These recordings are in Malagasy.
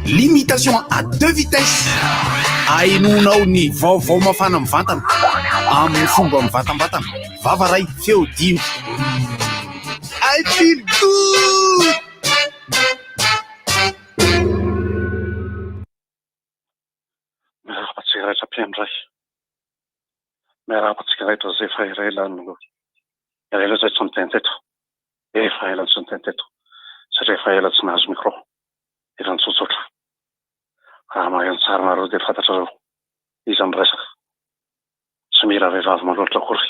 Limitation à 2 vitesses. Ainonao ny vaovao mafana mivantana amin'ny fomba mivatambatana. Vavaray feo dimy. I feel good. Miarapatsika rehetra mpiandray. Miarapatsika rehetra zay efa elaela ela zay tsy nitenteto. Efa ela tsy nitenteto. Satria efa ela tsy nahazo micro. Efa nitsotsotra. Raha maheno tsara nareo dia fantatrareo. Iza miresaka. Tsy mila vehivavy maloatra akory.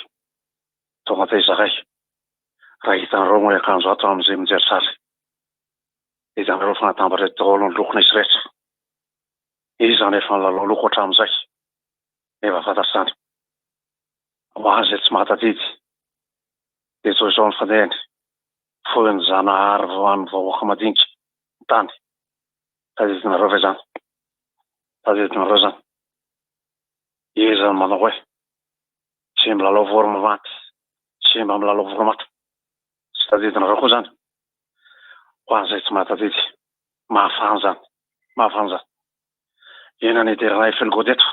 Tonga dia izahay. Raha hitanareo moa akanjo ato amin'izay mijery sary. Hitanareo fanatambatra daholo ny lokona izy rehetra. Iza nefa nilalao loko hatramin'izay. Efa fantatr'izany. Ho azy tsy mahatadidy. Dia izao ny fandehany. Fohy ny Zanahary voan'ny vahoaka madinika. Tany. Tadidinareo ve zany? Tadidinareo zany. Iza ny manao hoe tsy milalao vory mavanty. Tsy mba milalao vory maty. Tsy tadidinareo koa zany. Ho an'izay tsy mahatadidy. Mahafany zany. Mahafany zany. Ina ny idiranay filgody eto.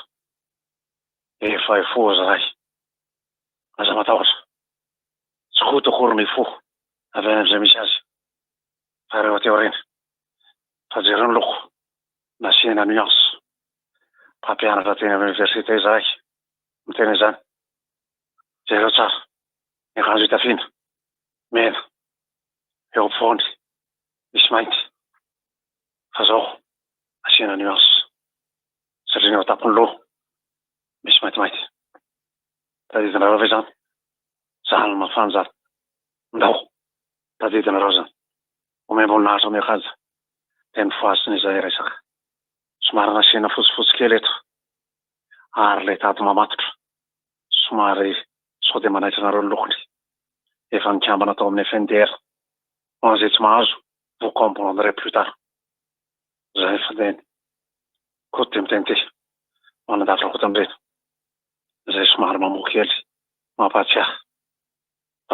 Efa ifo zahay. Aza matahotra. Tsy koto akory mifo. Avy any amin'izay misy azy. Fa reo ateo reny. Fa jereo ny loko. Nasiana nuance. Mpampianatra teny amin'ny université zahay. Miteny zany. Jereo tsara. Ny akanjo hitafina. Mena. Eo ampovoany. Misy mainty. Fa zao. Nasiana nuance. Satria ny eo tapony loha. Misy maintimainty. Tadidinareo ve zany? Zany mafany zany. Ndao. Tadidinareo zany. Omemboninahitra miakaja. Teny foasiny izay resaka. Somary nasiana fotsifotsy kely eto. Ary le tady mamatotra. Somary sao dia manaitra nareo ny lokony. Efa nikambana tao amin'ny FNDR. Ho an'izay tsy mahazo. Vous comprendrez plus tard. Zay fandehany. Koto dia miteny ty. Manandafitra koto amin'ireny. Zay somary mamoky kely. Mampatsiahy.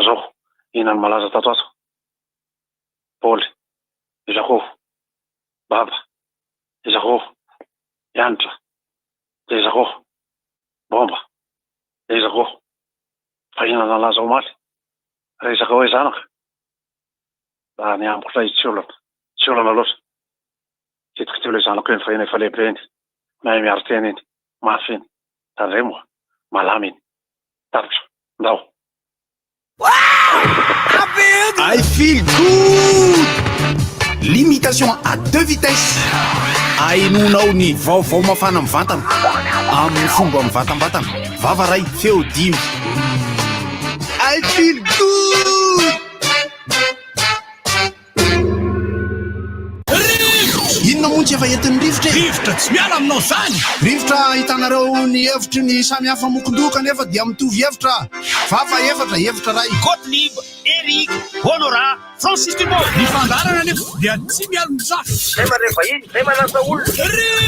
Zao. Ina ny malaza tato ato. Paul. Jacob. Baba. Jacob. Yanitra. Jacob. Bomba. Jacob. Fa ina nalaza omaly. Resaka hoe zanaka. Da ny ambotra i tsy olana. Tsy olana loatra. Hitako teo le zanako eny fa ina efa lehibe eny. Mahay miaro teny eny. Mafy eny. Tandray moa. Malamy eny. Taritra. Ndao. I feel good. Limitation à 2 vitesses. Ainonao ny vaovao mafana mivantana amin'ny fomba mivatambatana. Vavaray feo dimy. I feel good. Inona montsy efa entin'ny rivotra? Rivotra tsy miala aminao zany. Rivotra hitanareo ny hevitry ny samy hafa mokondoka nefa dia mitovy hevitra. Vava hevitra ray. Gottlieb, Eric, Honora, Francis Dumont. Ny fandarana nefa dia tsy miala mizafy. Zay marefa iny, zay manasa olona.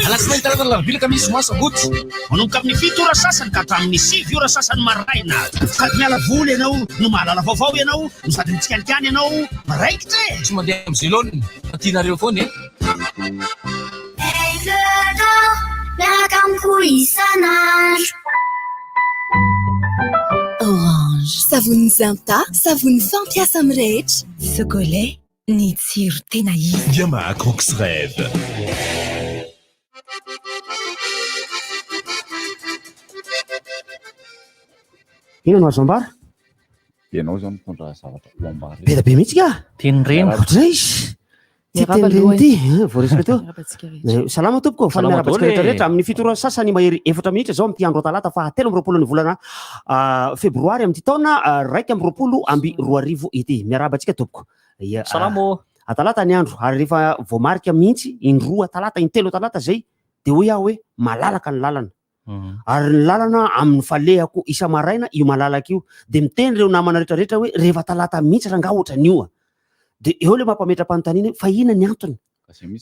Alasinainy talata lavilaka misy moasa goty. Manomboka amin'ny 7 ora sasany ka hatramin'ny 7 ora sasany maraina. Ka miala voly ianao, no mahalala vaovao ianao, no sady mitsikanikany ianao, maraikitra e. Tsy mandeha amin'ny zélone, tianareo foana e. Orange. Savony Zanta, savony fampiasa amin'ny rehetra. Sokolay, ny tsiro tena izy. Yamaha Crocs Rêve. Ina no azo ambara? Ianao zany mitondra zavatra ho ambara. Be da be mihitsy ka. Teny reny. Ohatray izy. Ty teny reny ty. Voaresaka teo. Salama tompoko. Fa miarabatsika rehetra rehetra amin'ny 7 ora sasany mahery 4 minitra zao amin'ity andro talata fa 13 ny volana febroary amin'ity taona 2022 ity. Miarabatsika tompoko. Salamo. Talata ny andro ary rehefa voamarika mihitsy indroa talata intelo talata zay dia hoe hoe malalaka ny lalana. Ary ny lalana amin'ny falehako isa maraina io malalaka io dia miteny ireo namana rehetra hoe rehefa talata mihitsy raha nga ohatra ny io. Dia eo le mampametra-panontaniana fa inona ny antony?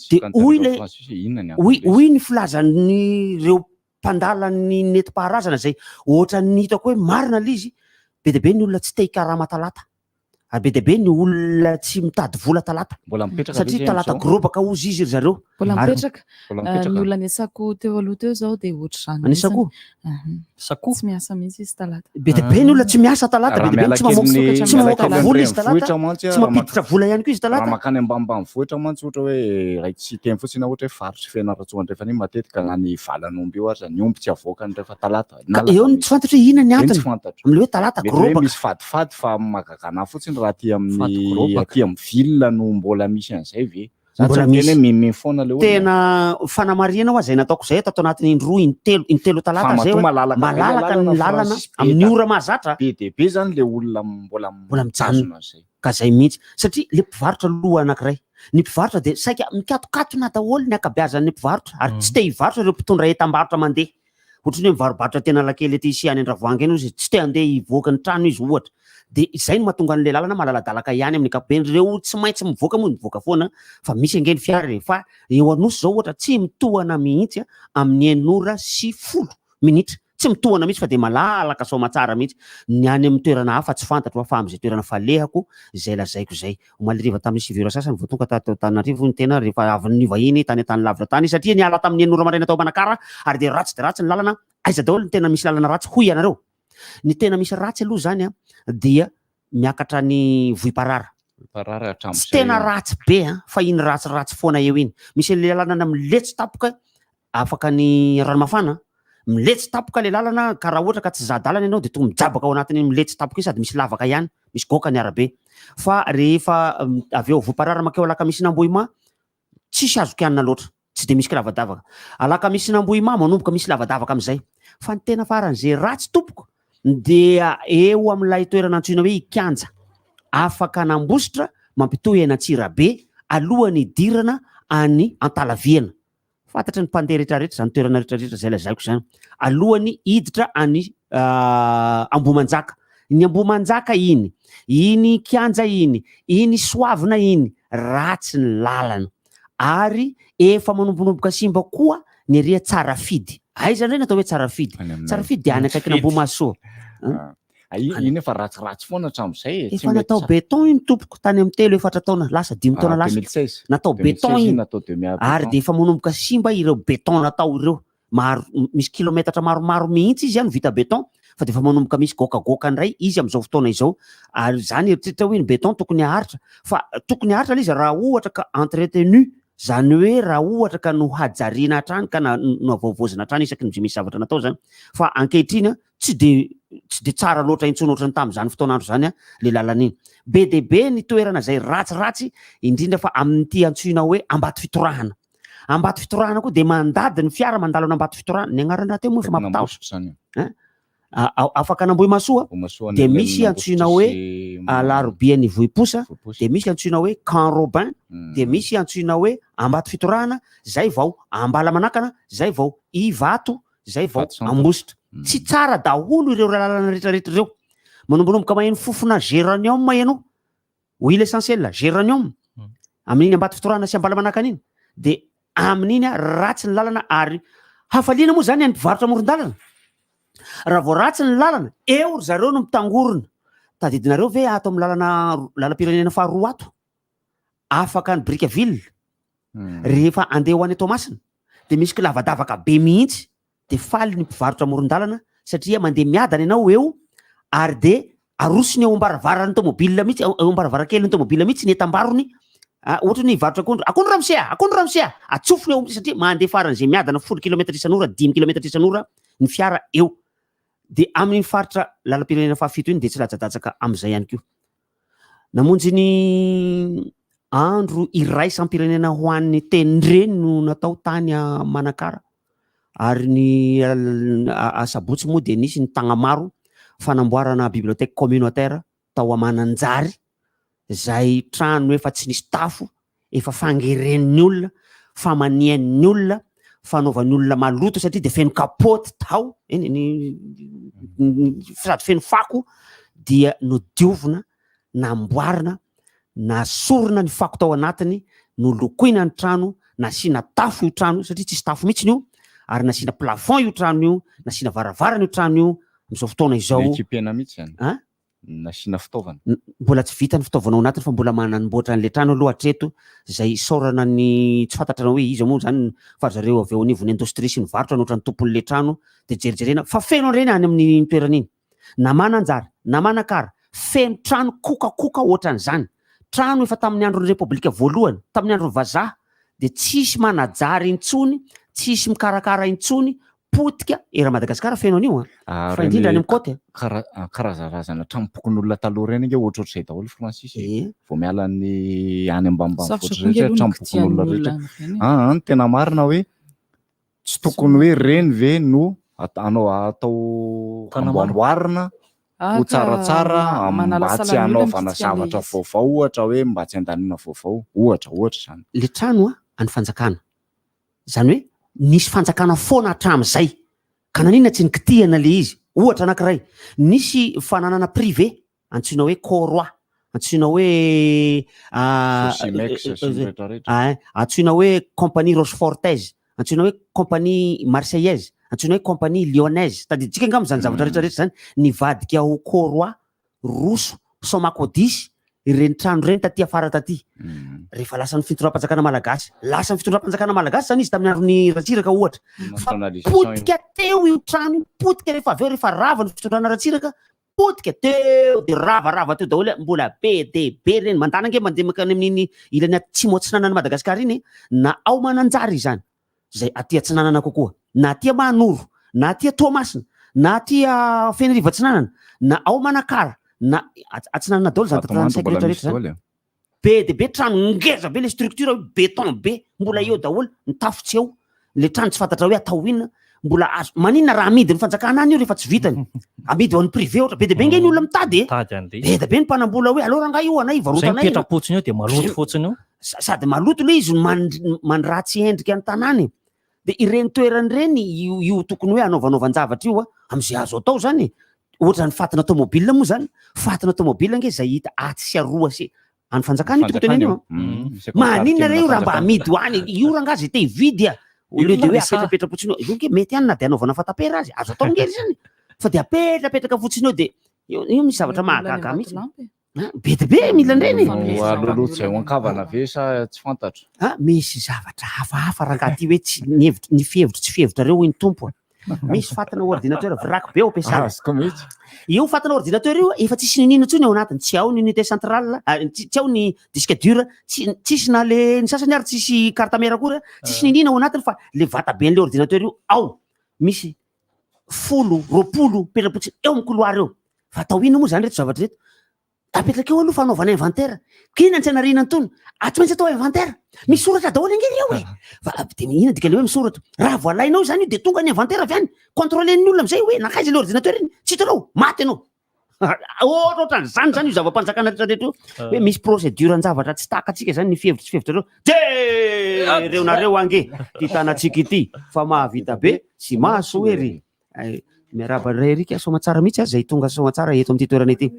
Dia hoy ny filazan'ny ireo mpandalany nentim-paharazana zay ohatra ny hitako hoe marina l'izy be dia be ny olona tsy te hikarama talata. Ary be dia be ny olona tsy mitady vola talata mbola mipetraka satria talata grobaka ozy izy ry zareo. Mbola Ary- mipetraka. mbola Ny mipetraka olona niasako teo aloha teo zao dia ohatr'izany. anisako Sako. Tsy miasa mihitsy izy talata. be dia be ny olona tsy miasa talata, be dia be ny tsy mamoaka vola izy talata, tsy mampiditra vola ihany koa izy raha talata. makany ambanimbany vohitra mantsy ohatra hoe raha tsy teny fotsiny ohatra hoe farotry fianarantsoany rehefa ny matetika nany valan'omby io ary ny omby tsy avoakany rehefa talata. Ka eo ny tsy fantatra hoe inona ny Eny tsy antony fantatra. am'le hoe talata Mety hoe grobaka. misy fadifady fa mahagagana fotsiny raha aty Fady amin'ny grobaka. aty amin'ny ville no mbola misy an'izay ve. Mbola Mbola misy. misy mimi foana le olona. Tena fanamarihana hoa zay nataoko zay tao anatin'ny indroa intelo talata Fa zay matoa hoe malalaka malalaka ny lalana Francis amin'ny Beta. ora mahazatra Be dia be zany le olona mbola mijanona. izay. ka zay mihitsy satria le mpivarotra loha anankiray ny mpivarotra dia saika mikatokatona daholo ny akabeazan'ny mpivarotra ary tsy te hivarotra ireo mpitondra entam-barotra mandeha ohatrany hoe mivarobarotra tena lakely ety sy any Andravoahangy eny izy tsy te handeha hivoaka ny trano izy ohatra dia izay no mahatonga an'le lalana malaladalaka ihany amin'ny ankapobeny ireo tsy maintsy mivoaka moa mivoaka foana fa misy angeny fiara fa eo anosy zao ohatra tsy mitohana mihitsy amin'ny 9:10 minitra tsy mitohana mihitsy fa dia malalaka soamatsara mihitsy ny any amin'ny toerana hafa tsy fantatro fa amin'izay toerana falehako izay lazaiko izay omaliriva tamin'ny 9 heures sasany vao tonga tato Antananarivo ny tena rehefa avy ny vahiny tany lavitra tany satria niala tamin'ny 9 maraina tao Manakara ary dia ratsy dia ratsy ny lalana aiza daholo ny tena misy lalana ratsy hoy ianareo ny tena misy ratsy aloha zany dia miakatra ny Vohiparara Parara tsy hatramin'izay. tena ratsy be fa iny ratsy foana eo iny misy le lalana miletsy tapoka afaka ny ranomafana miletsy tapoka le lalana ka raha ohatra ka tsy zahadalana ianao dia tonga mijabaka ao anatin'ny miletsy tapoka sady misy lavaka ihany misy goka ny arabe fa rehefa avy eo Vohiparara makeo Alakamisy n'Ambohima tsisy azo kianina loatra tsy dia misy kilavadavaka Alakamisy n'Ambohima manomboka misy lavadavaka amin'izay fa ny tena faran'izay ratsy tompoko dia eo amin'ilay toerana antsoina hoe Ikanja afaka nambositra mampitohy eny Antsirabe alohan'ny idirana any Antalaviana fantatra ny mpandeha rehetrarehetra zany toerana rehetrarehetra zay lazaiko zany alohany hiditra any Ambohimanjaka ny Ambohimanjaka iny Kianja iny Soavina iny ratsy ny lalana ary efa manombonomboka simba koa ny eria Tsarafidy aiza indray natao hoe Tsarafidy Tsarafidy dia any akaiky Ambohimasoa Iny efa ratsiratsy foana hatramin'izay. efa natao beton iny tompoko tany amin'ny 3 taona lasa 5 taona lasa 2016. natao beton iny natao 2000. ary dia efa manomboka simba ireo beton natao ireo maro misy kilometatra maromaro mihitsy izy any vita beton fa dia efa manomboka misy gokagoka ndray izy amin'izao fotoana izao ary zany eritreritra hoe ny beton tokony haharitra fa tokony haharitra ilay izy raha ohatra ka entretenu zany hoe raha ohatra ka no hajariana hatrany ka no avaovozina hatrany isaky ny misy zavatra natao zany fa ankehitriny tsy dia tsara loatra intsony ohatrany tamin'izany fotoanandro zany le lalana iny be dia be ny toerana zay ratsiratsy indrindra fa amin'ity antsoina hoe Ambato Fitorahana Ambato Fitorahana koa dia mandady ny fiara mandalo any Ambato Fitorahana ny agnarana teo moa fa mampitahotra afaka n'Ambohimasoa dia misy antsoina hoe Larobiany Vohiposa dia misy antsoina hoe Camp Robin dia misy antsoina hoe Ambato Fitorahana zay vao Ambalamanakana zay vao Ivato zay vao Ambositra tsy tsara daholo ireo lalana rehetrarehetra ireo manombonomboka maheno fofona géranium ianao huile essentielle géranium amin'iny Ambato Fitorahana sy Ambalamanakana iny dia amin'iny ratsy ny lalana ary hafaliana moa zany any mpivarotra amoron-dalana raha vao ratsy ny lalana eo zareo no mitangorona tadidinareo ve ato amin'ny lalam-pirenena faharoa ato afaka ny Brickaville rehefa andeha ho any Toamasina dia misy kilavadavaka be mihitsy dia faly ny mpivarotra amoron-dalana satria mandeha miadana ianao eo ary dia arosony eo ambaravarany tomobile mihitsy eo ambaravarakely ny tomobile mihitsy ny etam-barony ohatra ny varotra akondro ramsia atsofony eo satria mandeha faran'izay miadana 10 kilometatra isan'ora 10 kilometatra isan'ora ny fiara eo dia amin'ny faritra lalam-pirenena fahafito iny dia tsy latsa-datsaka amin'izay ihany koa namonjy ny andro iraisam-pirenena ho an'ny Tendreny no natao tany Manakara ary ny asabotsy moa dia nisy ny Tagnamaro fanamboarana bibliotèque communautaire tao Amananjary zay trano efa tsy nisy tafo efa fangeren'ny olona famanian'ny olona fanaovan'ny olona maloto satria dia feno kapoty tao sady feno fako dia nodiovina namboarina nasorona ny fako tao anatiny nolokoina ny trano nasiana tafo io trano satria tsisy tafo mihitsy io ary nasiana plafond io trano io nasiana varavarana io trano io amin'izao fotoana izao ekipena mihitsy zany nasiana fitaovana. Mbola tsy vita ny fitaovana ao anatiny fa mbola manamboatra an'le trano aloha hatreto zay saorana ny tsy fantatrana hoe izy moa zany fa zareo avy eo anivon'ny indostria sy ny varotra no ohatran'ny tompon'le trano de jerijerena fa feno reny any amin'ny toerana iny na mananjara na manakara feno trano kokakoka ohatran'izany trano efa tamin'ny andron'ny repoblika voalohany tamin'ny andron'ny vazaha de tsisy manajary intsony tsisy mikarakara intsony potika era Madagasikara feno anio fa indrindra any amin'ny côte karazarazana trampokon'olona taloha reny nge ohatrohatr'izay daholo Francis vao miala ny any ambanimbanivohitra trampokon'olona rehetra ny tena marina hoe tsy tokony hoe reny ve no atao amboamboarina ho tsaratsara mba tsy hanaovana zavatra vaovao ohatra hoe mba tsy handaniana vaovao ohatra zany le trano any fanjakana zany hoe nisy fanjakana foana hatramin'izay ka nanina tsy nikitihana le izy ohatra anankiray nisy fananana privé antsoina hoe Coroa antsoina hoe antsoina hoe compagnie Rochefortaise antsoina hoe compagnie Marseillaise antsoina hoe compagnie Lyonnaise tadiditsika angamba zany zavatra rehetrarehetra zany nivadika ho Coroa Roso Somakodisy ireny trano reny taty afara taty rehefa lasa ny fitondram-panjakana malagasy lasa ny fitondram-panjakana malagasy zany izy tamin'ny andron'ny Ratsiraka ohatra fa potika teo io trano potika rehefa aveo rehefa rava ny fitondrana Ratsiraka potika teo de ravarava teo daholo mbola be de be reny mandana nge mandeha makany amin'iny ilany atsimo atsinanany Madagasikara iny na ao mananjary izany zay aty atsinanana kokoa na aty Manoro na aty Toamasina na aty Feniriva atsinanana na ao Manakara na atsinanana daholo zany tantanan-tsaiko rehetrarehetra zany be de be trano ngeza be le structure béton be mbola eo daholo ny tafo tsy eo le trano tsy fantatra hoe atao inona mbola azo maninona raha amidy ny fanjakana any io rehefa tsy vitany amidy ho an'ny privé ohatra be de be nge ny olona mitady be de be ny mpanambola hoe alora nga io anay varotanay petrapotsiny eo de maloto fotsiny eo sady maloto le izy mandratsy endrika ny tanàny de ireny toerany reny io tokony hoe anaovanovanjavatra io am'izay azo atao zany ohatra ny fatina automobile moa zany fatina automobile nge zay hita atsiaroa sy any fanjakana io tokony io maninona re io raha mba amidy hoany io raha ngazy te hividy au lieu de hoe apetrapetra fotsiny io nge mety ihany na de anaovana fatapera azy azo atao ngery zany fa de apetrapetraka fotsiny eo de io misy zavatra mahagaga mihitsy be de be mila reny aloloto zay hoankavana ve sa tsy fantatra misy zavatra hafahafa raha ngaty hoe tsy ny fihevitra tsy fihevitra reo iny tompo misy fatina ordinateur vraky be ao ampiasana io fatina ordinateur io efa tsisy ninina ntsony ao anatiny tsy ao ny unité centrale tsy ao ny disque dur tsisy na le ny sasany ary tsisy carte mère akory tsisy ninina ao anatiny fa le vata be an'le ordinateur io ao misy 10 petrapotsiny eo amin'ny couloir eo fa atao ino moa zany reto zavatra reto apetraka eo aloha fanaovana inventaire kina ny tsy anarina antony tsy maintsy atao inventaire misoratra daholo angery eo fa de ina dikany hoe misoratra raha voalainao zany io de tonga ny inventaire avy any contrôlen'ny olona am'izay hoe nakaiza le ordinateur iny tsy hitanao maty anao ohatrany zany io zava-panjakana rehetrarehetra io hoe misy procédure ny zavatra tsy takatsika zany ny fihevitra tsy fihevitra reo reo nareo ange ty tanatsika ity fa mahavita be sy maso ery miaraba ray rika somatsara mihitsy zay tonga somatsara eto amin'ity toerana ity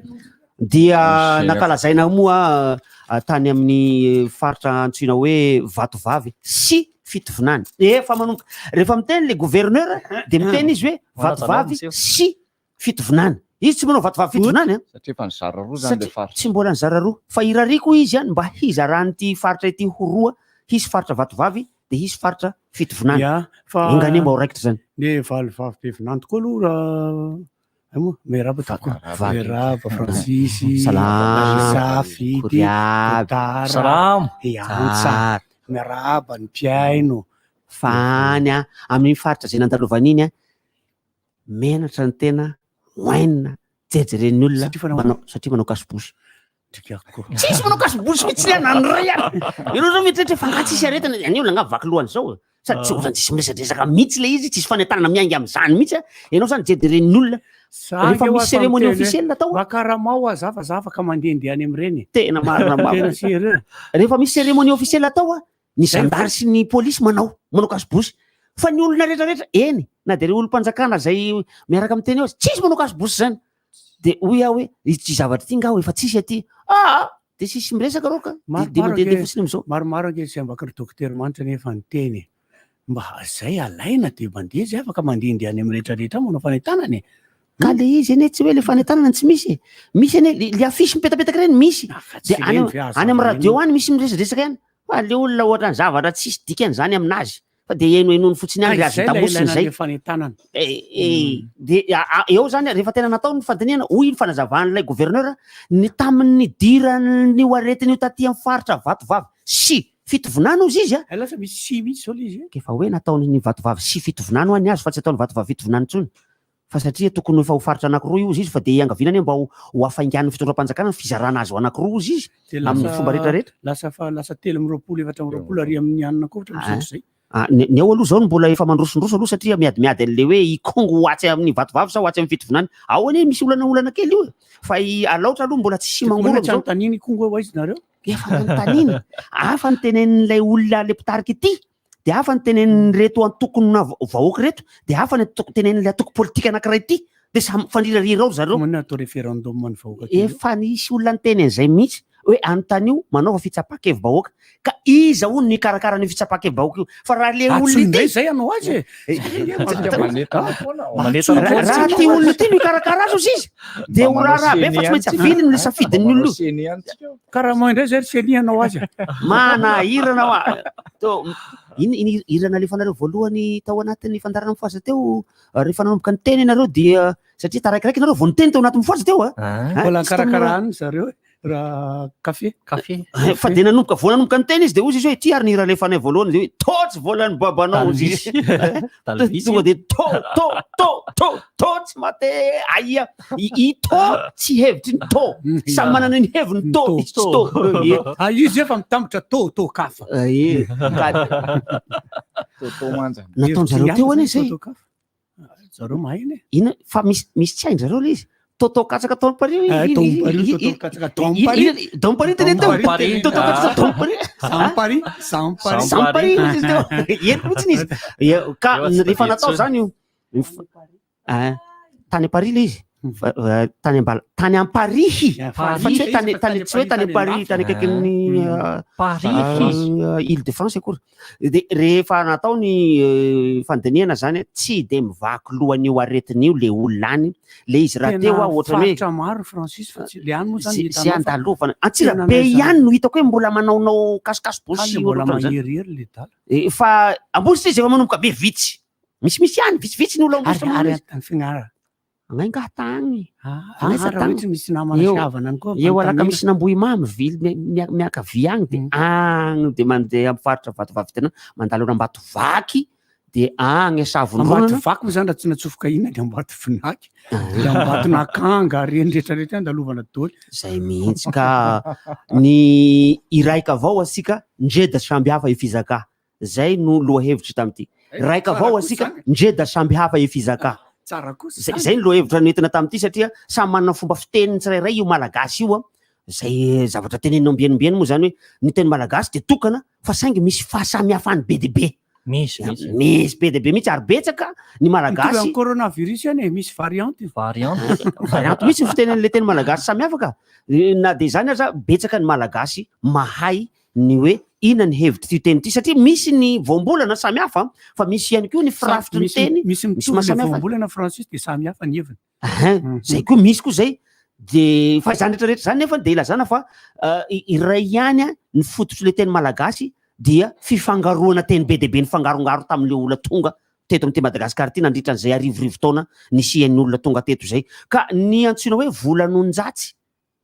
dia nakalazaina moa tany amin'ny faritra antsoina hoe Vatovavy sy Fitovinany efa manomboka rehefa miteny le gouverneur de miteny izy hoe Vatovavy sy Fitovinany izy tsy manao Vatovavy Fitovinany satria fa nizara roa zany le faritra tsy mbola nizara roa fa irariko izy any mba hizarany ty faritra ity ho roa hisy faritra Vatovavy de hisy faritra Fitovinany ingany mba ho raikitra zany ne valivavy Bevinany tokoa aloha meraba Francis Safy salam miaraba ny mpiaino fany amin'ny faritra zay nandalovany iny menatra ny tena oainina jejeren'ny olona satria manao kasibosy tsisy manao kasibosy hoe tsy liana nyray ireo zao mieritreritra fa nga tsisy aretana any olona nga vaky lohany zao sady tsy ohatrany tsisy miresadresaka mihitsy le izy tsisy fanentanana miainga am'izany mihitsy ianao zany jejeren'ny olona rehefa misy cérémonie officielle atao makaramao azafazafaka mandehandeha any am'ireny tena marina rehefa misy cérémonie officielle atao ny zandary sy ny polisy manao kasibosy fa ny olona rehetrarehetra eny na de re olom-panjakana zay miaraka amin'ny teny eo tsisy manao kasibosy zany de hoy aho hoe tsy zavatra ty nga efa tsisy aty de sisy miresaka reo ka de mandehandeha fotsiny am'izao maromaro ange sy ambaka ny docteur manitra nefa ny teny mba zay alaina de mandeha zay afaka mandehandeha any amin'ny rehetrarehetra manao fanentanany ka le izy eny tsy hoe le fanentanana tsy misy misy eny le afisy mipetapetaka reny misy de any amin'ny radio any misy miresadresaka ihany fa le olona ohatra ny zavatra tsisy dikany zany aminazy fa de enoenony fotsiny any azy tamosiny zay de eo zany rehefa tena natao ny fandiniana hoy ny fanazavan'ilay gouverneur ny tamin'ny dirany aretin'io taty amin'ny faritra Vatovavy sy fitovinano izy izy lasa misy sy misy zao izy efa hoe nataony Vatovavy sy fitovinano any azy fa tsy ataony Vatovavy fitovinano tsony fa satria tokony efa ho faritra anankiroa io izy fa de iangavinany mba ho afaingan'ny fitondram-panjakana ny fizarana azy ho anankiroa izy amin'ny fomba rehetrarehetra lasa 3 ary amin'ny anina kotra misotro zay ny eo aloha zao mbola efa mandrosondroso aloha satria miadimiady an'le hoe ikongo hoatsy amin'ny Vatovavy sa hoatsy amin'ny fitovinany ao ane misy olana kely io fa alaotra aloha mbola tsy mangolo am'zao taniny ikongo eo aizy nareo efa manotaniny afa ny tenenin'ilay olona le mpitarika ity de afa ny tenenin'ny reto antokona vahoaka reto de afa ny tenenin'le antoko politika anankiray ity de samy fanrirarira ao zareo atao référendum ny vahoaka efa nisy olona ny tenen'izay mihitsy hoe anontany io manaova fitsapakevy bahoaka ka iza hono ny karakara ny fitsapakevy bahoaka io fa raha le olona ity zay anao azy raha ty olona ity no karakara azy izy de ho raha be fa tsy maintsy aviliny le safidiny olona karaha moindray zay senianao azy manahirana iny irana le fanareo voalohany tao anatin'ny fandarana mifoasa teo rehefa nanomboka ny teny nareo dia satria taraikiraiky nareo vao niteny tao anaty mifoasa teo mbola karakaraany zareo raha kafe fa de nanomboka vao nanomboka ny teny izy de ozy izy hoe ty ary nira le fanay voalohany de hoe totsy volan'ny babanao izy tonga de to tsy mate aia to tsy hevitry ny to samy manana ny heviny to izy tsy to izy efa mitambotra to kafa nataon'zareo teo ane zay zareo mahay ane ina fa misy tsy hainy zareo le izy Toto katsaka Dompari Dompari teny teo Toto katsaka Dompari Sampari eny fotsiny izy ka rehefa natao zany io tany Paris le izy tany Amparihy fa tsy hoe tany Paris tany akaikin'ny Ile de France akory de rehefa natao ny fandiniana zany tsy de mivaky lohan'io aretin'io le olona any le izy raha teo ohatra hoe maro Francis fa tsy le any moa zany sy andalovana Antsirabe ihany no hitako hoe mbola manaonao kasikasy bosy mbola maherihery le dala fa ambositra izy efa manomboka be vitsy misy ihany vitsivitsy ny olona fignara ngaingatagny misy namana siavana any koa eo alaka misy nambohy mamy vily miaka vy agny de agny de mandeha amin'ny faritra Vatovavy tena mandalo Ambatovaky de agny savonronana Ambatovaky moa zany raha tsy natsofoka ina de Ambatovinaky de Ambatonakanga reny rehetrarehetra andalovana dôly zay mihitsy ka ny iraika avao asika ndreda samby hafa ifizaka zay no lohahevitry tamity raika avao asika ndreda samby hafa ifizaka zay ny lohahevitra nentina tamity satria samy manana fomba fiteniny tsirairay io malagasy io zay zavatra tenenina ambienimbieny moa zany hoe ny teny malagasy de tokana fa saingy misy fahasamihafany be de be misy be de be mihitsy ary betsaka ny malagasy coronavirus any misy variante misy fitenen'le teny malagasy samihafa ka na de zany aza betsaka ny malagasy mahay ny hoe ina ny hevitry ty teny ty satria misy ny voambolana samihafa fa misy ihany koa ny firafitry ny teny misy voambolana Francis de samihafa ny heviny zay koa misy koa zay de fa zany rehetrarehetra zany nefa de ilazana fa iray ihany ny fototry le teny malagasy dia fifangaroana teny be de be ny fangarongaro tamin'le olona tonga teto amin'ty Madagasikara ty nandritra an'izay arivorivo taona nisian'ny olona tonga teto zay ka ny antsoina hoe volan'onjatsy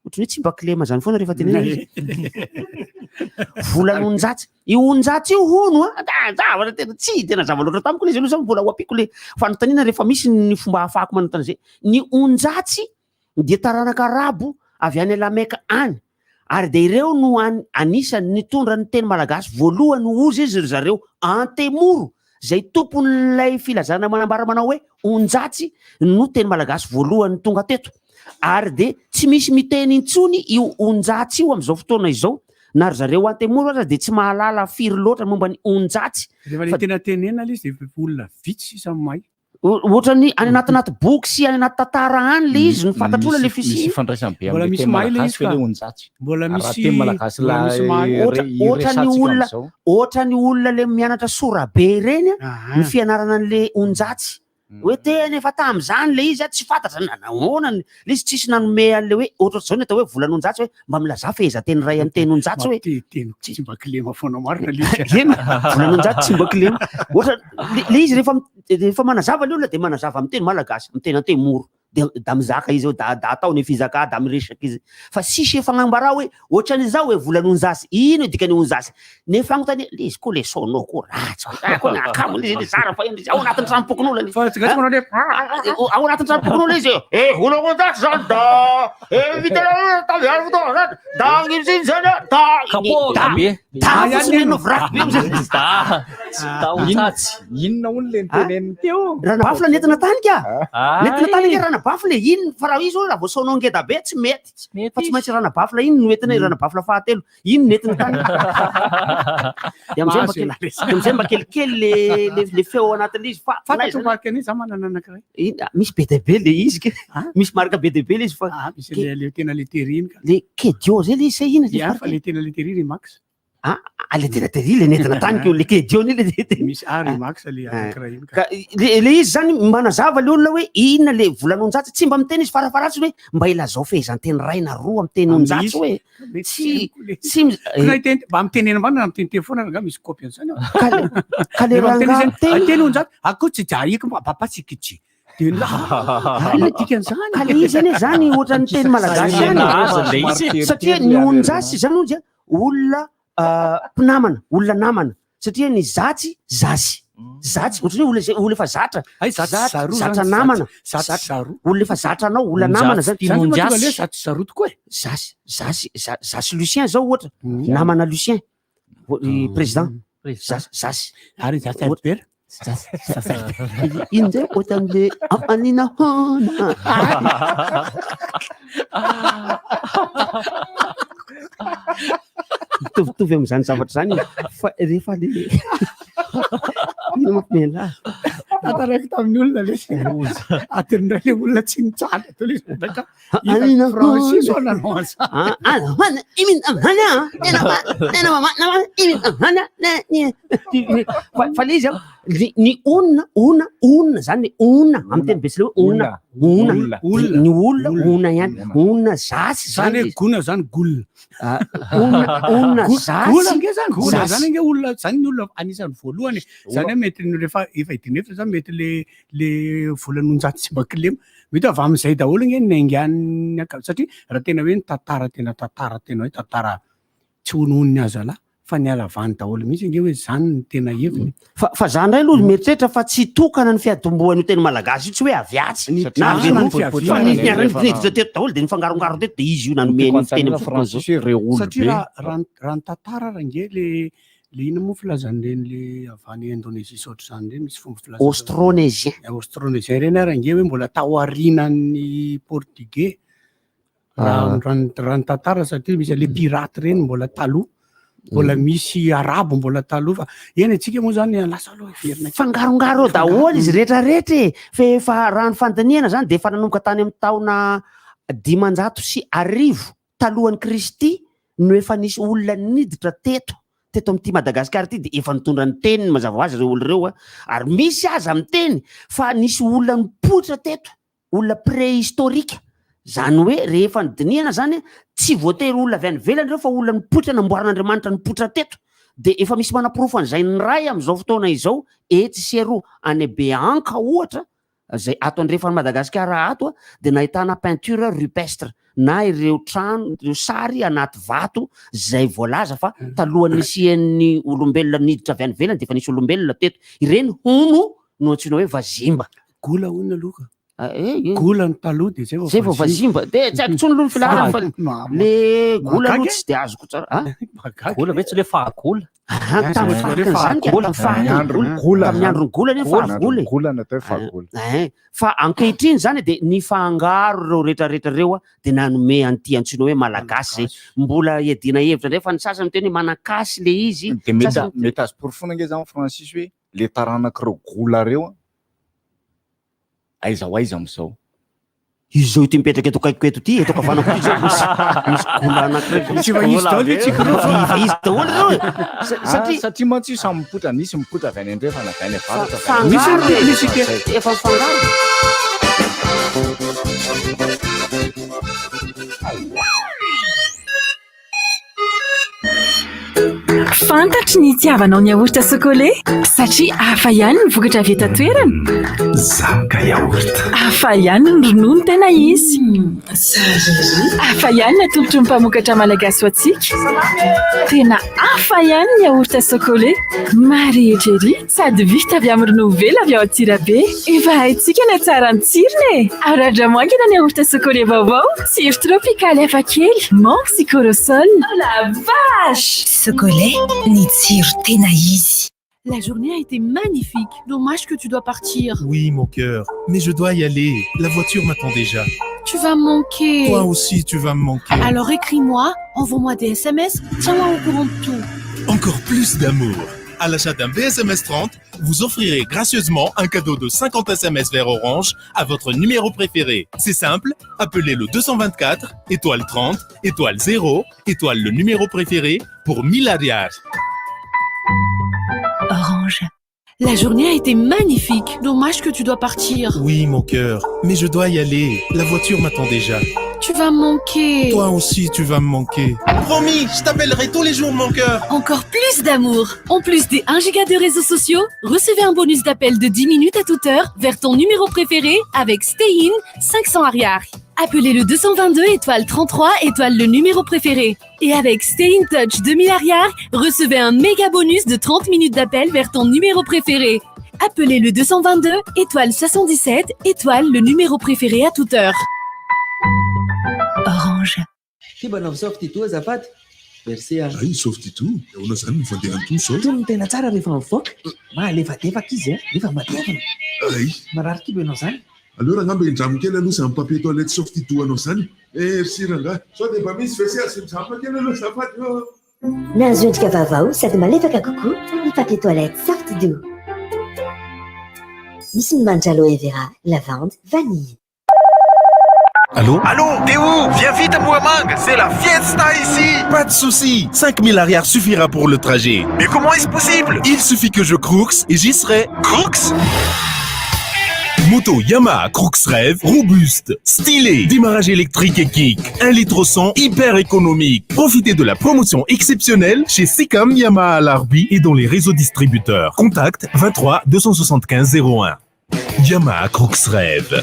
ohatry hoe tsy mba kilema zany foana rehefa tenena volan'onjatsy io onjatsy io hono zavatra tena tsy tena zavaloatra tamiko le izy aloha zany mbola ho apiko le fanontaniana rehefa misy ny fomba hafahako manontany zay ny onjatsy dia taranaka arabo avy any Lameka any ary de ireo no anisany nitondra ny teny malagasy voalohany ozy izy zareo Antemoro zay tompon'ilay filazana manambara manao hoe onjatsy no teny malagasy voalohany tonga teto ary de tsy misy miteny intsony io onjatsy io am'izao fotoana izao na ry zareo Antemoro aza de tsy mahalala firy loatra momba ny onjatsy rehefa le tena tenena le izy de olona vitsy samy mahay ohatrany any anaty boky sy any anaty tantara any le izy ny fantatr'olona le misy fandraisany be mbola misy mahay le izy ka mbola misy malagasy ohatra ny olona le mianatra sorabe reny ny fianarana an'le onjatsy hoe tena efa tam'izany le izy tsy fantatra nanahoana le izy tsisy nanome an'le hoe ohatr'zao ny atao hoe volan'onjatsy hoe mba milaza fehezanteny ray amin'ny teny onjatsy hoe teny tsy mba kilema foana marina ena volan'onjatsy tsy mba kilema ohatra le izy rehefa manazava le olona de manazava amin'ny teny malagasy amin'ny teny antemoro da mizaka izy da ataony fizaka da miresaka izy fa sisy fagnambara hoe ohatran'izao hoe volan'onjasy ino dikany onjasy nefa agnontany le izy koa le sonao koa ratsy koa nakamo izy zara fa izy ao anatin'ny tranopokon'olona ao anatin'ny tranopokon'olona izy volan'onjasy zany da vitana taviary fotoana zany da ngiritsiny zany inona ony le niteneniny teo ranabafy nentina tany ka nentina tany ka ranabafy le iny fa raha izy raha vao sonao ngeda be tsy mety fa tsy maintsy ranabafy la iny noentina ranabafy la fahatelo iny nentina tany de amizay mba kelikely le feo anatin'le izy fantatro marika an'izy za manana anankiray misy be de be le izy ke misy marika be de be le izy fa misy le tena leteriny ka le kedio zay le izy se ina fa le tena leteriny max le tena tery le nentina tany keo le kediony le misy max le anankiray iny ka le izy zany manazava le olona hoe inona le volan'onjatsy tsy mba miteny izy farafaratsy hoe mba ilazao fehezanteny ray na roa miteny onjatsy hoe mba mitenena mbana na miteniteny foana nga misy copy an'izany ka le rangateny teny onjatsy ako tsy jaiko mba papatsikitsy ka le izy ane zany ohatran'ny teny malagasy zany satria ny onjasy zany ozy olona mpinamana olona namana satria ny zatsy zasy ohatran'ny hoe olona efa zatra zatra namana olona efa zatra anao olona namana zany zatsy zaro tokoa zasy Lucien zao ohatra namana Lucien président zasy ary zasy Albert iny zay ohatran'le amanina mitovitovy am'izany zavatra zany fa rehefa le ino mampimela tataraiky tamin'ny olona le atin'ray le olona tsy mitsala to le Francis nanao fa le izy ny ona zany ona amin'ny teny besy le hoe ny olona ona ihany ona zasy zany hoe gona zany golona ona zasy zany nge olona zany ny olona anisan'ny voalohany zany hoe mety rehefa efa idinefitra zany mety le volan'onjatsy tsy mba kilema mety avy amin'izay daholo nge naingiany satria raha tena hoe ny tantara tena hoe tantara tsy honohon'ny azalahy fa nialavany daholo mihitsy nge hoe zany ny tena heviny fa zany ray aloha mieritreritra fa tsy tokana ny fiatombohan'io teny malagasy io tsy hoe avyatsy fa niaranyfiditra teto daholo de nifangarongaro teto de izy io nanomeny teny satria raha ny tantara raha nge le ina moa filazan'ireny le avany Indonésie sotro zany reny misy fomba filazana austronésien reny raha nge hoe mbola tahoarinan'ny portugais raha ny tantara satria misy le pirate reny mbola taloha mbola misy arabo mbola taloha fa eny atsika moa zany lasa aloha verina fangarongaro daholo izy rehetrarehetra fa efa raha ny fandiniana zany de efa nanomboka tany amin'ny taona 510 talohan'ny Kristy no efa nisy olona niditra teto amin'ity Madagasikara ty de efa nitondra ny teniny mazava ho azy reo olo reo ary misy aza amin'ny teny fa nisy olona nipoitra teto olona préhistorique zany hoe rehefa nidiniana zany tsy voatery olona avy any velany reo fa olona nipoitra namboaran'Andriamanitra nipoitra teto de efa misy manapirofo an'izay ny ray am'izao fotoana izao etsy sy aroa any Beanka ohatra zay ato andrefany Madagasikara ato de nahitana peinture rupestre na ireo trano ireo sary anaty vato zay voalaza fa talohan'ny nisian'ny olombelona niditra avy any velany de efa nisy olombelona teto ireny hono no antsoina hoe vazimba gola hono aloka gola ny taloha de zay vao vazimba de tsy haiko tsony aloha ny filaharany fa le gola aloha tsy de azoko tsara gola ve tsy le fahagola fa ankehitriny zany de ny fangaro reo rehetrarehetra reo de nanome an'ity antsoina hoe malagasy zay mbola iadina hevitra ndray fa ny sasany teny manakasy le izy de mety azo porofona nge zany Francis hoe le taranak'ireo gola reo aiza ho aiza am'izao izy zao ity mipetraka eto kaikiko eto ty eto kavanako ty zao misy gola anankiray tsy fa izy daholo itsika izy daholo reo satria mantsy samy mipotra nisy mipotra avy any andrefana avy any avaratra fangaro efa fangaro fantatry ny itiavanao ny yaourt chocolé satria hafa ihany ny vokatra avy eto toerana zaka yaourt hafa ihany ny ronono tena izy hafa ihany ny atolotry ny mpamokatra malagasy ho antsika tena hafa ihany ny yaourt chocolé marehetra ery sady vita avy amin'ny ronono vela avy ao Antsirabe efa haintsika ny tsara ny tsirony arandra-moankina ny yaourt chocolé vaovao tsiro tropikaly hafa kely mangue sy corosol la vache chocolé ni tsiro tena izy. La journée a été magnifique. Dommage que tu dois partir. Oui, mon cœur, mais je dois y aller. La voiture m'attend déjà. Tu vas me manquer. Toi aussi, tu vas me manquer. Alors écris-moi, envoie-moi des SMS, tiens-moi au courant de tout. Encore plus d'amour. À l'achat d'un BSMS 30, vous offrirez gracieusement un cadeau de 50 SMS vers Orange à votre numéro préféré. C'est simple, appelez le 224, étoile 30, étoile 0, étoile le numéro préféré pour 1000 ariars. Orange. La journée a été magnifique. Dommage que tu dois partir. Oui, mon cœur, mais je dois y aller. La voiture m'attend déjà. Tu vas me manquer. Toi aussi, tu vas me manquer. Promis, je t'appellerai tous les jours, mon cœur. Encore plus d'amour. En plus des 1 giga de réseaux sociaux, recevez un bonus d'appel de 10 minutes à toute heure vers ton numéro préféré avec Stay In 500 ariars. Appelez le 222 étoile 33 étoile le numéro préféré. Et avec Stay In Touch 2000 ariars, recevez un méga bonus de 30 minutes d'appel vers ton numéro préféré. Appelez le 222 étoile 77 étoile le numéro préféré à toute heure. Orange. Kibanao softy toa azafady. Merci a. Ai softy toa. Eona zany mifandeha toa sao. Toa tena tsara rehefa mivoaka. Malefadefaka izy rehefa matevina. Ai. Marary kibo ianao zany. Alors angamba indramo kely aloha zany papier toilette softy toa anao zany. Merci rangahy. Sao dia mba misy vestiaire sy midramo kely aloha azafady. Nahazo endrika vaovao sady malefaka kokoa ny papier toilette Softy Do. Misy ny manitra aloe vera, lavande, vanille. Allô? Allô, t'es où? Viens vite à Mouamang, c'est la fiesta ici. Pas de soucis, 5000 arrières suffira pour le trajet. Mais comment est-ce possible? Il suffit que je crooks et j'y serai. Crooks? Moto Yamaha Crooks Rêve, robuste, stylé, démarrage électrique et kick, 1 litre au 100, hyper économique. Profitez de la promotion exceptionnelle chez Sikam Yamaha à l'Arbi et dans les réseaux distributeurs. Contact 23 275 01. Yamaha Crooks Rêve.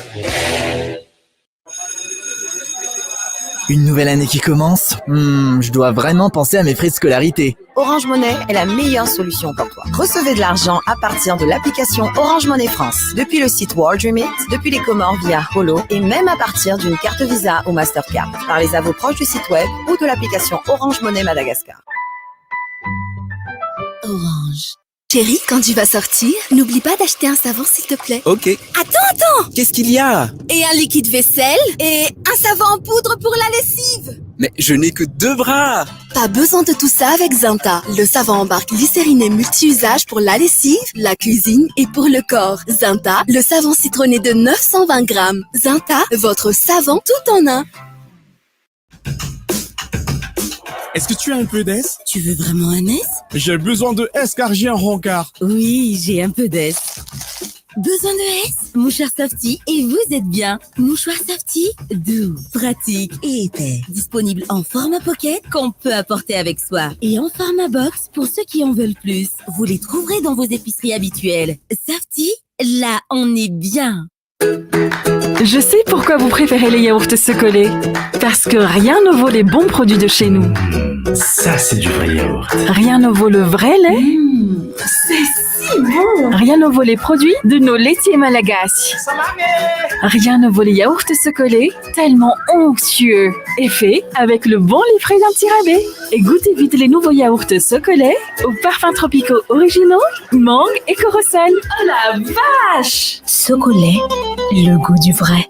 Une nouvelle année qui commence, je dois vraiment penser à mes frais de scolarité. Orange Money est la meilleure solution pour toi. Recevez de l'argent à partir de l'application Orange Money France, depuis le site World Remit, depuis les Comores via Holo et même à partir d'une carte Visa ou Mastercard. Parlez à vos proches du site web ou de l'application Orange Money Madagascar. Orange. Chérie, quand tu vas sortir, n'oublie pas d'acheter un savon s'il te plaît. Ok. Attends! Qu'est-ce qu'il y a? Et un liquide vaisselle et un savon en poudre pour la lessive. Mais je n'ai que 2 bras. Pas besoin de tout ça avec Zinta. Le savon en barre glycériné multi-usage pour la lessive, la cuisine et pour le corps. Zinta, le savon citronné de 920 grammes. Zinta, votre savon tout en un. Est-ce que tu as un peu d'S? Tu veux vraiment un S? J'ai besoin de S car j'ai un rencard. Oui, j'ai un peu d'S. Besoin de S? Mouchoir Softy et vous êtes bien. Mouchoir Softy, doux, pratique et épais. Disponible en format pocket qu'on peut apporter avec soi. Et en format box pour ceux qui en veulent plus. Vous les trouverez dans vos épiceries habituelles. Softy, là on est bien. Je sais pourquoi vous préférez les yaourts chocolés. Parce que rien ne vaut les bons produits de chez nous. Ça, c'est du vrai yaourt. Rien ne vaut le vrai lait. C'est si bon. Rien ne vaut les produits de nos laitiers malagasy. Rien ne vaut les yaourts chocolés, tellement onctueux. Et fait avec le bon lait frais d'Antsirabe. Et goûtez vite les nouveaux yaourts chocolés aux parfums tropicaux originaux, mangue et corosol. Oh la vache! Chocolat, le goût du vrai.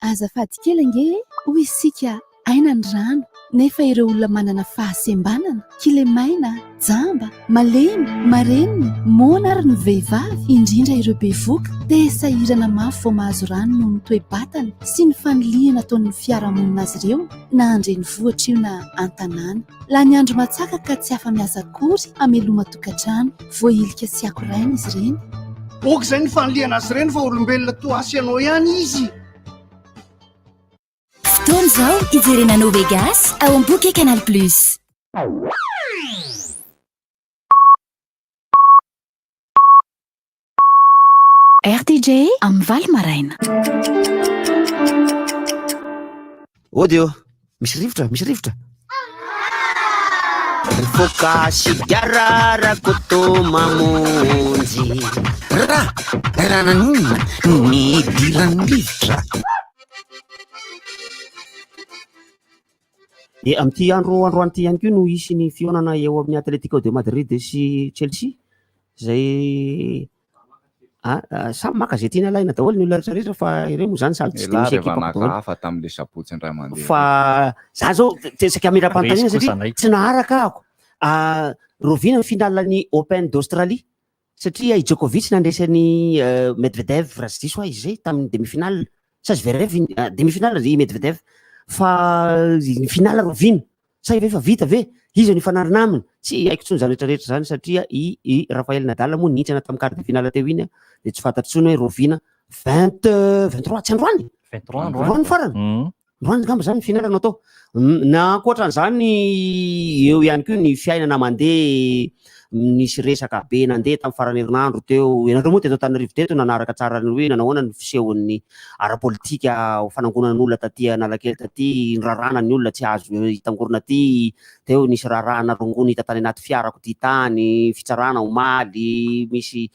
Azafady kely ange hoy isika aina ny rano nefa ireo olona manana fahasembanana kilemaina jamba malemy mareniny mona ary ny vehivavy indrindra ireo bevoka dia sahirana mafy vao mahazo rano noho ny toe-batana sy ny faniliana ataon'ny fiarahamonina azy ireo na andreny vohatra io na an-tanàna la ny andro matsaka ka tsy afa-miasa akory ameloma tokantrano voailika sy akoraina izy ireny oka izay ny faniliana azy ireny fa olombelona toa asianao ihany izy fotoana izao ijerena Novegas ao am-boky Canal Plus. RTJ amin'ny Valo Maraina. Odio, misy rivotra. Rifoka sigara rakoto mamonjy. Ranan'olona ny idiran'ny rivotra. Amin'ity androan'ity ihany koa no isy ny fionana eo amin'ny Atletico de Madrid sy Chelsea zay samy maka zay tiana alaina daholo ny olona rehetrarehetra fa ireo moa zany sady tsy de misy ekipa hafa tamin'le sabotsy indray mandeha fa za zao tsaka miram-panontaniana satria tsy naharaka ako rovina ny finalan'ny Open d'Australie satria i Djokovic nandresan'ny Medvedev raha tsy diso izy zay tamin'ny demi-finale sa Zverev demi-finale i Medvedev fa ny finale rovina sa efa vita ve izy ny fanarina aminy tsy haiko tsony zany rehetrarehetra zany satria i Rafael Nadal moa nintsana tamin'ny quart de finale teo iny dia tsy fantatritsony hoe rovina 23 tsy androany androany farany androany gamba zany finale no atao na ankoatran'izany eo ihany koa ny fiainana mandeha nisy resaka be nandeha tamin'ny farany herinandro teo ianareo moa teto Antananarivo teto nanaraka tsara ny hoe nanao ny fisehon'ny ara-politika fanangonana olona taty Analakely taty nirarana ny olona tsy azo hitangorona aty teo nisy rarahana rongony hita tany anaty fiarako ty tany fitsarana omaly misy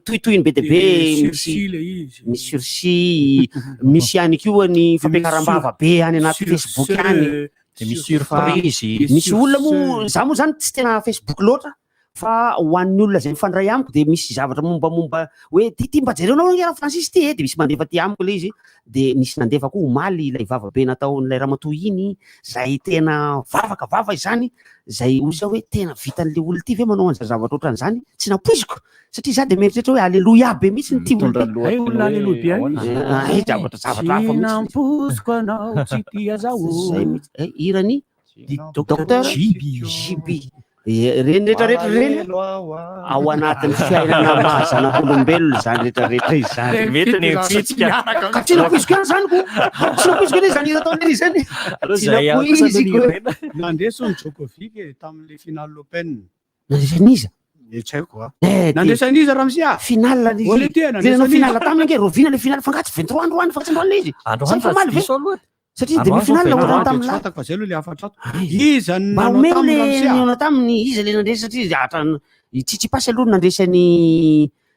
tohitohiny be dia be misy sursis misy ihany koa ny fampiakaram-bava be any anaty Facebook any misy surprise misy olona moa za moa zany tsy tena Facebook loatra fa ho an'ny olona zay mifandray amiko dia misy zavatra mombamomba hoe ty mba jerenao ra Francis ty dia misy mandefa ty amiko ilay izy dia misy nandefa koa omaly ilay vavabe nataon'ilay ramatoa iny zay tena vava izany zay ozy hoe tena vitan'le olona ty ve manao an'izay zavatra ohatran'izany tsy napoiziko satria za dia mieritreritra hoe aleloia be mihitsy ny ty olona aleloia be zavatra hafa nampoziko anao tsy tia zao irany docteur Jibi reny rehetrarehetra reny ao anatin'ny fiainana mahazanak'olombelona zany rehetrarehetra izy zany mety ny fitsika ka tsy napoiziko ihany zany ko tsy napoiziko anie zany irataon'ery zany tsy napoiziko nandresony Djokovic tamin'le finale Open nandresaniza tsy haiko nandresaniza raha misy finale le finale taminy ange rovina le finale fangatsy 23 androany fa tsy androany izy sa fa maly ve satria demi-finale ohatran tamin'la fa zay aloha le afatrato izy mba omeo le niona taminy izy le nandresa satria atrany Tsitsipas aloha nandresany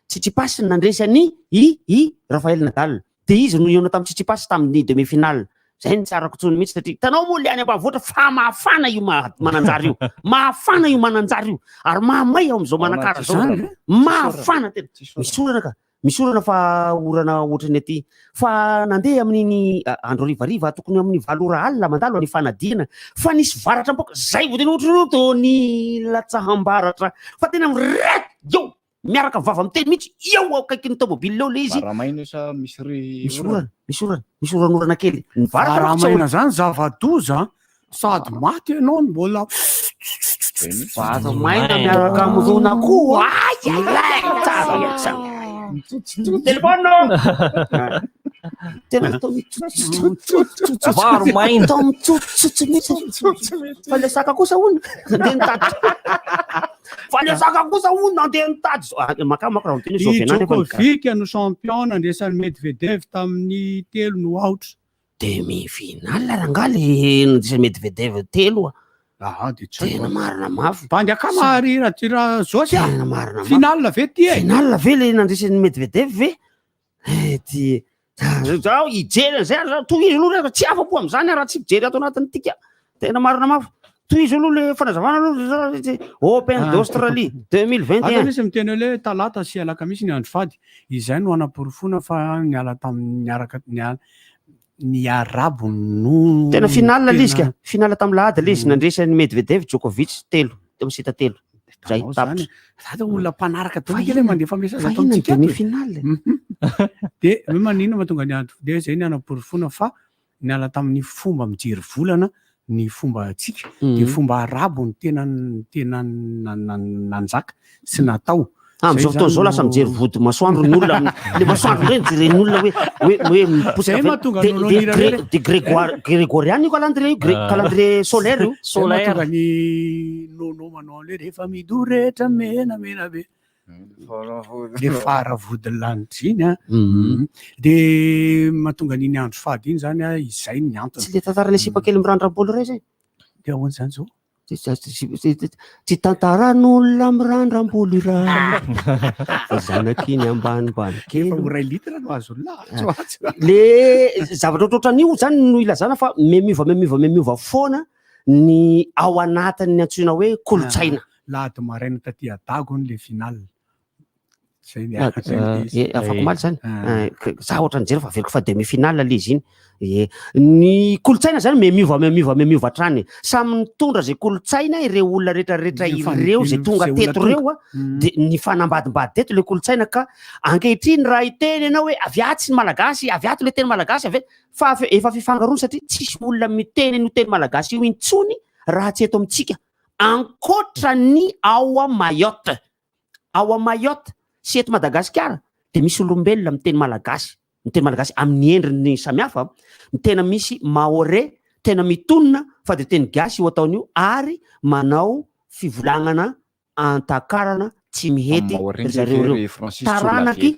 Tsitsipas nandresany i Rafael Nadal dia izy no niona tamin'ny Tsitsipas tamin'ny demi-finale zay ny tsarako tsony mihitsy satria tanao moa le any ambanivohitra fa mahafana io mananjary io mahafana io mananjary io ary mahamay ao am'izao manakara zao mahafana tena misy orana fa orana ohatrany aty fa nandeha amin'iny andro rivariva tokony amin'ny 7 alina mandalo any fanadina fa nisy varatra boka zay vo tena ohatrany to ny latsahambaratra fa tena miret eo miaraka vava miteny mihitsy eo akaiky ny tomobile leo le izy misy oran'orana kely ny varamaina zany zava-doza sady maty ianao mbola varamaina miaraka mirona koa telefono tena varo maina falesaka kosa ony nandeha nitady falesaka kosa ony nandeha nitady makamako raha teny Djokovic no champion nandresan'ny Medvedev tamin'ny 3 no out demi-finale rangaly nandresan'ny Medvedev 3 tena marina mafy bandy akamary raha zao sy tena marina mafy finale ve ty finale ve le nandresan'ny Medvedev ve ty zao ijery zay tohizo aloha tsy afa-po am'izany raha tsy mijery ato anatiny tika tena marina mafy tohizo aloha le fanazavana aloha Open d'Australie 2021 misy miteny hoe talata sy alakamisy ny andro fady izay no anaporofona fa niala tamin'ny niaraka ny arabo no tena finale lay izy ka finale tamin'ny lahady lay izy nandresany Medvedev Djokovic 3 misita 3 zay tapitra zany olona mpanaraka tonikely mandefa message ataontsika ny finale de manino mahatonga ny andro de zay ny anam-porofona fa niala tamin'ny fomba mijery volana ny fomba tsika de fomba arabo ny tena nanjaka sy natao am'izao fotoana zao lasa mijery vody masoandro ny olona le masoandro reny jeren'ny olona hoe miposika de grégorian io calendrier solaire io mahatonga ny nono manao le rehefa midorehitra menamena be le faravody lanitra iny a de mahatonga n'iny andro fady iny zany a izay ny antony tsy le tantarany sipakely mirandram-bolo ray zay de ahoana zany zao tsy tantaran'olona mirandram-bolo ira zanakiny ambanimbany kely ray litra no azo le zavatra ohatrohatran'io zany no ilazana fa memiova foana ny ao anatin'ny antsoina hoe kolotsaina lahady maraina taty adagony le finale afaka maly zany za ohatra nijery fa averiko fa demi-finale le izy iny ny kolotsaina zany memiova hatrany samy nitondra zay kolotsaina ireo olona rehetrarehetra ireo zay tonga teto reo a de ny fanambadimbady teto le kolotsaina ka ankehitriny raha iteny ianao hoe aviatsy ny malagasy aviato le teny malagasy fa efa fifangarony satria tsisy olona miteny no teny malagasy io intsony raha tsy eto amitsika ankoatra ny ao a Mayotte sy eto Madagasikara de misy olombelona miteny malagasy amin'ny endriny samihafa ny tena misy maore tena mitonona fa de teny gasy io ataon'io ary manao fivolagnana antakarana tsy mihety zareo taranaky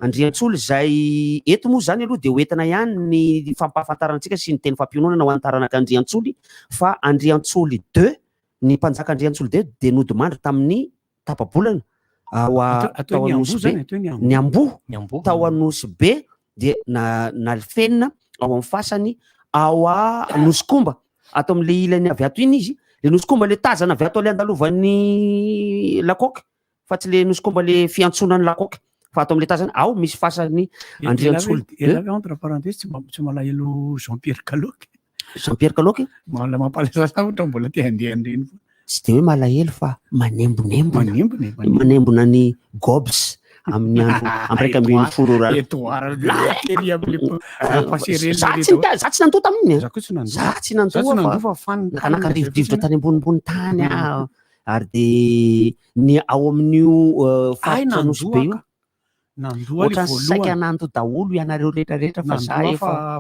Andriantsoly zay eto moa zany aloha de hoentina ihany ny fampahafantarantsika sy ny teny fampionona ho an'ny taranaky Andriantsoly fa Andriantsoly 2 ny mpanjaka Andriantsoly 2 de nodimandry tamin'ny tapabolana tao anosy be ny ambo tao anosy be de nalfenina ao amin'ny fasany ao Nosikomba ato am'le ilany avy ato iny izy le Nosikomba le tazana avy ato le andalovan'ny Lakoka fa tsy le Nosikomba le fiantsonan'ny Lakoka fa ato am'le tazana ao misy fasany Andriantsoly entre parenthèse tsy malahelo Jean-Pierre Kaloky mala mampalasa ohatra mbola te handeha reny tsy de hoe malahelo fa manembona ny gobs amin'ny andro amiraika ambin'ny folo za tsy nandoa taminy za tsy nandoa fa nakarivodrivotra tany ambonimbony tany ary de ny ao amin'io fanosy be io ohatra saika nando daholo ianareo rehetrarehetra fa za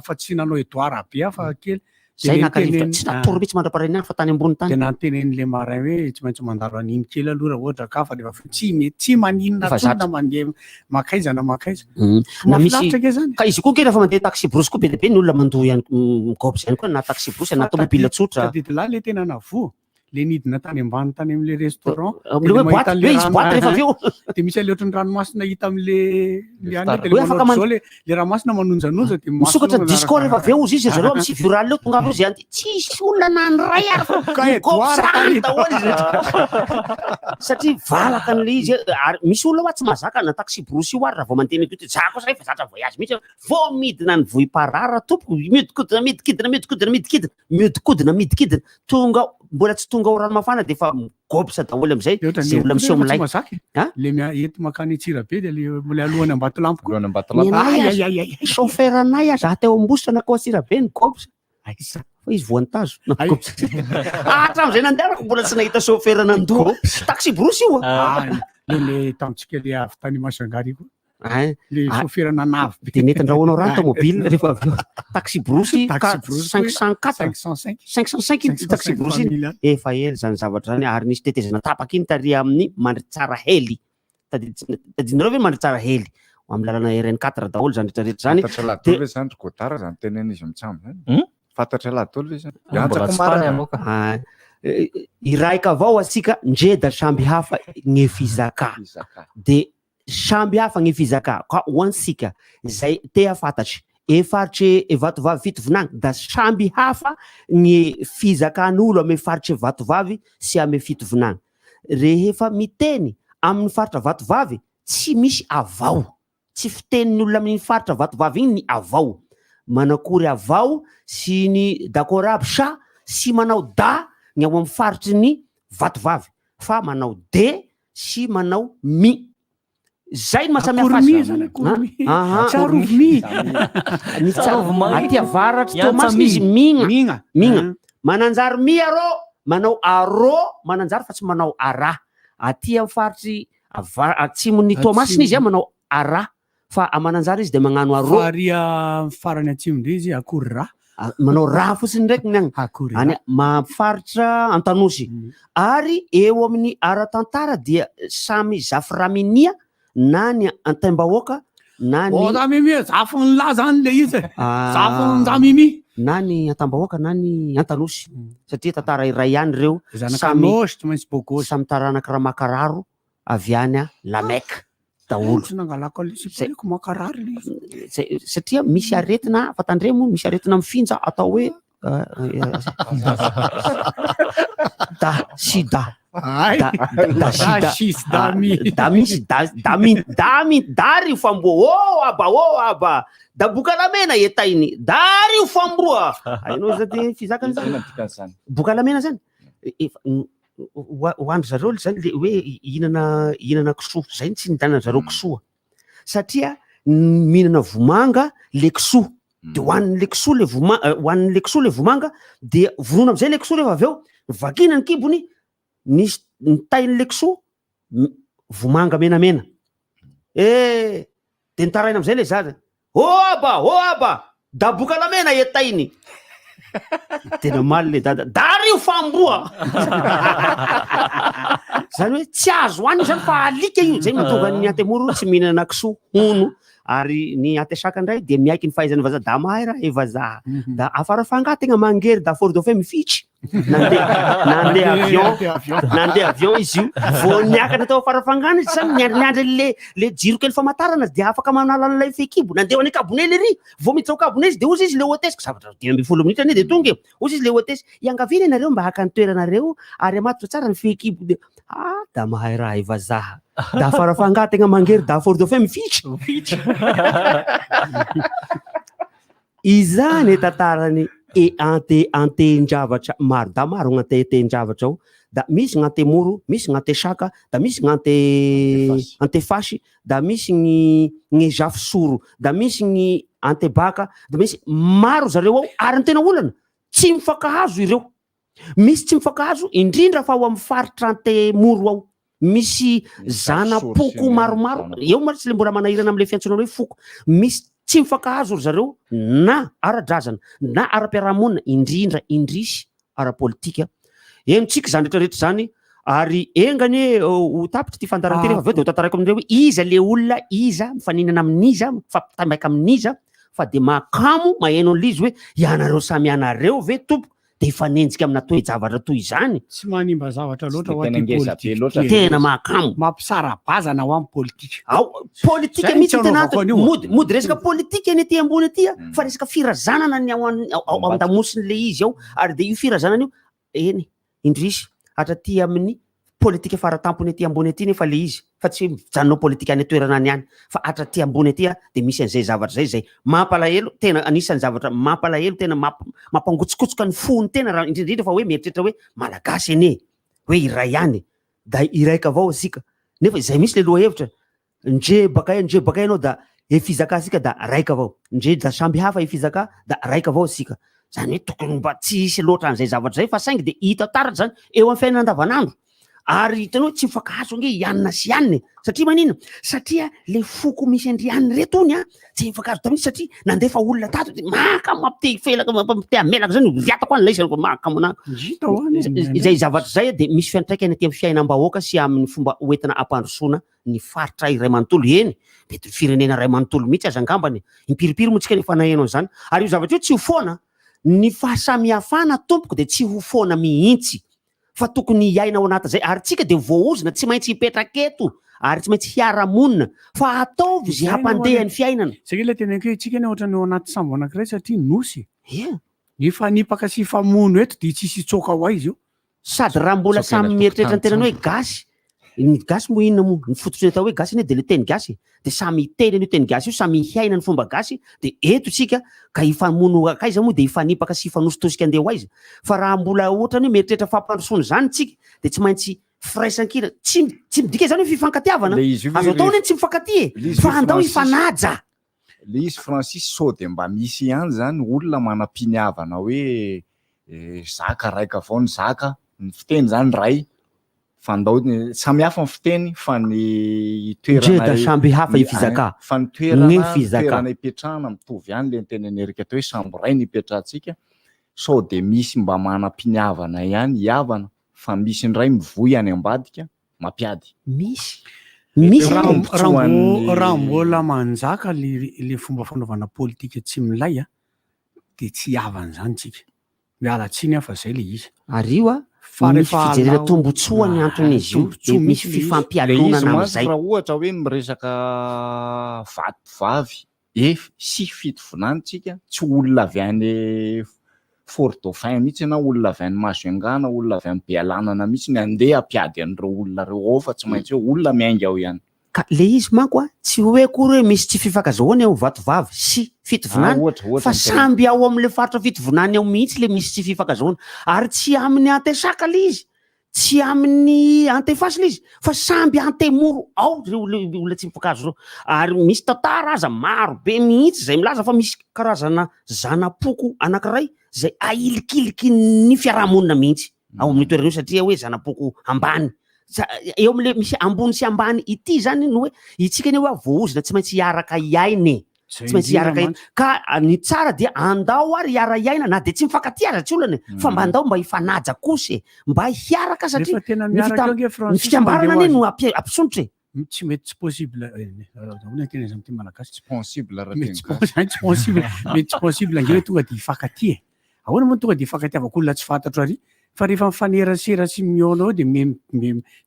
fa tsy nanao Edouard be fa kely zay nakarivotra tsy natoro mitsy mandraparany fa tany ambony tany tena tenen'le marin hoe tsy maintsy mandaro an'iny kely aloha raha ohatra ka fa rehefa tsy maninona tsona mandeha makaizana na misy ka izy koa kely rehefa mandeha taxi brosy koa be de be ny olona mandoa ihany gobs ihany koa na taxi brosy na tomobile tsotra tadidila le tena navo le nidina tany ambany tany am'le restaurant de misy ale ohatran'ny ranomasina hita am'le le ranomasina manonjanonja de misokatra disco rehefa aveo izy izy zareo am'y sivioral leo tonga aveo zay anty tsisy olona nanoray ary satria valaka an'le izy ary misy olona oa tsy mahazaka na taxi brosy io ary raha vao manteny to za kosa rehefa zatra voyage mihitsy vao midina ny voim-parara tompoko miodikodina tonga mbola tsy tonga ao rano mafana de fa gobsa daholo am'izay zay olona miseho milay le ety makany Tsirabe de le alohany Ambatolampoko chauffeur anay za teo ambositra nakao Tsirabe ny gobsa fa izy voantazo hatram'izay nandehanako mbola tsy nahita chauffeur nandoa taxi brosy io le tamitsika le avy tany Masangary koa le chauffeur nanavy de nentin-drahoanao rano tomobile rehefa avy taxi brosy 505 taxi brosy efa ela zany zavatra zany ary nisy tetezana tapaka iny taria amin'ny Mandritsara hely tadinareo ve Mandritsara hely amin'ny lalana RN4 daholo zany rehetrarehetra zany zany godara zany teneny izy mitsambo fantatra lahatolo ve zany iraika avao atsika ndreda samby hafa ny fizaka de samby hafa ny fizaka ka hoantsika zay te afantatry efaritry vatovavy fitovinany da samby hafa ny fizakan'olo ame faritry vatovavy sy ame fitovinany rehefa miteny amin'ny faritra vatovavy tsy misy avao tsy fitenin'ny olona amin'ny faritra vatovavy igny ny avao. Manakory avao sy ny dakoraby sa sy manao da ny ao amin'ny faritry ny vatovavy fa manao de sy manao mi. Zay ny mahasamihafa aty avaratry Tomasy izy migna. Mananjary mi arô, manao arô mananjary fa tsy manao ara. Aty amin'ny faritry atsimony Tomasy izy manao ara fa amananjary izy de magnano arô. Faria farany atsimondre izy akory ra. Manao ra fotsiny ndraiky ny any mafaritra Antanosy. Ary eo amin'ny ara-tantara dia samy Zafiraminia na ny Antaimbahoaka na ny Zafin'la zany le izy. Zafin'Njamimi na ny Antaimbahoaka na ny Antanosy satria tantara iray ihany reo samy taranaka raha makararo avy any Lameka daholo. Satria misy aretina fatandremo misy aretina mifinja atao hoe da sida. Da misy dari famboa aba da bokalamena etainy dari famboa ainao zany fizakany zany bokalamena zany hoandry zareo zany le hoe ihinana kisoa zay tsy nidana zareo kisoa satria mihinana vomanga le kisoa de hoanin'le kisoa le vomanga de vonona amizay le kisoa rehefa avy eo vakina ny kibony nisy nitain'le kisoa vomanga menamena de nitaraina amizay le zaza aba da bokalamena etainy tena maly le dada dary io famboa zany hoe tsy azo hoany zany fa alika io zay mahatonga ny Antemoro tsy mihinana kisoa hono. Ary ny Antesaka ndray de miaiky ny fahaizany vazaha da mahay raha vazaha da afarafanga tegna mangery da Fort Dauphin mifitry nandeha avion izy io vao niakatra tao afarafangana izy zany miandry le jiro kely famantarana de afaka manala an'ilay fekibo nandeha any Kabonely ery vao miditra ao Kabonely izy de ozy izy le hôtesse zavatra 10 minitra ane de tonga ozy izy le hôtesse iangaviny nareo mba haka ny toeranareo ary amatotra tsara ny fekibo de da mahay raha vazaha da afarafanga tegna mangery da Fort Dauphin mifitry izany tantarany antenjavatra maro da maro gn'antenjavatra ao da misy gn'Antemoro misy gn'Antesaka da misy gn'Antefasy da misy gny Jafisoro da misy gny Antebaka da misy maro zareo ao ary ny tena olana tsy mifankahazo ireo. Misy tsy mifankahazo indrindra fa ao amin'ny faritra Antemoro ao misy zanapoko maromaro eo maro tsy le mbola manahirana am'le fiantsonana hoe foko misy tsy mifankahazo zareo na ara-drazana na ara-piarahamonina indrindra indrisy ara-politika enitsika zany rehetrarehetra zany ary engany ho tapitra ty fandarantery avy eo de ho tantaraiko amindreo hoe iza le olona iza mifaninana amin'iza mifampitambaka amin'iza fa de mahakamo maheno an'izy hoe ianareo samy ianareo ve tompo de fanenjika amina toe-javatra toy izany tsy manimba zavatra loatra tena mahakamo mampisara-bazana ho amin'ny politika politika mihitsy tena mody resaka politika eny aty ambony aty fa resaka firazanana ny ao andamosiny le izy ao ary de io firazanana io eny indrisy hatraty amin'ny politika faratampony aty ambony aty nefa le izy fa tsy mijanonao politika any toerana any fa hatraty ambony aty de misy an'izay zavatra zay mampalahelo tena anisan'ny zavatra mampalahelo tena mampangotsokotsoka ny fony tena raha indrindrindra fa hoe mieritreritra hoe malagasy ene hoe iray ihany da iraika avao asika nefa zay misy le lohahevitra ndre baka ianao da fizaka asika da raika avao ndre da samby hafa fizaka da raika avao asika zany hoe tokony mba tsisy loatra an'izay zavatra zay fa saingy de hita taratra zany eo amin'ny fiainana andavanandro ary hitanao tsy mifankahazo nge ianina sy ianiny satria manina satria le foko misy andrianiny retony tsy mifankahazo tamitsy satria nandefa olona tato de maka mampite felaka mampite amelaka zany liatako any laisa maka mona zay zavatra zay de misy fiantraikany aty amin'ny fiainam-bahoaka sy amin'ny fomba hoentina ampandrosoana ny faritra iray manontolo eny mety firenena ray manontolo mihitsy aza angambany impiripiry motsika nefa nahenao zany ary io zavatra io tsy ho foana ny fahasamihafana tompoko de tsy ho foana mihitsy fa tokony iaina ao anaty zay ary tsika de voaozina tsy maintsy hipetraketo ary tsy maintsy hiara-monina fa ataovy zay hampandeha ny fiainana zay le tena hoe tsika ny ohatra ny ao anaty sambo anankiray satria nosy ifanipaka sy ifamono eto de tsisy hitsoka ao izy io sady raha mbola samy mieritreritra ny tenany hoe gasy ny gasy moa inona moa ny fototra atao hoe gasy iny de le teny gasy de samy teny io teny gasy io samy hiaina ny fomba gasy de eto tsika ka ifamono akaiza moa de ifanipaka sy ifanositosika andeha ho aiza fa raha mbola ohatrany hoe meritreritra fampandrosoana zany tsika de tsy maintsy firaisan-kina tsy midika zany hoe fifankatiavana azo atao ny tsy mifankaty fa andao ifanaja le izy Francis sao de mba misy ihany zany olona manam-piniavana hoe zaka raika avao ny zaka ny fiteny zany ray fandao samy hafa ny fiteny fa ny toerana samby hafa ifizaka fa ny toerana ipetrahana mitovy ihany le teny Amerika teo hoe samby ray ny ipetrahantsika sao de misy mba manam-piniavana ihany iavana fa misy ny ray mivoy any ambadika mampiady misy raha mbola manjaka le fomba fanaovana politika tsy milay de tsy havana zany tsika miala tsiny fa zay le izy ary io misy fijerena tombotsoa ny anton'izy io de misy fifampialonana am'izay raha ohatra hoe miresaka vatovavy sy fitovonanitsika tsy olona avy any Fort Dauphin mihitsy na olona avy any Majunga na olona avy any Bealanana mihitsy ny andeha ampiady an'ireo olona reo ao fa tsy maintsy hoe olona miainga ao ihany ka le izy manko tsy hoe kory hoe misy tsy fifankazahoana ao vatovavy sy fitovonany fa samby ao am'le faritra fitovonany ao mihitsy le misy tsy fifankazahoana ary tsy amin'ny antesaka le izy tsy amin'ny antefasy le izy fa samby antemoro ao olona tsy mifankazo reo ary misy tantara aza maro be mihitsy zay milaza fa misy karazana zanapoko anankiray zay ailikiliky ny fiarahamonina mihitsy ao amin'ny toerana io satria hoe zanapoko ambany eo am'le misy ambony sy ambany ity zany no hoe itsika ny hoe voaozina tsy maintsy hiaraka iainy tsy maintsy hiaraka iaina ka ny tsara dia andao ary hiara iaina na de tsy mifankaty aza tsy olana fa mba andao mba hifanaja kosa mba hiaraka satria ny fikambarana ane no ampisonitra tsy mety tsy possible tena izy amty malagasy tsy possible tsy possible angely tonga de hifankaty ahoana moa tonga de hifankatiavako olona tsy fantatro ary fa rehefa mifanerasera sy miona eo de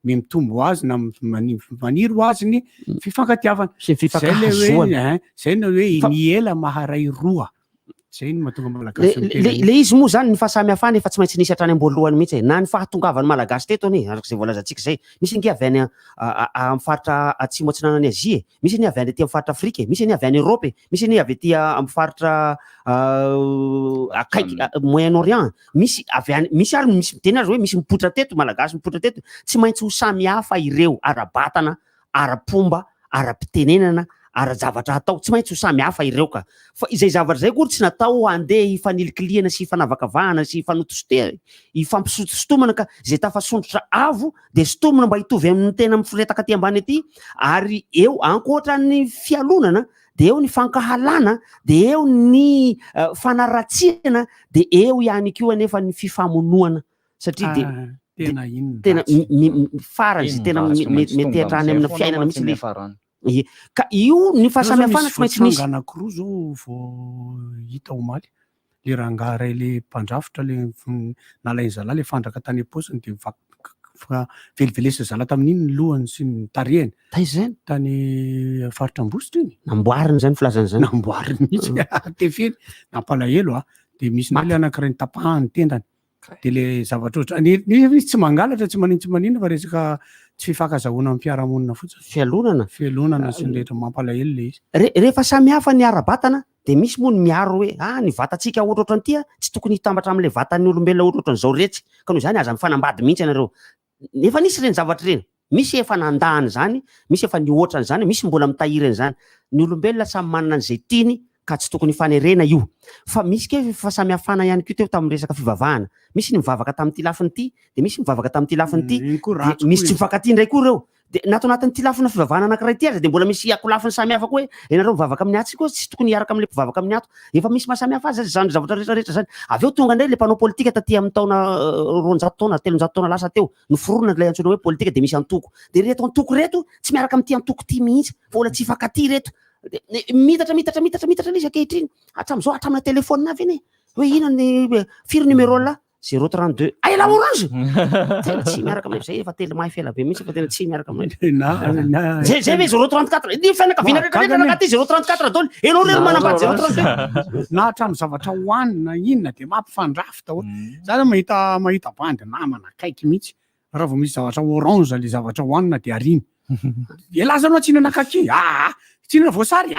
mitombo azy na maniry ho azy ny fifankatiavana zay na hoe niela maharay roa zay ny mahatonga malagasy le izy moa zany ny fahasamihafana efa tsy maintsy nisy hatrany amboalohany mihitsy na ny fahatongavany malagasy teto any arak'izay voalazantsika zay misy ny avy any amin'ny faritra atsimo atsinanany Azia misy ny avy any aty amin'ny faritra Afrika misy ny avy any Europe misy ny avy aty amin'ny faritra akaiky Moyen-Orient misy avy any misy ary misy tena azy hoe misy mipotra teto malagasy mipotra teto tsy maintsy ho samihafa ireo ara-batana ara-pomba ara-pitenenana ara-javatra atao tsy maintsy ho samihafa ireo ka fa izay zavatra zay kory tsy natao andeha hifanelikiliana sy hifanavakavahana sy ifampisotostomana ka zay tafasondrotra avo de sotomana mba hitovy amin'ny tena miforetaka aty ambany aty ary eo ankoatra ny fialonana de eo ny fankahalana de eo ny fanaratsiana de eo ihany koa anefa ny fifamonoana satria de tena farany zay tena mety hatrany amina fiainana mihitsy ka io ny fahasamihafana tsy maintsy misy anankiroa zao vao hita omaly le rangaha ray le mpandrafitra le nalainy zala le fandraka tany am-paosiny de velivelesa zala tamin'iny ny lohany sy ny tarehany taizany tany faritra ambositra iny namboariny zany filazany zany namboariny mihitsy tefeny nampalahelo de misy na le anankiray ny tapahany tendany de le zavatra oatra nisy tsy mangalatra tsy manino fa resaka tsy fifankazahoana amin'ny fiarahamonina fotsiny fialonana sy ny rehetra mampalahelo le izy rehefa samihafa ny ara-batana de misy moa ny miaro hoe ny vatantsika ohatrohatran'ity tsy tokony hitambatra amin'le vatan'ny olombelona ohatrohatran'izao rehetra ka noho izany aza mifanambady mihitsy anareo nefa nisy reny zavatra reny misy efa nandahany zany misy efa niohatrany zany misy mbola mitahirany zany ny olombelona samy manana an'izay tiany ka tsy tokony fanerena io fa misy ke fahasamihafana ihany koa teo tamin'ny resaka fivavahana misy ny mivavaka tamin'ity lafiny ity de misy mivavaka tamin'ity lafiny ity misy tsy mifankaty ndray koa reo de nato anatin'ity lafina fivavahana anankiray ity aza de mbola misy akolafiny samihafa koa hoe ianareo mivavaka amin'ny ato koa tsy tokony hiaraka amin'le mpivavaka amin'ny ato efa misy mahasamihafa azy zany zavatra rehetrarehetra zany avy eo tonga indray le mpanao politika taty amin'ny taona 200 taona 300 taona lasa teo noforona ilay antsoina hoe politika de misy antoko de reto antoko reto tsy miaraka amin'ity antoko ty mihitsy fa ola tsy hifankaty reto mitatra le izy ankehitriny hatram'izao hatramina telefonina avy iny hoe ina ny firy numéro la 032 la orange tena tsy miaraka aminay zay efa telo mahay fiala be mihitsy fa tena tsy miaraka aminay zay ve 034 ny fianakaviana rehetra anaty 034 dolo elo rero manambady 032 na hatramy zavatra hoanina inona de mampifandrafy daholo zany mahita bandy namana akaiky mihitsy raha vao misy zavatra orange le zavatra hoanina de arina elazanao tsinana kaki tsinana voasary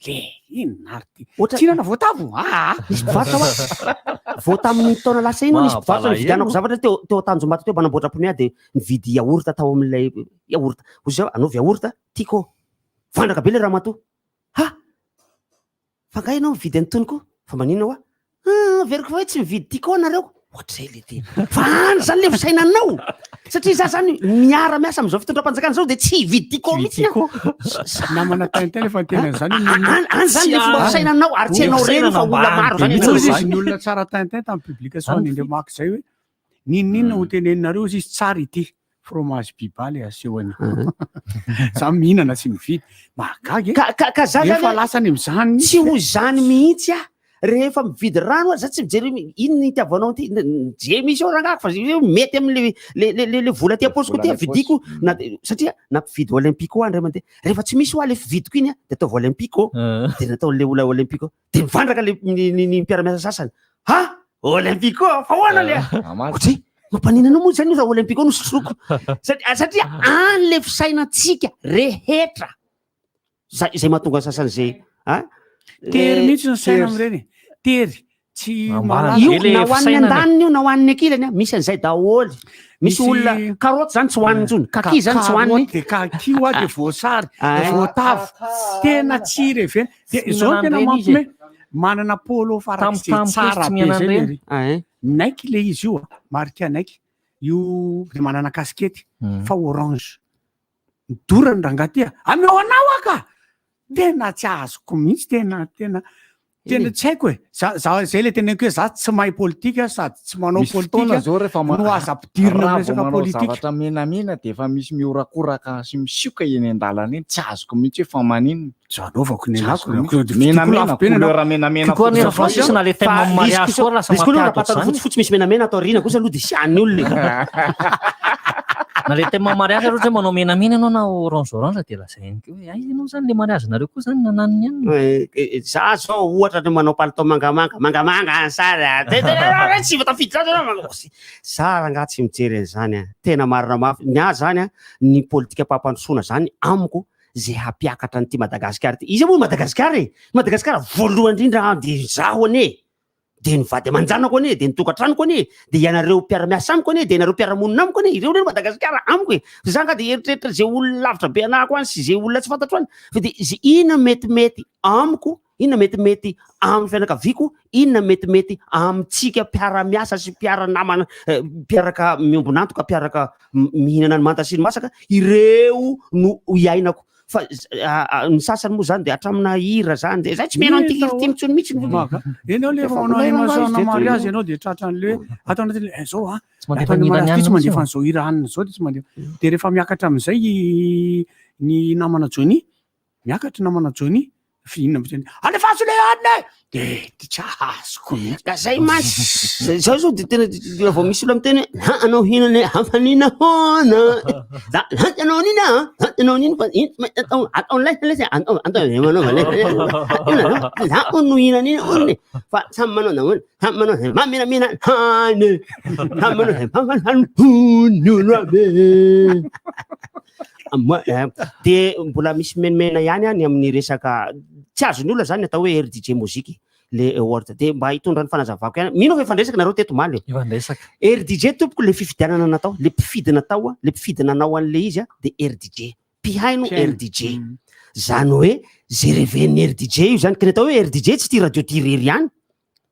le inarty tsinana voatavo misy mpivarotra vao tamin'ny taona lasa iny misy mpivarotra nividianako zavatra teo Tanjombato teo manamboatra pneu de nividy yaourt tao amin'ilay yaourt ozy zao anaovy yaourt tiako vandraka be le raha mato fa nga ianao mividy antony ko fa maninona hoa veriko fa hoe tsy mividy tiako anareo ohatr'izay le tena fa any zany le fisainanao satria za zany miara miasa am'izao fitondram-panjakana zao de tsy hividy tiako mihitsy namana taintena efa tena zany any zany le fomba fisainanao ary tsy anao reny fa olona maro zany ny olona tsara taintain tamin'ny publication indre maky zay hoe ninninona ho teneninareo izy tsara ity fromage bibaly asehoany za mihinana tsy mividy mahagagy ka za efa lasany am'izany tsy ho zany mihitsy rehefa mividy rano za tsy mijery ino ny itiavanao ty je misy eo rangako fa mety am'le vola ty aposiko ty vidiko satria nampividy olympique andray mandeha rehefa tsy misy hoa le fividiko iny de ataovy olympique de natao le ola olympique de mivandraka ny mpiaramiasa sasany olympique fa hoana le otry mampaninanao moa zany io raha olympique no sotroko satria any le fisainatsika rehetra zay mahatonga sasany zay tery mihitsy no saina am'ireny tery tsy io na hoan'ny andaniny io na hoan'ny ankilany misy an'izay daholy misy olona karoty zany tsy hoaniny tsony kaki zany tsy hoaniny de kaki de voasary voatavo tena tsiry eveny de zao tena mampime manana polo farak'izay tsara be zay naiky le izy io marika naiky io de manana kaskety fa orange midorany rangaty ameo anao aka tena tsy azoko mihitsy tena tsy haiko zay le tenako hoe za tsy mahay politika sady tsy manao politika zao rehefa no aza ampidirina resaka politika zavatra menamena de efa misy miorakoraka sy misioka eny an-dalana eny tsy azoko mihitsy hoe fa manino janaovako ny menamena couleur menamena na le thème mariage koa lasa mampiady fotsifotsy misy menamena atao rina kosa aloha de sy any olona na le thème mariage ohatra manao menamena anao na orange de lasa eny ko hoe ianao zany le mariage nareo koa zany nananiny ihany za zao ohatra ny manao palitao mangamanga sara tsy vatafidy zany sara nga tsy mijery an'izany tena marina mafy nya zany ny politika pampandrosoana zany amiko zay hampiakatra nyty Madagasikara ty izy moa Madagasikara voalohany indrindra de zaho ane de nivady aman-janako ane de nitokantranoko ane de ianareo mpiara-miasa amiko ane de ianareo mpiara-monina amiko ane ireo reny Madagasikara amiko za nga de eritreritra zay olona lavitra be anako any sy zay olona tsy fantatro any fa de zay inona metimety amiko inona metimety amin'ny fianakaviako inona metimety amitsika mpiara-miasa sy mpiara-namana mpiaraka miombonantoka mpiaraka mihinana ny mantasiny masaka ireo no iainako fa ny sasany moa zany de atramina hira zany de zay tsy mena anty mitsony mihitsy enao le fanao mariage enao de tratran'le hoe atao anaty zao tsy mandefa an'izao hira hanina zao de tsy mandefa de rehefa miakatra am'izay ny namana Johnny miakatra namana Johnny fihinana alefaso le hanina de tsy azoko mihitsy zay mantsy zao zao de tena vao misy olo amiteny anao hinana hafanina hona anao nina anao nina atao lesa atao no hinana iny onne fa samy manao nahoana samy manao mamenamena hany samy manao mamanhanony abe de mbola misy menimena ihany any amin'ny resaka tsy azony olona zany atao hoe RDJ mozika le award de mba hitondra ny fanazavako ihany mino fa ifandresaka nareo teto maly RDJ tompoko le fifidianana natao le mpifidy natao le mpifidy nanao an'le izy de RDJ mpihaino RDJ zany hoe zay reven'ny RDJ io zany ka natao hoe RDJ tsy ty radio ty rery ihany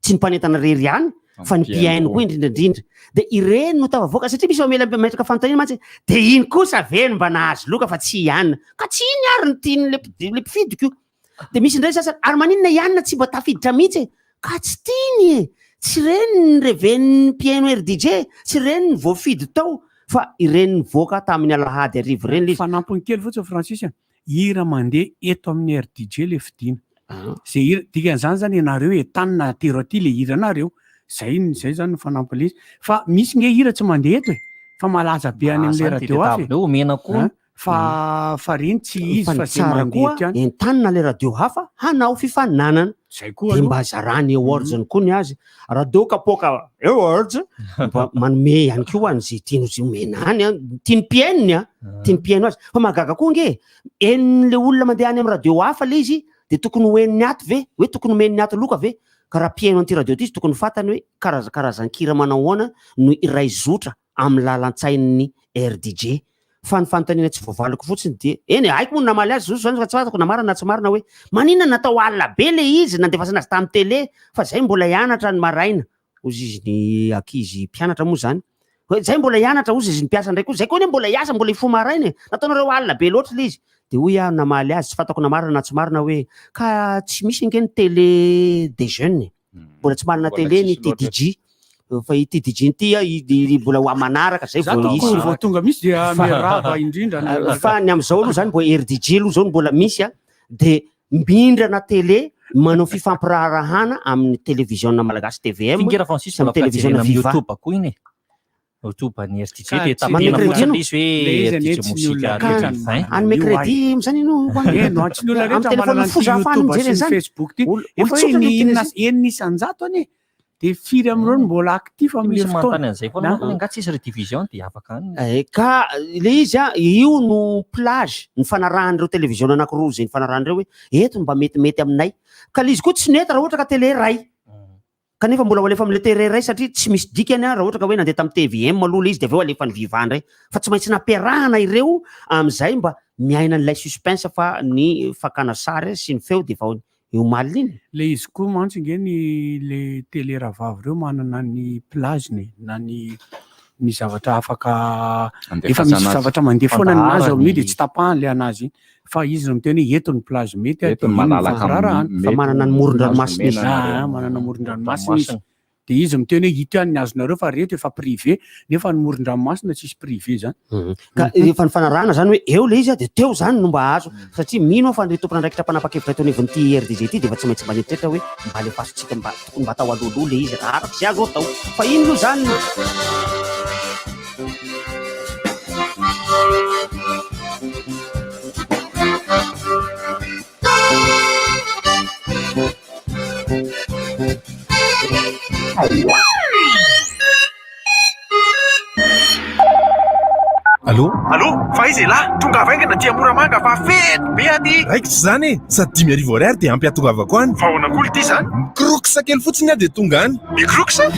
tsy ny mpanentana rery ihany fa ny mpihaino koa indrindrandrindra de ireny no tavavoaka satria misy mamela metraka fanontaniana mantsy de iny kosa veny mba nahazo loka fa tsy ihany ka tsy iny ary ny tiany le mpifidiko io de misy indray sasany ary maninona ihany tsy mba tafiditra mihitsy ka tsy tiany tsy reny ny reven'ny mpihaino RDJ tsy reny ny voafidy tao fa ireny ny voaka tamin'ny alahady arivo reny fanampiny kely fotsiny Francis hira mandeha eto amin'ny RDJ le fidina zay hira dikan'izany zany ianareo entanina atero aty le hira anareo zay zany fanampiny izy fa misy nge hira tsy mandeha eto fa malaza be any am'le radio afy omena koa fa reny tsy izy fa tsara koa entanina le radio hafa hanao fifaninanana zay koa de mba zarany awards koa ny azy radio kapoka awards mba manome ihany koa an'izay tiany izy omenany tiany piaininy tiany piaino azy fa mahagaga koa nge enle olona mandeha any amin'ny radio hafa le izy de tokony hoeniny ato ve hoe tokony homeniny ato loka ve ka raha piaino an'ity radio ty izy tokony fatany hoe karazan-kira manao ahoana no iray zotra amin'ny lalan-tsain'ny RDJ fa ny fanontaniana tsy voavaliko fotsiny de eny haiko moa namaly azy zany fa tsy fatako na marina na tsy marina hoe manina natao alina be le izy nandefasana azy tamin'ny télé fa zay mbola hianatra ny maraina ozy izy ny ankizy mpianatra moa zany hoe zay mbola hianatra ozy izy ny mpiasa ndraiky zay koa ne mbola hiasa mbola ifo maraina nataonareo alina be loatra le izy de hoy aho namaly azy tsy fatako na marina na tsy marina hoe ka tsy misy nge ny télé des jeunes mbola tsy marina télé ny TDJ fa ity TDJ ity mbola ho manaraka zay vao tonga misy dia miarava indrindra fa ny am'izao aloha zany mbo RDJ aloha zao mbola misy de mindrana télé manao fifampirarahana amin'ny télévision malagasy TVM Fingira Francis na télévision na YouTube koa iny YouTube ny RDJ de tapena fotsiny izy hoe RDJ mosika any mercredi zany no no antsin'olona rehetra manana YouTube sy Facebook ty efa enina isanjato anie de firy amin'ireo mbola actif amin'le fotoana an'izay foana nga tsisy redivision de afaka any ka le izy io no plage ny fanarahan'ireo télévision anankiroa zay ny fanarahan'ireo hoe eto mba metimety aminay ka le izy koa tsy nety raha ohatra ka télé ray kanefa mbola hoalefa amin'le télé ray satria tsy misy dikany raha ohatra ka hoe nandeha tamin'ny TVM aloha le izy de aveo alefa ny vivandray fa tsy maintsy nampiarahana ireo am'izay mba miaina n'ilay suspense fa ny fakana sary sy ny feo de vao eo maliny le izy koa mantsy nge le télé ravavy reo manana ny plageny na ny zavatra afaka efa misy zavatra mandeha foana anazy ao amin'io de tsy tapahany le anazy fa izy no miteny hoe eto ny plage mety fa manana ny moron-dranomasina izy manana moron-dranomasina izy de izy miteny hoe ito ihany ny azonareo fa reto efa privé nefa ny moron-dranomasina tsisy privé zany ka efa ny fanarahana zany hoe eo le izy de teo zany no mba azo satria mino fa ny tompona andraikitra mpanapakevitra tao nevyn'ity RDJ ty de efa tsy maintsy mba netrehitra hoe mba alefasotsika tokony mba atao alohaloha le izy raha araky sy azo atao fa ino io zany Allô? Allô? Fa izy lahy tonga vaingana dia Moramanga fa fety be aty. Raiko tsy zany e, sady 5,000 ariary dia ampy atongavako any. Fa ahoana koa ity zany? Mikroxa kely fotsiny dia tonga any. Mikroxa?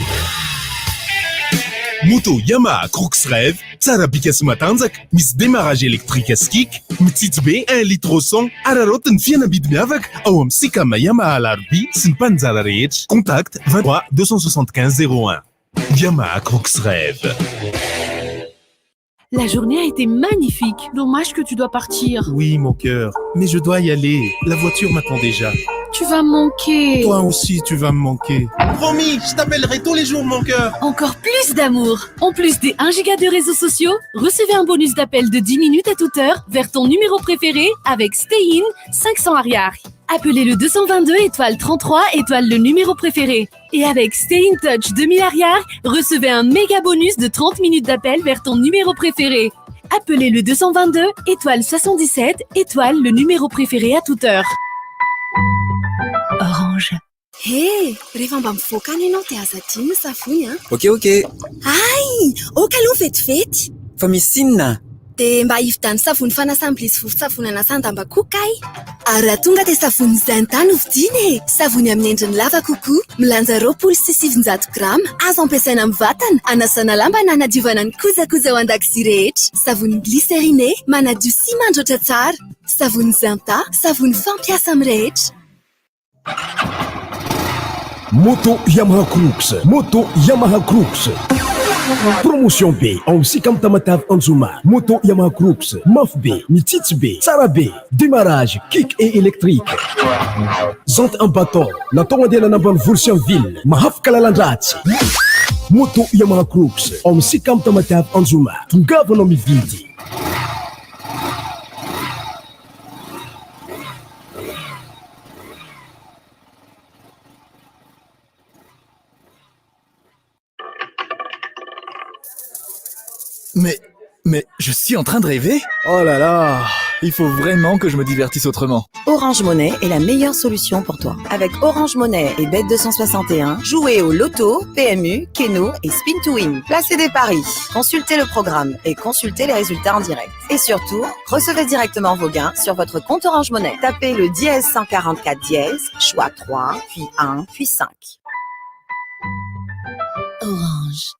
Moto Yamaha Crux Rêve, tsara bika sy matanjaka, misy démarrage électrique skik, mitsitsy be 1 litre au 100, ararotiny fihenam-bidy miavaka ao amin'ny sikama Yamaha Larbi sy ny mpanjara rehetra. Contact 23 275 01. Yamaha Crux Rêve. La journée a été magnifique. Dommage que tu dois partir. Oui, mon cœur, mais je dois y aller. La voiture m'attend déjà. Tu vas me manquer. Toi aussi, tu vas me manquer. Promis, je t'appellerai tous les jours, mon cœur. Encore plus d'amour. En plus des 1 giga de réseaux sociaux, recevez un bonus d'appel de 10 minutes à toute heure vers ton numéro préféré avec Stay In 500 Ariari. Appelez le 222 étoile 33 étoile le numéro préféré. Et avec Stay In Touch 2000 Ariari, recevez un méga bonus de 30 minutes d'appel vers ton numéro préféré. Appelez le 222 étoile 77 étoile le numéro préféré à toute heure. Orange. Hey, rehefa mba mivoaka any ianao dia aza dimy savony Ok. Ay, oka aloha vetivety. Fa misy inona? Dia mba hividany savony fanasam-bilisy vovon-tsavony anasan-damba-koka ay. Ary raha tonga dia savony Zintan hovidiny e. Savony amin'ny endriny lava kokoa, milanja 27 grama. Azo ampiasaina amin'ny vatana, anasana lamba na hanadiovana ny kojakoja ao an-dakozia rehetra. Savony glycériné, manadio sy mandroatra tsara. Savony Zintan, savony fampiasa amin'ny rehetra. Moto Yamaha Crux. Moto Yamaha Crux. Promotion B en sikam tamatave Anzuma. Moto Yamaha Crux. Maf B, Mitsits B, Tsara B. Démarrage, kick et électrique. Zante en bâton. La tomadela namban Vulsianville. Mahaf Kalalandrats. Moto Yamaha Crux. En sikam tamatave Anzuma. Tungava no mivinti. Mais je suis en train de rêver. Oh là là, il faut vraiment que je me divertisse autrement. Orange Monnaie est la meilleure solution pour toi. Avec Orange Monnaie et Bet261, jouez au loto, PMU, Keno et Spin to Win. Placez des paris, consultez le programme et consultez les résultats en direct. Et surtout, recevez directement vos gains sur votre compte Orange Monnaie. Tapez le dièse 144 dièse, choix 3, puis 1, puis 5. Orange.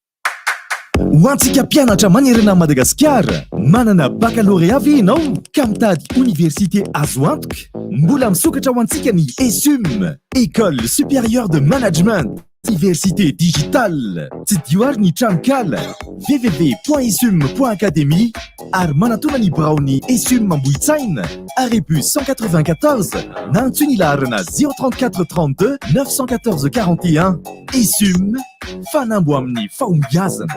Ho antsika mpianatra manerana Madagasikara, manana baccalauréat avy ianao ka mitady université azo antoka. Mbola misokatra ho antsika ny ESUM, École supérieure de management, diversité digitale. Tsy dioary ny tranokala www.esum.académie ary manatona ny birao ny ESUM Ambohitsaina à Rébus 194 na antsoina ny laharana 034 32 914 41. ESUM, fanambo amin'ny fahombiazana.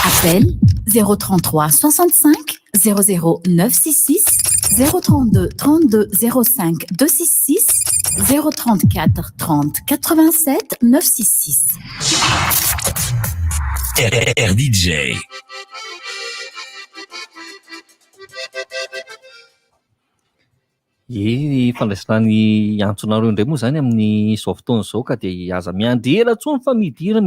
Appel 033 65 00 966 032 32 05 266 034 30 87 966. RDJ. Fandraisana antsonareo indray moa zany amin'ny zao fotoana zao ka dia aza miandrera tsony fa midira.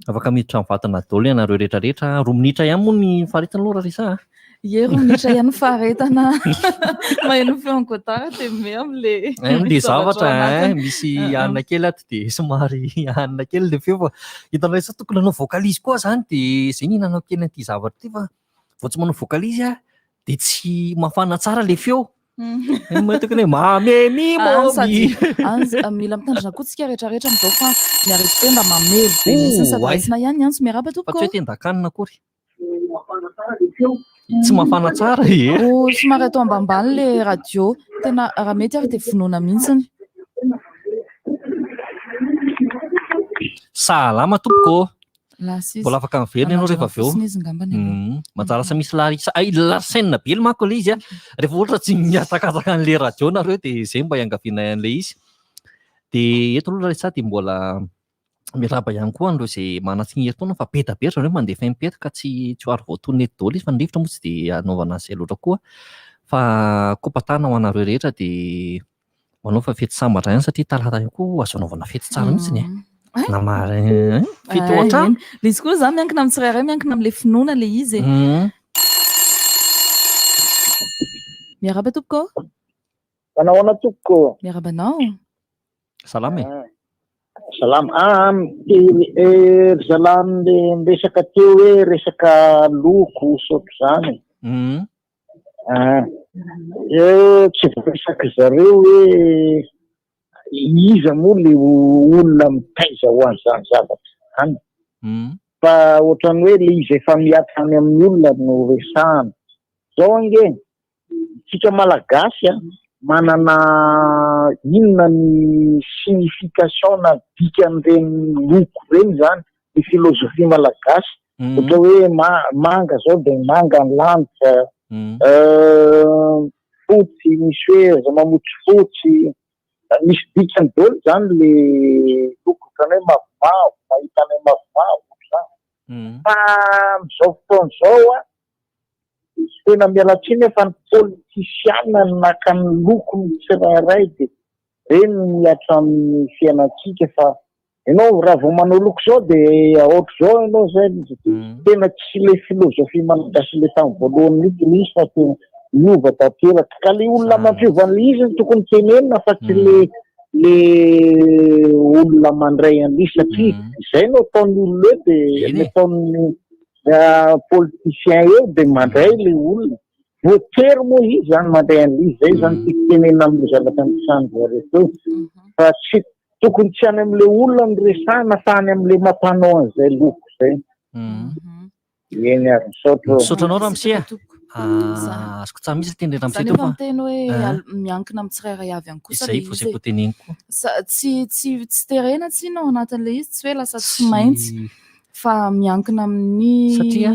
Afaka miditra amin'ny vatana daholo ianareo rehetrarehetra. 2 minitra ihany moa ny faharetana aloha Rarisa. Ie, 2 minitra ihany faharetana. Maheno feonko tara dia me am'le zavatra misy anona kely ato dia somary anona kely le feo fa hitanao sa tokony anao vocalise koa zany dia zay ny hinanao kely an'ity zavatra ity fa vao tsy manao vocalise dia tsy mafana tsara le feo. Tokony mamemi momi. Mila mitandrina koa tsika rehetrarehetra amin'izao fa miarety teo mba mamely be misy sadaisina ihany tsy miaraba tompoko. Fa tsy hoe tendakanina akory. Tsy mafana tsara somary atao ambambany le radio tena raha mety ary dia vonoina mihitsiny. Salama tompoko. Lasy mbola afaka miverina ianao rehefa avy eo. Manjara sa misy Larsaine be le manko le izy rehefa ohatra tsy miatakataka an'le radio nareo dia izay mba iangaviana an'le izy. Dia eto aloha Larisa dia mbola miraba ihany koa an'ireo izay manatsigny herintaona fa be da be ohatrany hoe mandefa impeta ka tsy hoary voatonona eto daholo izy fa ny rivotra moa tsy dia anaovana izay loatra koa fa kopatana ho anareo rehetra dia manao fa fety sambatra ihany satria talata ihany koa azo anaovana fety tsara mihitsiny namary fety ohatrany. Le izy koa zany miankina amin'ny tsirairay miankina amin'le finoana le izy. Miaraba tompoko. Manahoana tompoko? Miarabanao. Salama Salama. Zalany le resaka teo hoe resaka loko sotro zany. Tsy voaresaka zareo hoe iza moa le olona mitaiza ho an'izany zavatra zany. Fa ohatrany hoe le izy efa miatra any amin'ny olona no resahana. Zao ange, tsika malagasy manana inona ny signification na dikan'ireny loko reny zany, ny filozofia malagasy. Ohatra hoe manga zao dia manga ny lanitra, fotsy misy hoe zava-mamotsy fotsy. Misy dikany daholo zany le loko ohatrany hoe mavomavo, mahita ny mavomavo zany. Fa amin'izao fotoana izao tena miala tsiny efa ny politisiana naka ny loko ny tsirairay dia reny miatra amin'ny fiainantsika fa ianao raha vao manao loko zao dia ohatr' zao ianao zay tena tsy le filozofia malagasy le tamin'ny voalohany misy fa tena miova tanteraka ka le olona mampiovan'le izy ny tokony tenenina fa tsy le olona mandray an'le satria izay no ataon'ny olona eo dia nataon'ny politicien eo dia mandray le olona. Voatery moa izy zany mandray an'le izy zay zany tiako tenenina amin'le zavatra misany voareto eo. Fa tsy tokony tsy any amin'le olona ny resahana fa any amin'le mampanao an'izay loko zay. Eny ary misotranao raha misia. Azoko tsara misy tendrena amin'ny zany efa miteny hoe miankina amin'ny tsirairay avy ihany kosa izay vao izay voateneny koa tsy terena tsiny ao anatin'le izy tsy hoe lasa tsy maintsy fa miankina amin'ny satria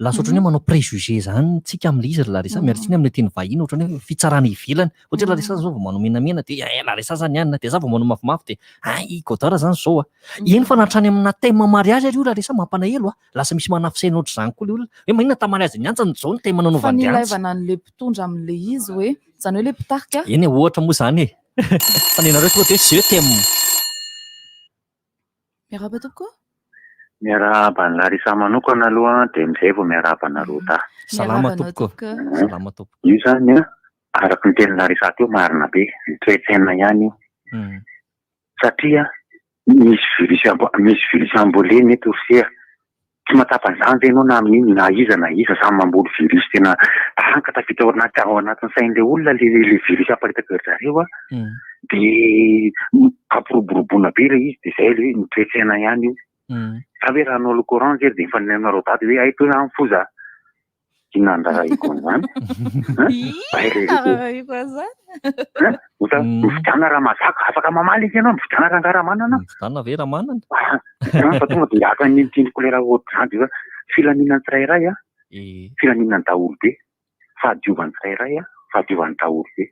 lasa ohatrany hoe manao préjugé zany tsika amin'le izy ry Larissa miaritsiny amin'ny teny vahiny ohatrany hoe fitsarana ivelany ohatra Larissa zao vao manao menamena de Larissa zany ihany de za vao manao mafimafy de godara zany zao eny fa natrany amina thème mariage io Larissa mampalahelo lasa misy manafisaina ohatr' zany koa le olona hoe maninona ta mariage ny antsany zao ny thème nanao fa nilaivana an'le mpitondra amin'le izy hoe zany hoe le mpitarika eny ohatra moa zany fa nenareo tonga de hoe je t'aime miaraba tompoko miaraba ny Larissa manokana aloha de mizay vao miaraba nareo ta salama tompoko salama tompoko io zany araky ny teny Larissa teo marina be toe-tsaina ihany io satria misy virus amboleny eto sia tsy matapan'izany zay ianao na amin'iny na iza samy mamboly virus tena tahanka tafita ao anatin'ny sain'le olona le virus aparitaka ry zareo de kampiroboroboana be le izy de zay le hoe toe-tsaina ihany io sa hoe raha anao le courant zay de mifaninanareo dady hoe ay toy fo za inona andraha iko an'izany mividana raha mazaka afaka mamaly izy ianao mividana raha ngaramanana mividana ve ramanana fa tonga de aka ny kolera ohatr'izany de filaminany tsirairay filaminany daholo be fahadiovany tsirairay fahadiovany daholo be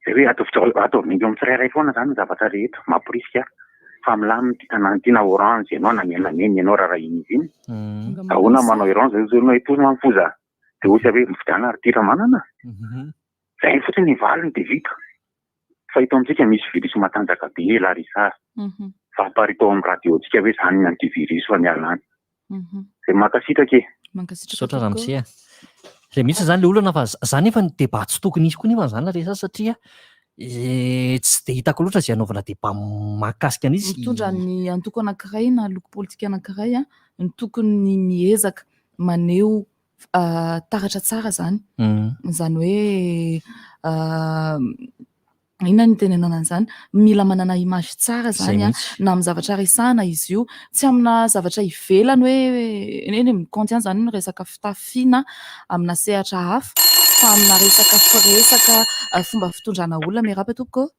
zay hoe ataovy mingo amin'ny tsirairay foana zany ny zavatra rehetra mampirisika fa milamina tiana orange ianao na menamena ianao raha iny izy iny ahoana manao orange zao itoana amin'ny foza de ohatra hoe mividana ary tira manana zay fotsiny ny valiny de vita fa ito amintsika misy virus matanjaka be Larissa fa aparitao amin'ny radio tsika hoe zany ny antivirus fa mialany zay makasitraka sotra ramsia zay mihitsy zany le olana fa zany efa ny débat tsy tokony izy koa nefa zany Larissa satria tsy de hitako loatra zay anaovana débat mahakasika an'izy mitondra ny antoko anankiray na loko politika anankiray ny tokony miezaka maneho taratra tsara zany zany hoe inona ny tenenana an'izany mila manana image tsara zany na amin'ny zavatra resahana izy io tsy amina zavatra ivelany hoe eny mikonty ihany zany ny resaka fitafiana amina sehatra hafa fa amina resaka fomba fitondrana olona miaraba tompoko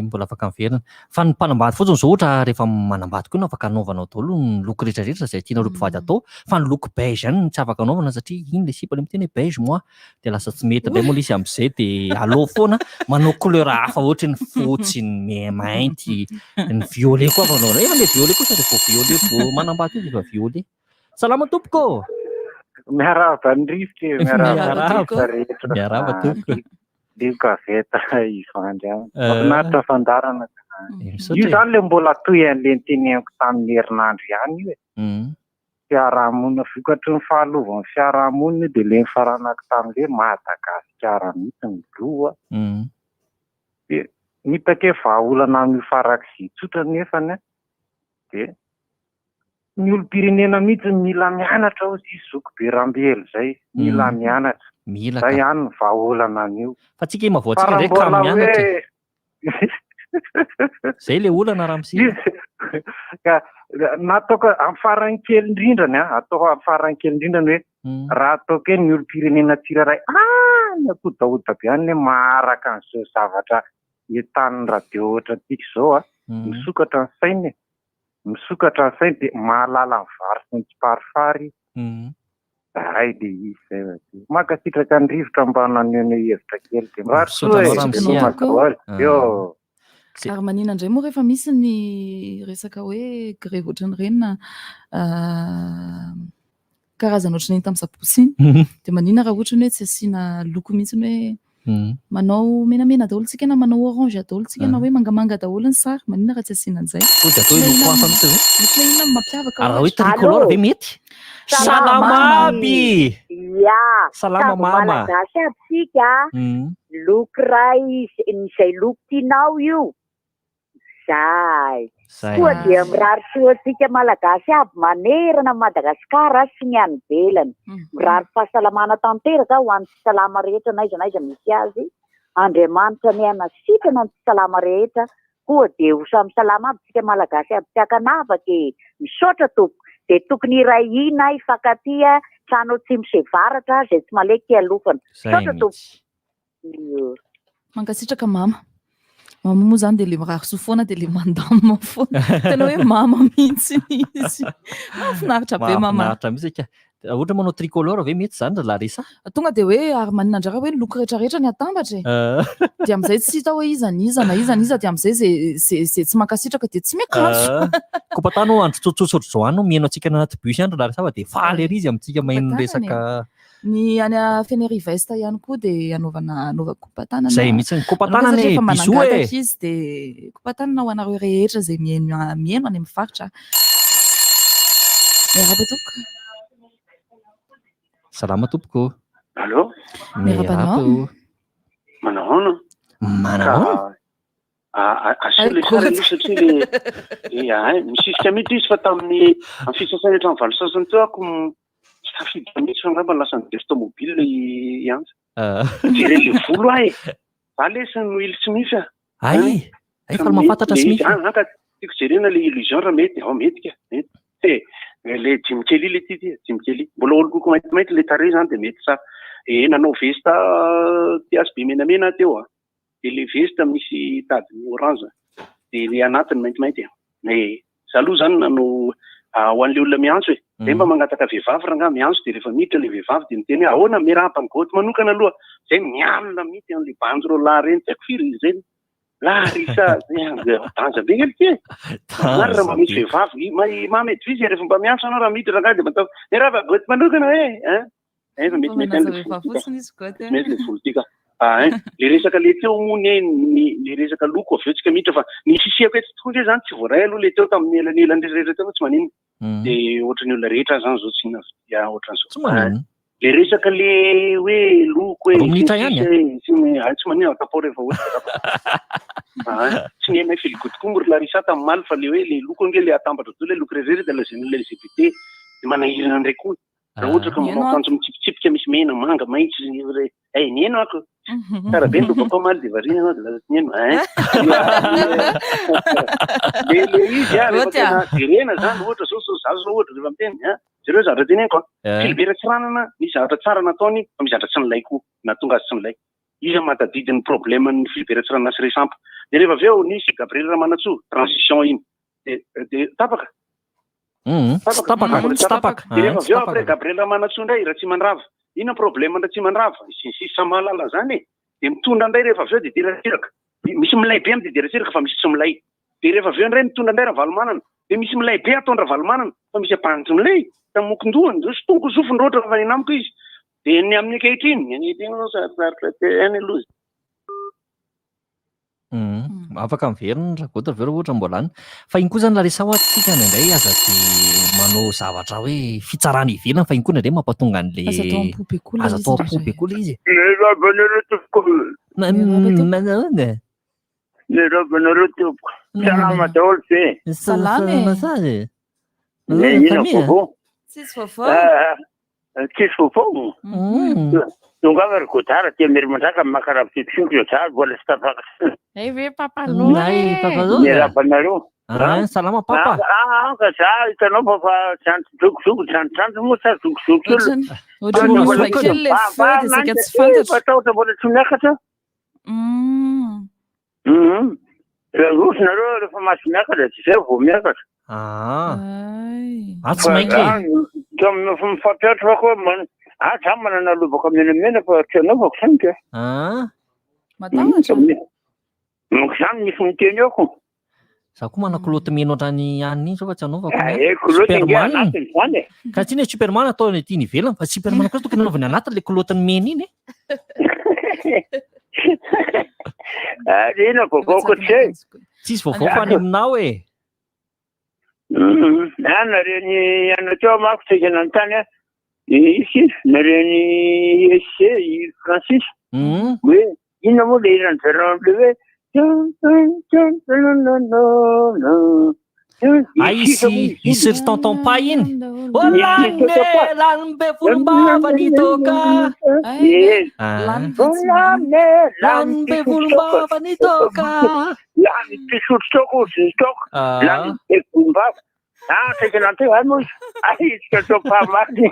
mbola afaka miverina fa ny mpanambady fotsiny zao ohatra rehefa manambady koa no afaka anaovanao daholo ny loko rehetrarehetra zay tianareo mpivady atao fa ny loko beige ihany tsy afaka anaovana satria iny le sipa le miteny hoe beige moi de lasa tsy mety be moa izy amin'izay de aleo foana manao couleur hafa ohatra ny fotsy ny mainty ny violet koa fa anaovana efa le violet koa sady violet vao manambady io efa violet salama tompoko miaraba ny rivotra miaraba tompoko Gaveta izandry mahafinaritra fandarana io zany le mbola toy an'le teneniko tamin'ny herinandro ihany io fiarahamonina vokatry ny fahalovany fiarahamonina de le nifaranako tamin'le Madagasikara mihitsy ny loa de nitake vahaolana amin'ny farak'izay tsotra nefany de ny olom-pirenena mihitsy mila mianatra ao sy zoko be rambely zay mila mianatra zay ihany ny vahaolana an'io fa tsika mavoatsika ndraiky ka mianatra zay le olana ramsi nataoko amin'ny farany kely indrindrany ataoko amin'ny farany kely indrindrany hoe raha ataoko ny olom-pirenena tsirairay miakodaoda be any hoe maharaka an'izao zavatra entan'ny radio ohatra tiky zao misokatra ny sainy misokatra ny sainy de mahalala ny vary sy ny tsiparifary ay de izy zay makasitraka ny rivotra mba nanene hevitra kely de ary manina indray moa rehefa misy ny resaka hoe grève ohatrany reny na karazana ohatrany iny tamin'ny sabotsy iny de manina raha ohatrany hoe tsy asiana loko mihitsiny hoe manao menamena daholo tsika na manao orange daholo tsika na hoe mangamanga daholo ny sary manina raha tsy asiana an'izay raha hoe tricolore ve mety salama aby salama mama malagasy abysika loko ray izay loko tianao io zay koa dia mirary soatsika malagasy aby manerana Madagasikara sy ny any velany mirary fahasalamana tanteraka ho an'ny salama rehetra na iza misy azy Andriamanitra ny anasitrana ny salama rehetra koa dia ho samy salama aby tsika malagasy aby tsy hakanavaka misaotra tompo de tokony iray ina ifankatia trano tsy misevaratra zay tsy maleky alofana saotra tompo mankasitraka mama mama moa zany de le miraroso foana de le mandamina foana tena hoe mama mihitsy izy mahafinaritra be mama mahafinaritra mihitsy ka ohatra manao tricolore ve mety zany ra Larissa tonga de hoe ary manina andraka hoe loko rehetrarehetra ny atambatra de am'izay tsy hita hoe iza de am'izay zay tsy mankasitraka de tsy miakanjo kopatano andro tsotsotsotro zao ano mihaino antsika anaty bus andro Larissa fa de faly ery izy amintsika maheno resaka ny any Fenery Vest ihany koa de anaova kopatanana zay mihitsy ny kopatanana e bisou e izy de kopatanana ho anareo rehetra zay mihaino any amin'ny faritra miarabatoko salama tompoko allo miarabanao manao asole sara io satria le misisika mihitsy izy fa tamin'ny amin'ny fisasany hatrany valo sasany teo ako safidy mihitsy fangamba lasa ny destomobile iantsa jere le volo ahy va lesy no ilitsy mify ay fa mahafantatra sy mify aka tiako jerena le illusion raha mety mety ka le jimikely le jimikely mbola olo koko maintimainty le tare zany de mety sa nanao vesta tiasy be menamena teo de le vesta misy tadiny orange de le anatiny maintimainty zaloha zany nanao ho an'le olona miantso de mba mangataka vehivavy raha nga miantso de rehefa miditra le vehivavy de miteny ahoana merampamgoty manokana aloha zay mialina mity an'le banjoro la reny tsy aiko firy zay Larissa danja be kely mary raha misy vehivavy mamety vizy rehefa mba miantso anao raha miditra raha de matao merampamgoty manokana efa mety le folo tika le resaka le teo moa le resaka loko avy eo tsika miditra fa ny sisiako etsy tokoa nge zany tsy voaray aloha le teo tamin'ny elanelany rehetra teo tsy manino de ohatran'ny olona rehetra zany zao tsy inona ohatran'izao le resaka le hoe loko tsy manino atapao rehefa ohatra tsy ny mai filigotokoa mory Larissa tamin'ny maly fa le hoe le loko nge le atambatra do le loko rehetra de la LGBT de manahirana ndraiky koa raha ohatra ka manao akanjo mitsipitsipika misy mena manga maitso nieno ako tsara be lobako maly de variana anao de laza nieno de le izy rehefa tena jerena zany ohatra zao zazo zao ohatra rehefa miteny zareo zavatra teny ko filibera tsy ranana misy zavatra tsara nataony fa misy zavatra tsy nilay koa na tonga azy tsy nilay izy matadidin'ny problème ny filibera tsy ranana sy resampa de rehefa avy eo nisy Gabriel Ramanatsoa transition iny de tapaka tapaka de rehefa avy eo après Gabriel Ramanatsoa ndray raha tsy mandrava ina problème ndra tsy mandrava sisy samalala zany de mitondra ndray rehefa avy eo de deratsiraka misy milay be amin'ny de deratsiraka fa misy tsy milay de rehefa avy eo ndray mitondra ndray raha valomanana de misy milay be ataondra valomanana fa misy apanitsy milay tamokondohany zo sy tongo zofony roatra fa ny amiko izy de ny amin'ny ankehitriny ny any aloha afaka miverina ragotra vero ohatra mbola any fa iny koa zany Larissa tsika ndray aza ty manao zavatra hoe fitsarana ivelany fa iny koa ndray mampatonga an'le aza tao ampobe koa le izy Nerobonareo tompoko salama daholo fe salama ina fofo tsisy fofo tongava ry godara tia miry mandraka makaraha fitsitsingotro tsara mbola sy tapaka ve papalo mirabanareo salama papa ka za hitanao fa jogojogo tranotrano moa sa jogojogofatahota mbola tsy miakatra rosonareo rehefa masy miakatra tsy zay vo miakatra tsy mainky mifampiatra fa koa za manana lobaka menamena fa tsy anaovako sanika zany misy miteny ako za koa mana koloty meno ohatrany aniny fa tsy anaovako koloty nge anatiny zany ka tsy ny Superman ataony ety ny ivelany fa Superman koa tokony anaovany anatiny le kolotiny mena iny ina vovoko tsy tsisy vovoko fa any aminao nareny ana teo mako tsika nanontany ici nareny Francis hoe inona moa le irany zareo le hoe isy ry tonton pa iny lanombe volombavany toka lanombe volombavany toka lany pisotro toko zizitoko lany be volombava tsika nanteo ay moa izy tsika topamaty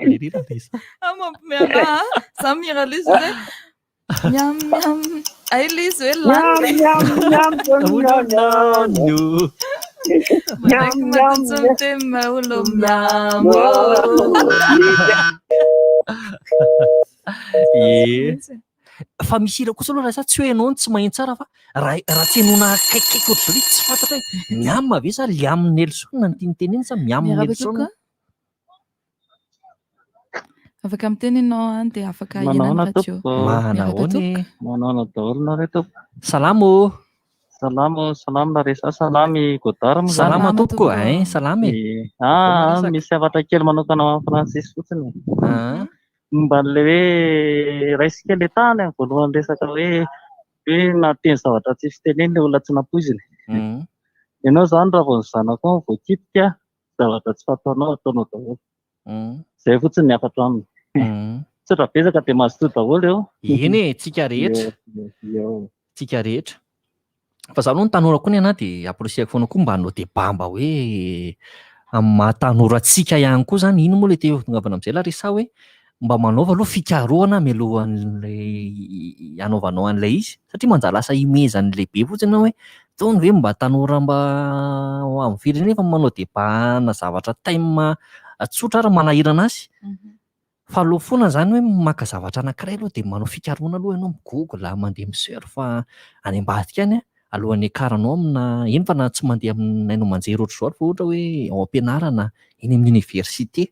mampimeana za mira lesy zay Miam miam. Ay Liz hoe Miam miam miam fa misy ira kosa aloha raha sa tsy hoe ianao tsy maheno tsara fa raha tsy hainona akaikaiky ohatr'izao ilay tsy fantatra hoe miam ve sa liam Nelson na nyteniteneny sa miam Nelson afaka miteny ianao dia afaka ianana radio. Manao daholo nareo tompo. Salamo. Salamo naresa salamy godara. Salama tompoko salamy. Misy zavatra kely manokana ho an'i Francis fotsiny. Momba n'ilay hoe raisika ilay tany amin'ny voalohany resaka hoe nateny zavatra tsy fiteneny ilay olona tsy nampoiziny. Ianao zany raha vao ny zanako ao voakitika zavatra tsy fataonao ataonao daholo. Zay fotsiny ny afatra aminy. Tsy raha betsaka dia mazotoa daholo eo. Eny tsika rehetra. Tsika rehetra. Fa zaho aloha ny tanora koa ny ana dia appreciako foana koa mba hanao débat mba hoe mahatanorantsika ihany koa zany. Ino moa ilay tongavana amin'izay Larissa hoe mba manaova aloha fikarohana mialohan'ilay hanaovanao an'ilay izy satria manjary lasa imezan'ny lehibe fotsiny hoe tony hoe mba tanora mba amin'ny firenena fa manao débat na zavatra taima tsotra ary manahirana azy. Fa aloha foana zany hoe maka zavatra anankiray aloha dia manao fikarohana aloha ianao mi-google mandeha mi-surf any ambadika any alohan'ny akaranao amina eny fa na tsy mandeha amin'ainao manjery ohatr'izao fa ohatra hoe ao am-pianarana eny amin'ny université.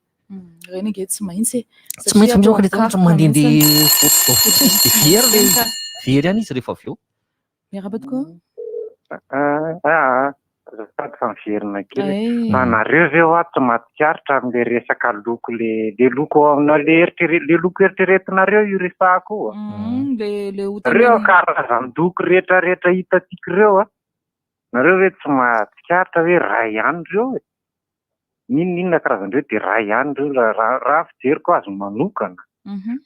Reny nge tsy maintsy. Tsy maintsy amin'izao ka rehetra mandehandeha fotsiny dia very ihany izy rehefa avy eo. Miaraba tokoa. Azafady fa miverina kely. Nareo ve ho tsy mahatsikaritra amin'ilay resaka loko le loko aminao le loko eritreretinareo io resako. Reo karazan-doko rehetra hitatsika reo nareo hoe tsy mahatsikaritra hoe raha ihany reo e. Ninona karazan'ireo dia raha ihany reo raha fijeriko azo manokana.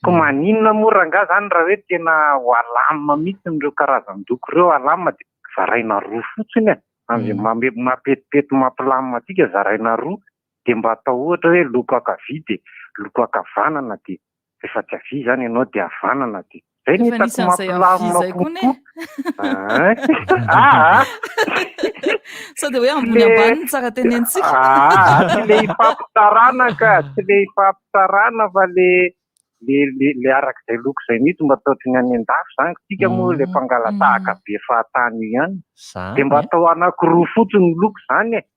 Ko maninona moa rangaha zany raha hoe tena ho alama mihitsy ireo karazan-doko reo alama dia zaraina roa fotsiny mapetipety mampilamina atsika zaraina roa dia mba atao ohatra hoe loko ankavia dia loko ankavanana dia rehefa tsy avia zany ianao dia havanana dia zay ny hitako mampilamina kokoa. Sao dia hoe ambony ambany tsara tenentsika. Tsy le hifampitarana tsy le hifampitarana fa le arak'izay loko izay mihitsy mba ataotry ny any an-dafy zany tsika moa le mpangalatahaka be fahatany io ihany dia mba atao anankiroa fotsiny loko zany e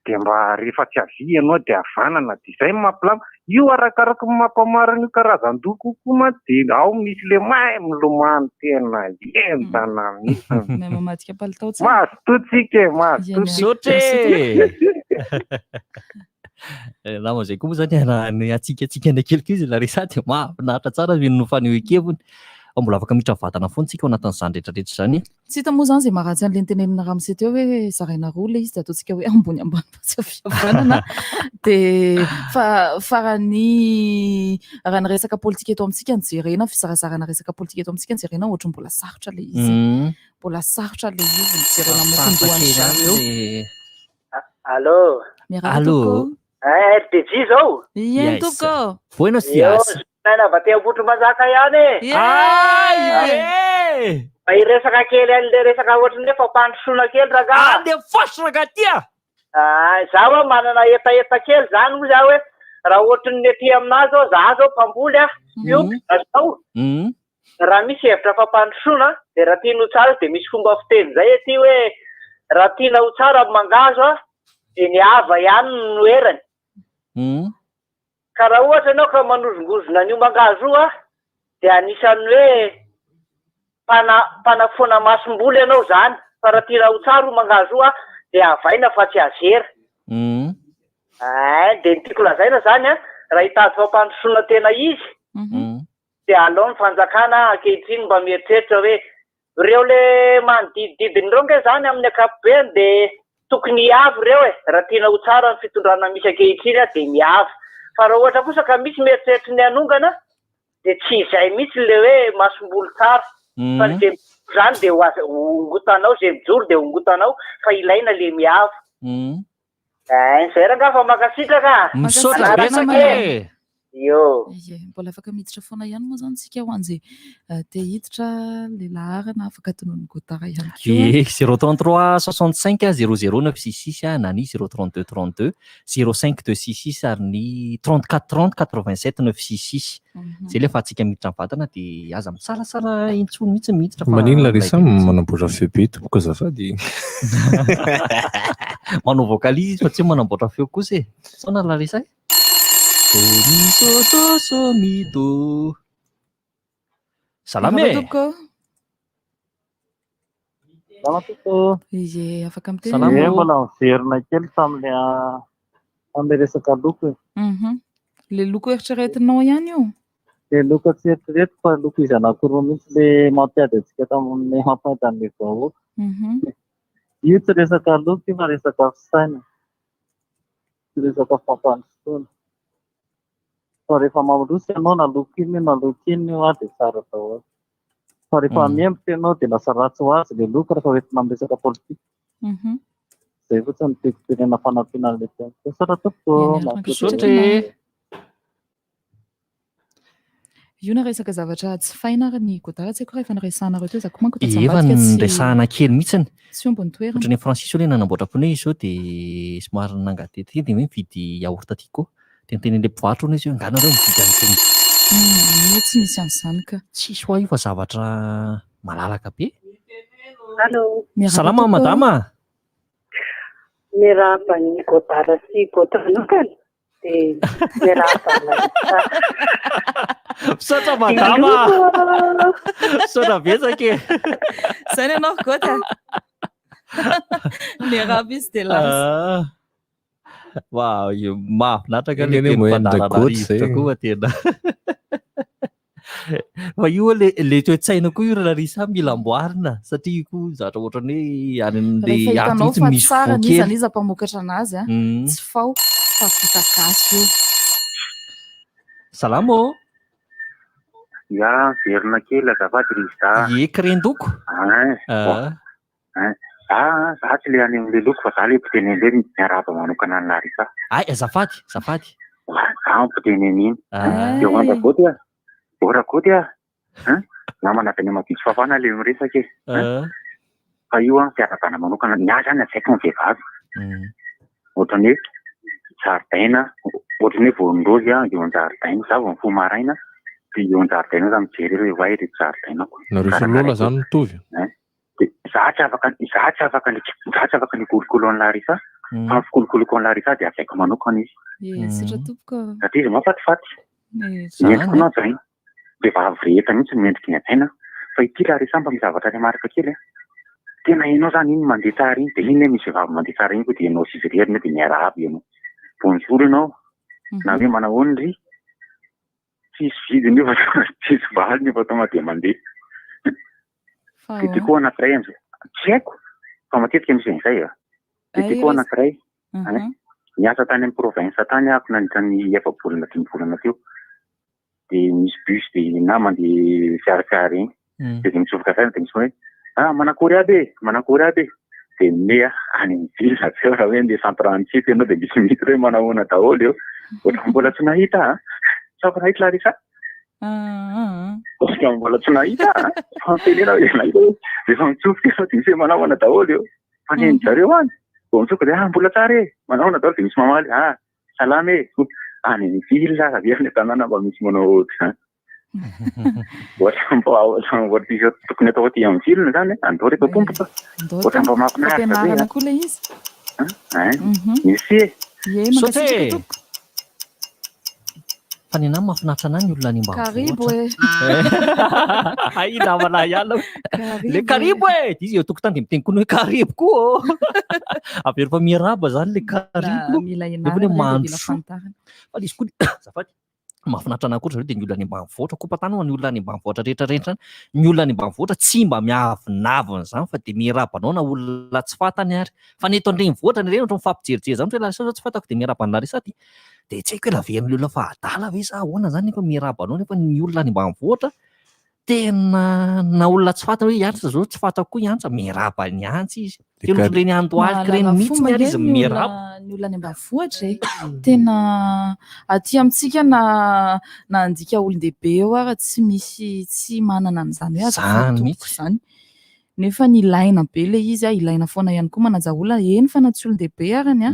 dia mba rehefa tsy avia ianao dia havanana dia izay mampilama io arakaraka ny mampamarana io karazan-doko koa ma dia ao misy le mahay milomano tena entana mihitsy. Mamadika palitao mazototsika mazototsika. Lama zay koa moa zany atsikatsika ndraiky kelikely izy Larissa dia mahafinaritra tsara no fanehoan-keviny. Mbola afaka miditra vatana foana tsika ao anatin'izany rehetrarehetra izany. Tsy hita moa zany izay maharatsy an'ilay nitenenina ramose teo hoe zaraina roa ilay izy dia ataontsika hoe ambony ambany tsy fihavanana dia farany raha ny resaka politika eto amintsika ny jerena fizarazarana resaka politika eto amintsika ny jerena ohatra mbola sarotra ilay izy. Mbola sarotra ilay izy ny jerena mokondohany zany. Allo. Allo. RDJ zao. Ien tompoko. Buenos dias. Avy aty Ambotro Mazaka ihany e. Iresaka kely an'ilay resaka ohatrany hoe fampandrosoana kely rangaha. Ande fosy rangatia. Zaho manana etaeta kely zany moa zaho hoe raha ohatrany ety aminazy ao zaho zao mpamboly io zao. Raha misy hevitra fampandrosoana dia raha tianao tsara dia misy fomba fiteny zay ety hoe raha tianao tsara mangazo dia ny hava ihany no erany. Ka raha ohatra ianao ka manozongozona an'io mangazo io dia anisan'ny hoe mpanafoana masom-boly ianao zany. Fa raha tianao tsara io mangazo io dia havaina fa tsy azera. Dia ny tiako lazaina zany raha hitady fampandrosoana tena izy dia alao ny fanjakana ankehitriny mba mieritreritra hoe ireo le manodidididiny ireo nge zany amin'ny ankapobeny dia tokony hiavy ireo e. Raha tianao tsara ny fitondrana misy ankehitriny dia miavy. Fa raha ohatra kosa ka misy mieritreritra ny anongana dia tsy izay mihitsy le hoe masom-boly tsara. Fa izay zany dia hongotanao izay mijoro dia hongotanao fa ilaina le miavy. Izay rangaha fa makasitraka. Misaotra betsaka e. Mbola afaka miditra foana ihany moa zany tsika ho an'izay te hiditra lehilahy arana afaka tonony gotara ihany koa. 033 65 00 966 na ny 032 32 05 266 ary ny 34 30 87 966. Zay le afahantsika miditra ny vatana dia aza mitsarasara intsony mihitsy miditra. Manino Larissa manamboatra feo be tompoko azafady. Manao vocalise fa tsy manamboatra feo kosa e. Sona Larissa. Somido. Salame. Izy afaka miteny. Mbola miverina kely tamin'ilay resaka loko. Le loko eritreretinao ihany io? Le loko tsy eritrereto fa loko izy anankiroa mihitsy le mampiady antsika tamin'ny mampaita ny vahoaka. Io tsy resaka loko io fa resaka fisaina. Tsy resaka fampandrosoana. Fa rehefa mamorosy ianao na loko iny na loko iny io dia tsara daholo. Fa rehefa miembotra ianao dia lasa ratsy ho azy le loko rehefa hoentina amin'ny resaka politika. Zay fotsiny tena fanampiana an'ilay tena. Sara tompoko. Io na resaka zavatra tsy faina ary ny gotara tsy haiko rehefa niresahanareo teo za koa manko efa niresahana kely mihitsiny. Tsy ombony toerana. Ohatran'ny Francis hoe nanamboatra pneu izy zao dia somary nangatety dia hoe mividy yaourt aty ko. Tenten'ilay mpivarotra hono izy hoe anganareo mividy an'itony. Tsy misy an'izany ka. Tsisy hoa io fa zavatra malalaka be. Allô. Salama madama. Miarahaba ny gotara sy gotanokana. Misaotra madama. Misaotra betsaka. Zany ianao gota. Miarahaba izy dia lasa. Wow, mahafinaritra le teny fandahararivotra koa tena. Fa io le toe-tsaina koa io Larissa mila amboarina satria koa zavatra ohatrany hoe any an'ilay aty mihitsy misy tsara fo ny kely. iza mpamokatra anazy tsy fao fa vita gasy io. Salama ô. Ya, verina kely azafady Larissa. Kirendoko. Za tsy le any amin'ilay loko fa za le mpiteny an'ilay miarahaba manokana ny Larissa. Ay, azafady. Za mpiteny an'iny. Eo andagoty a. Oragoty a. Namana teny mampitsy fafana le miresaka e. Fa io fiarabana manokana ny azy any asaiko ny vehivavy. Ohatrany hoe zaridaina, ohatrany hoe voron-dozy eo an-jaridaina, za vao mifoha maraina dia eo an-jaridaina za mijery hoe vai ireto zaridainako. Nareo lola zany mitovy. Za tsy afaka ny kolokolo an'ny Larissa. Fa ny fikolokoloko an'ny Larissa dia asaiko manokana izy. Sitra tompoko. Satria izy mafatifaty. Mendriko anao zay. Vehivavy rehetra mihitsy mendriky ny an-tsaina. Fa ity Larissa mba mizavatra le marika kely. Tena ianao zany iny mandeha tsara iny dia iny misy vehivavy mandeha tsara iny koa dia ianao sivirerina dia miarahaba ianao. Bonjour ianao. Na hoe manahoana ry? Tsisy vidiny io fa tsisy valiny io fa tonga dia mandeha. Ity koa anankiray amin'izay. Tsy haiko. Fa matetika misy an'izay. Ity koa anankiray. Niasa tany amin'ny province tany ako nandritra ny efa-bolana 5 volana teo. Dia misy bus dia namana dia fiarafiara iny. Dia mitsofoka saina dia misy hoe manakory aby e. Dia mea any amin'ny ville tseo raha hoe andeha centre-antsit ianao dia misy hoe manahoana daholo eo. Ohatran'ny mbola tsy nahita. Sao nahita Larissa? Ohatran'ny mbola tsy nahita. Fampirenena hoe nahita hoe rehefa mitsofoka ianao dia misy hoe manahoana daholo eo. Fa ny zareo any. Vao mitsofoka dia mbola tsara e. Manahoana daholo dia misy mamaly. Salama e. Any amin'ny ville avy ny tanàna mba misy manao ohatr'izany. Ohatran'ny tokony atao aty amin'ny ville zany andao rehefa tompoka. Ohatran'ny mba mahafinaritra koa le izy. Misy e. Saute. Fa ny anahy mahafinaritra anahy ny olona any Karibo ambanivohitra. Ay namana ihany. Le karibo e. Izy eo tokotany dia miteny koa hoe karibo koa. Avy rehefa miarahaba zany le karibo. Rehefa hoe mandro. Fa izy koa azafady. Mahafinaritra anahy koa dia ny olona any ambanivohitra koa patany ho ny olona any ambanivohitra rehetra. Ny olona any ambanivohitra tsy mba miavinavina zany fa dia miarabanao na olona tsy fantany ary. Fa ny eto andrenivohitra ny reny ohatran'ny mifampijerijery zany hoe Larissa tsy fantako dia miaraba ny Larissa ty. Dia tsy haiko hoe lavern'ny olona fa adala ve sa ahoana zany nefa miarabanao nefa ny olona any ambanivohitra tena na olona tsy fantatra hoe iantra zao tsy fantako koa iantra miaraba ny antsy izy reny andohalika reny mihitsy ny ary izy miaraba ny olona any ambanivohitra tena aty amintsika na andika olon-dehibe eo ary tsy manana an'izany hoe azatoko zany nefa ny ilaina be le izy ilaina foana ihany koa manajahola eny fa na tsy olon-dehibe arany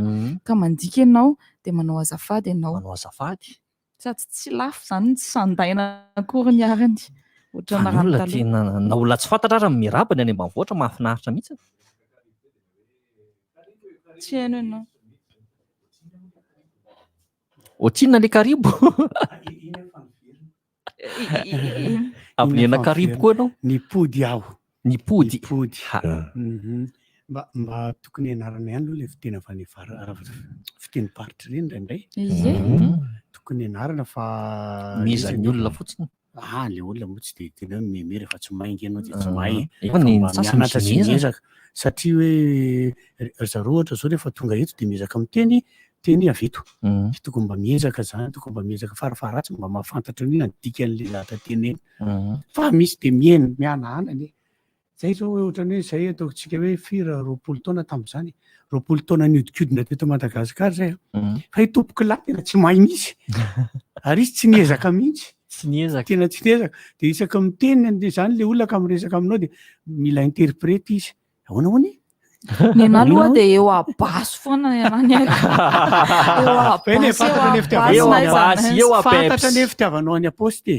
ka mandika ianao dia manao azafady ianao sady tsy lafo zany tsy sandaina akory ny arany olona tena na olona tsy fantatra ary miaraba ny any ambanivohitra mahafinaritra mihitsy tsy haino ianao otsinona le karibo avinena karibo koa ianao ny pody aho ny pody mba tokony anarana ihany aloha le fiteny avy any fiteny paritra ireny indraindray tokony anarana fa mizany olona fotsiny le olona moa tsy de tena meme rehefa tsy maingy ianao dia tsy mahay mianatra sy miezaka satria hoe zareo ohatra zao rehefa tonga eto dia miezaka miteny teny avy eto tokony mba miezaka zany tokony mba miezaka farafaratsy mba mahafantatra ny dikan'le lahatra teny eny fa misy dia miaina mianaanany zay zao ohatrany hoe zay ataontsika hoe firy 20 taona tamin'izany 20 taona niodikodina teto Madagasikara zay fa hitompoky lahy tena tsy mahay mihitsy ary izy tsy niezaka mihitsy tena tsy niezaka dia isaka miteny zany le olona ka miresaka aminao dia mila interprety izy ahoana hoany ny ana aloha dia eo abaso foana ianany fantatra ny fitiavanao any aposty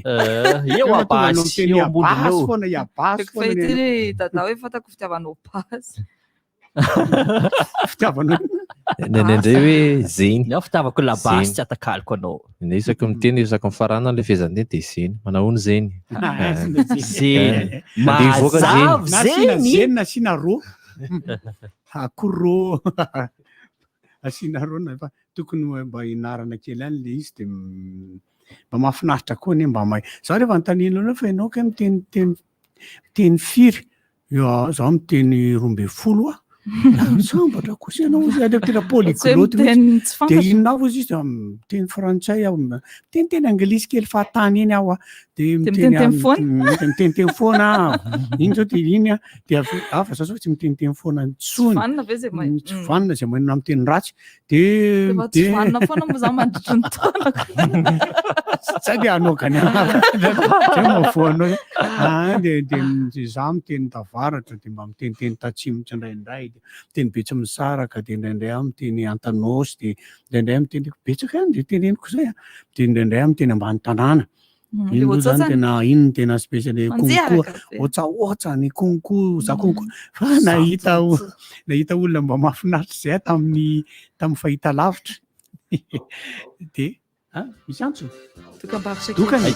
eo abasy eo amboniny foana iabasy dada hoe fantako fitiavanao basy fitiavanao nendray hoe zeny ao fitiavako labasy tsy atakaliko anao isaky miteny isaky mifarana le fehezany dia zeny manao ny zeny zeny mazavo zeny nasiana roa akory asiana roa fa tokony mba inarana kely any le izy dia mba mahafinaritra koa ny mba mahay zaho rehefa nytanina anao fa ianao ka miteny firy zaho miteny 12 sambatra kosa ianao tena polyglotte dia inona aho izy miteny frantsay aho miteny anglisy kely fahatany eny aho dia miteniteny foana iny zao dia iny dia afa za zao tsy miteniteny foana tsony tsy vanina zay manina miteny ratsy dia foana moa za mandritry ny taona tsy dia anokany zay mafoanao dia za miteny tavaratra dia mba miteniteny tatsimitsy indraindray miteny betsy misaraka dia indraindray aho miteny antanosy dia indraindray miteny betsaka any dia teneniko zay dia indraindray aho miteny ambany tanàna ino zany tena ino tena spesialy konko ohatsa ny konko za konko fa nahita olona mba mahafinaritra zay tamin'ny fahita lavitra dia misy antsony dokany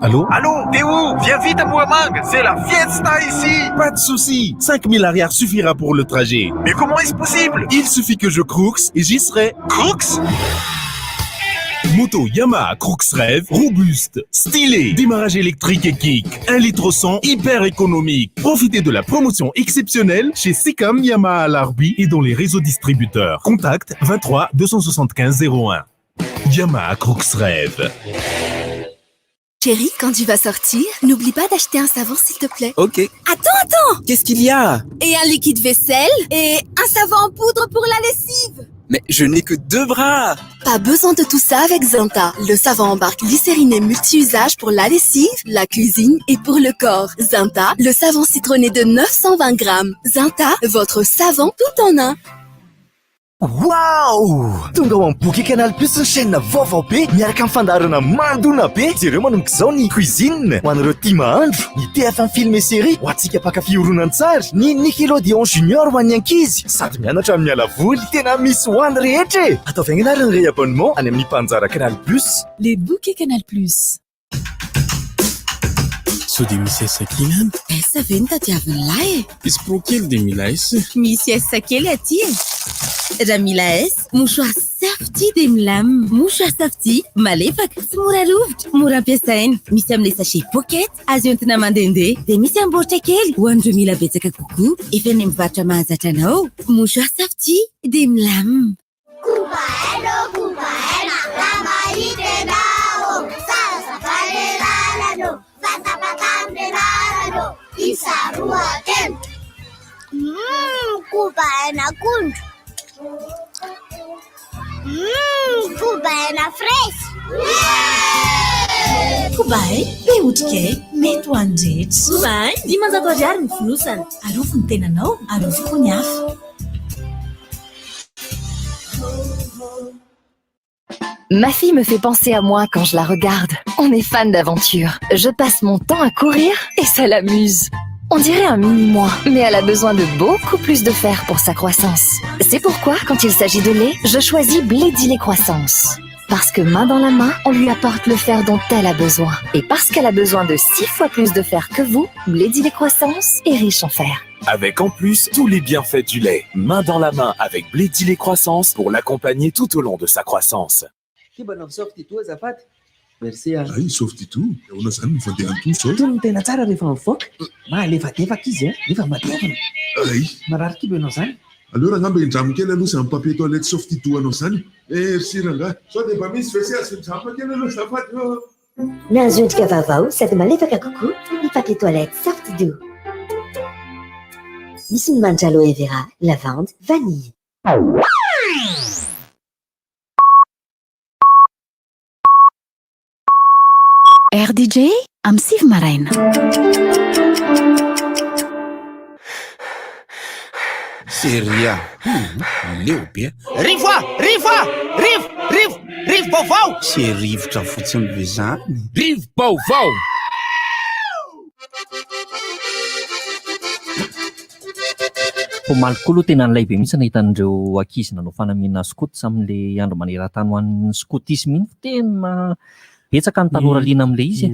Allô? Allô, t'es où? Viens vite à Mouamang, c'est la fiesta ici. Pas de souci, 5000 arrières suffira pour le trajet. Mais comment est-ce possible? Il suffit que je crooks et j'y serai. Crooks? Moto Yamaha Crooks Rêve, robuste, stylé, démarrage électrique et kick, 1 litre au 100, hyper économique. Profitez de la promotion exceptionnelle chez Secam Yamaha à l'Arbi et dans les réseaux distributeurs. Contact 23 275 01. Yamaha Crooks Rêve. Chérie, quand tu vas sortir, n'oublie pas d'acheter un savon s'il te plaît. Ok. Attends! Qu'est-ce qu'il y a? Et un liquide vaisselle et un savon en poudre pour la lessive. Mais je n'ai que 2 bras. Pas besoin de tout ça avec Zanta. Le savon embarque glycériné multi-usage pour la lessive, la cuisine et pour le corps. Zanta, le savon citronné de 920 grammes. Zanta, votre savon tout en un. Wow! Tonga ao amin'ny Boky Canal Plus ny chaîne vaovao be miaraka amin'ny fandaharana mandona be jereo manomboka izao ny cuisine ho anareo tia mahandro, ny TF1 film et série ho antsika mpakafy horonan-tsary, ny Nickelodeon Junior ho an'ny ankizy sady mianatra amin'ny alavoly tena misy ho an'ny rehetra. Atao vaingana ary ny ray abonnement any amin'ny mpanjara Canal Plus. Les Bouquets Canal Plus. Sao dia misy asa kely any? Esa ve ny tadiavin'lahy? Izy pro kely dia mila esa. Misy esa kely aty e. Ramila S, mouchoir safety dia milamina. Mouchoir safety malefaka, tsy mora rovitra, mora ampiasaina. Misy amin'ilay sachet pocket, azo entina mandehandeha, dia misy amin'ny baoritra kely ho an'ireo mila betsaka kokoa. Efa ny mivarotra mahazatra anao. Mouchoir safety dia milamina. Kubaeno, ramahitenao, sarasafanelalano, vatapataminenalano, isaruaten. Kubaena kundro. Kubaena fresh. Kubay, be otrikay, mety ho andretra. Kubay, 500 ariary ny fonosana. Arofo ny tenanao, arofo koa ny hafa. Ma fille me fait penser à moi quand je la regarde. On est fan d'aventure. Je passe mon temps à courir et ça l'amuse. On dirait un mini-moi, mais elle a besoin de beaucoup plus de fer pour sa croissance. C'est pourquoi, quand il s'agit de lait, je choisis Bledi lait croissance. Parce que main dans la main, on lui apporte le fer dont elle a besoin. Et parce qu'elle a besoin de 6 fois plus de fer que vous, Bledi lait croissance est riche en fer. Avec en plus tous les bienfaits du lait. Main dans la main avec Bledi lait croissance pour l'accompagner tout au long de sa croissance. Merci. Ay, softy-tout. Ona zany mifandehan'ny toso. Tony tena tsara rehefa mivoaka. Malefadefaka izy, rehefa matevina. Ay. Marary kibo ianao zany. Alors angamba indramo kely aloha zany papier toilette softy-tout anao zany. Merci ranga. Sao dia mba misy WC azo kely aloha zafady. Nahazo endrika vaovao sady malefaka kokoa ny papier toilette Soft-Do. Misy ny manitra aloe vera, lavande, vanille. RDJ am Siv Maraina. Seria. Leo be. Rivo vaovao. Se rivotra fotsiny ve zany. Rivo vaovao. Pomaly koa aloha tena nilay be mihitsy nahitan'ireo ankizy nanao fanamiana skoty amin'ilay andro maneran-tany ho an'ny skotisme iny. Tena betsaka ny tanora liana amin'ilay izy.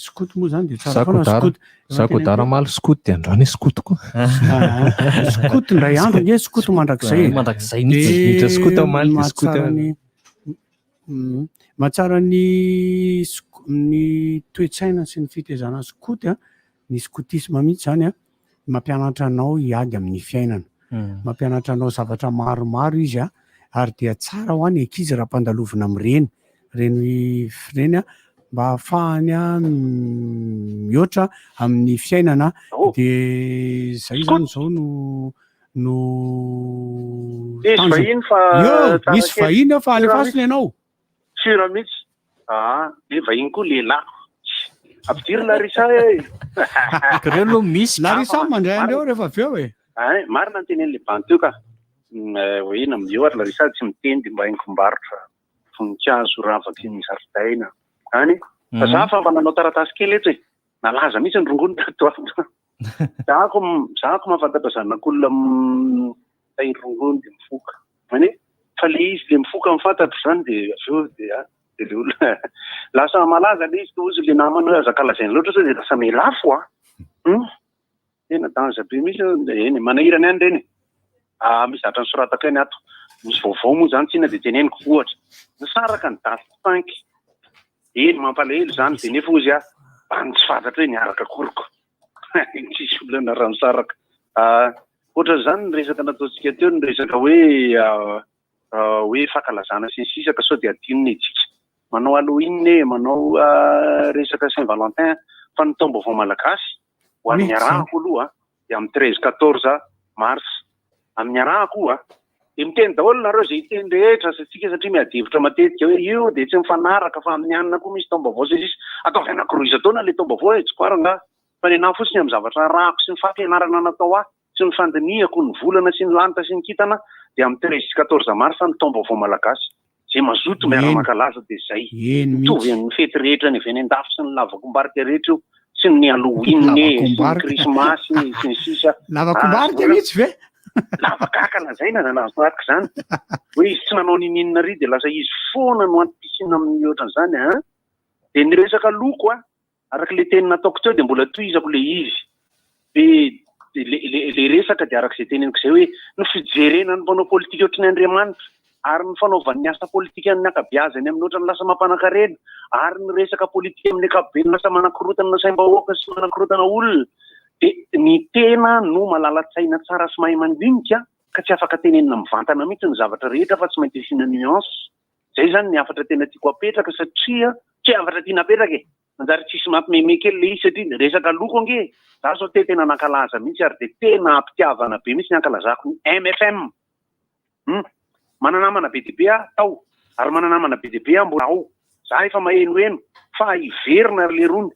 Skoty moa zany dia tsara foana skoty. Zako dara maly skoty dia androany skoty koa. Skoty ndray andro nge skoty mandrakizay. Mandrakizay mihitsy skoty amaly skoty. Mahatsara ny toe-tsaina sy ny fitezana skoty ny skotisme mihitsy zany mampianatra anao hiady amin'ny fiainana. Mampianatra anao zavatra maromaro izy ary dia tsara ho an'ny ankizy raha mpandalovina amin'ireny. Reny mba ahafahany mihoatra amin'ny fiainana dia zay zany zao no misy vahiny fa alefasiny ianao sira mihitsy dia vahiny koa lehilahy ampidiry Larissa reo no misy Larissa mandray andreo rehefa avy eo marina ny tenen'le bantio ka hoe ina mioatra Larissa tsy miteny dia mba haingo-mbarotra voninkazo ravaky ny zaridaina any fa za fa mba nanao taratasy kely eto nalaza mihitsy ny rongony tato zahako mahafantatra zanak'olona tahiry rongony dia mifoka any fa le izy le mifoka mifantatra zany dia avy eo dia le olona lasa malaza le izy tozy le namany hoe azakalazainy loatra sao dia lasa melafo tena danja be mihitsy eny manahirany any reny mizatra ny soratako eny ato misy vaovao moa zany tsina dia teneniko ohatra nisaraka ny Daft Punk eny mampalahelo zany dia nefa ozy mba tsy fantatra hoe niaraka koroko tsisy olona raha nisaraka ohatra zany ny resaka nataontsika teo ny resaka hoe fankalazana sy ny sisa ka sao dia adinona itsika manao Halloween manao resaka Saint-Valentin fa ny taom-baovao malagasy ho amin'ny arahako aloha dia amin'ny 13-14 mars amin'ny arahako dia miteny daholo nareo izay hiteny rehetra satria miadevitra matetika hoe io dia tsy mifanaraka fa amin'ny anina koa misy taom-baovao sy sisa ataovy anankiroa isan-taona le taom-baovao tsy koaranga fa ny anahy fotsiny amin'ny zavatra rahako sy ny fampianarana natao sy ny fandinihako ny volana sy ny lanitra sy ny kintana dia amin'ny 13-14 mars ny taom-baovao malagasy zay mazoto miara-makalaza dia zay mitovy amin'ny fety rehetra ny venendafy sy ny lavakombarika rehetra io sy ny Halloween sy ny krismasy sy ny sisa lavakombarika mihitsy ve lavakakana zay na nanazoaraka zany hoe izy tsy nanao nininina ry dia lasa izy foana no antom-pisina amin'ny ohatran'izany dia ny resaka loko araka le teny nataoko teo dia mbola tohizako le izy dia le resaka dia arak'izay teneniko izay hoe ny fijerena ny mpanao politika ohatry ny Andriamanitra ary ny fanaovan'ny asa politika amin'ny ankabeazany amin'ny ohatrany lasa mampanankarena ary ny resaka politika amin'ny ankapobeny lasa manakorotana na saim-bahoaka sy manakorotana olona dia ny tena no malala-tsaina tsara sy mahay mandinika ka tsy afaka tenenina mivantana mihitsy ny zavatra rehetra fa tsy mainty asiana nuance. Zay zany ny afatra tena tiako apetraka satria tsy afatra tiana apetraka e. Manjary tsisy mampimeme kely le izy satria resaka loko ange za zao tena nankalaza mihitsy ary dia tena ampitiavana be mihitsy ny ankalazako ny MFM. Mananamana be dia be tao ary mananamana be dia be mbola ao. Za efa mahenoheno fa hiverina le rony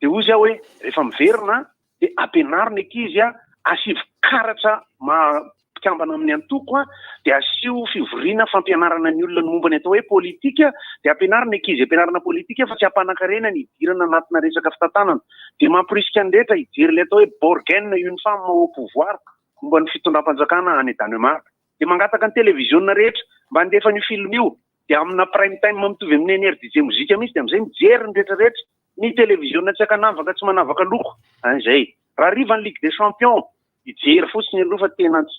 dia ozy aho hoe rehefa miverina dia ampianarina ankizy asivy karatra mpikambana amin'ny antoko dia asio fivoriana fampianarana ny olona ny momba ny atao hoe politika dia ampianarina ankizy ampianarana politika fa tsy hampanankarena ny hidirana anatina resaka fitantanana dia mampirisika ny rehetra hijery le atao hoe Borgen une femme au pouvoir momba ny fitondram-panjakana any Danemark dia mangataka ny televiziona rehetra mba handefa ny film io dia amina prime time mitovy amin'ny NRDJ mozika mihitsy dia amin'izay mijery ny rehetrarehetra ny televiziona tsy akanavaka tsy manavaka loko an'izay raha riva ny Ligue des Champions hijery fotsiny aloha fa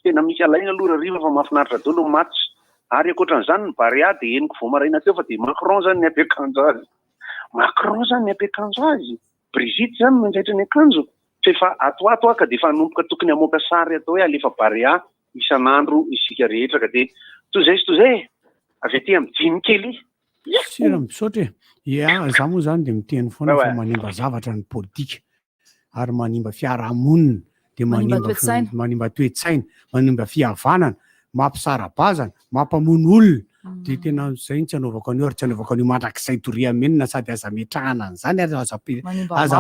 tena misy alaina aloha raha riva fa mahafinaritra daholo ny match ary ankoatran'izany ny Barea dia henoko vao maraina teo fa dia Macron zany ny ampiakanjo azy Macron zany ny ampiakanjo azy Brigitte zany manjaitra ny akanjo fa efa atoato ka dia efa hanomboka tokony hamoaka sary atao hoe alefa Barea isan'andro isika rehetra ka dia toy izay avy aty amin'ny dimy kely sira misaotra za moa zany dia miteny foana fa manimba zavatra ny politika ary manimba fiarahamonina dia manimba toe-tsaina manimba fihavanana mampisara-bazana mampamono olona dia tena izay tsy anaovako an'io ary tsy anaovako an'io mandrakizay toriamenina sady aza metrahana an'izany ary aza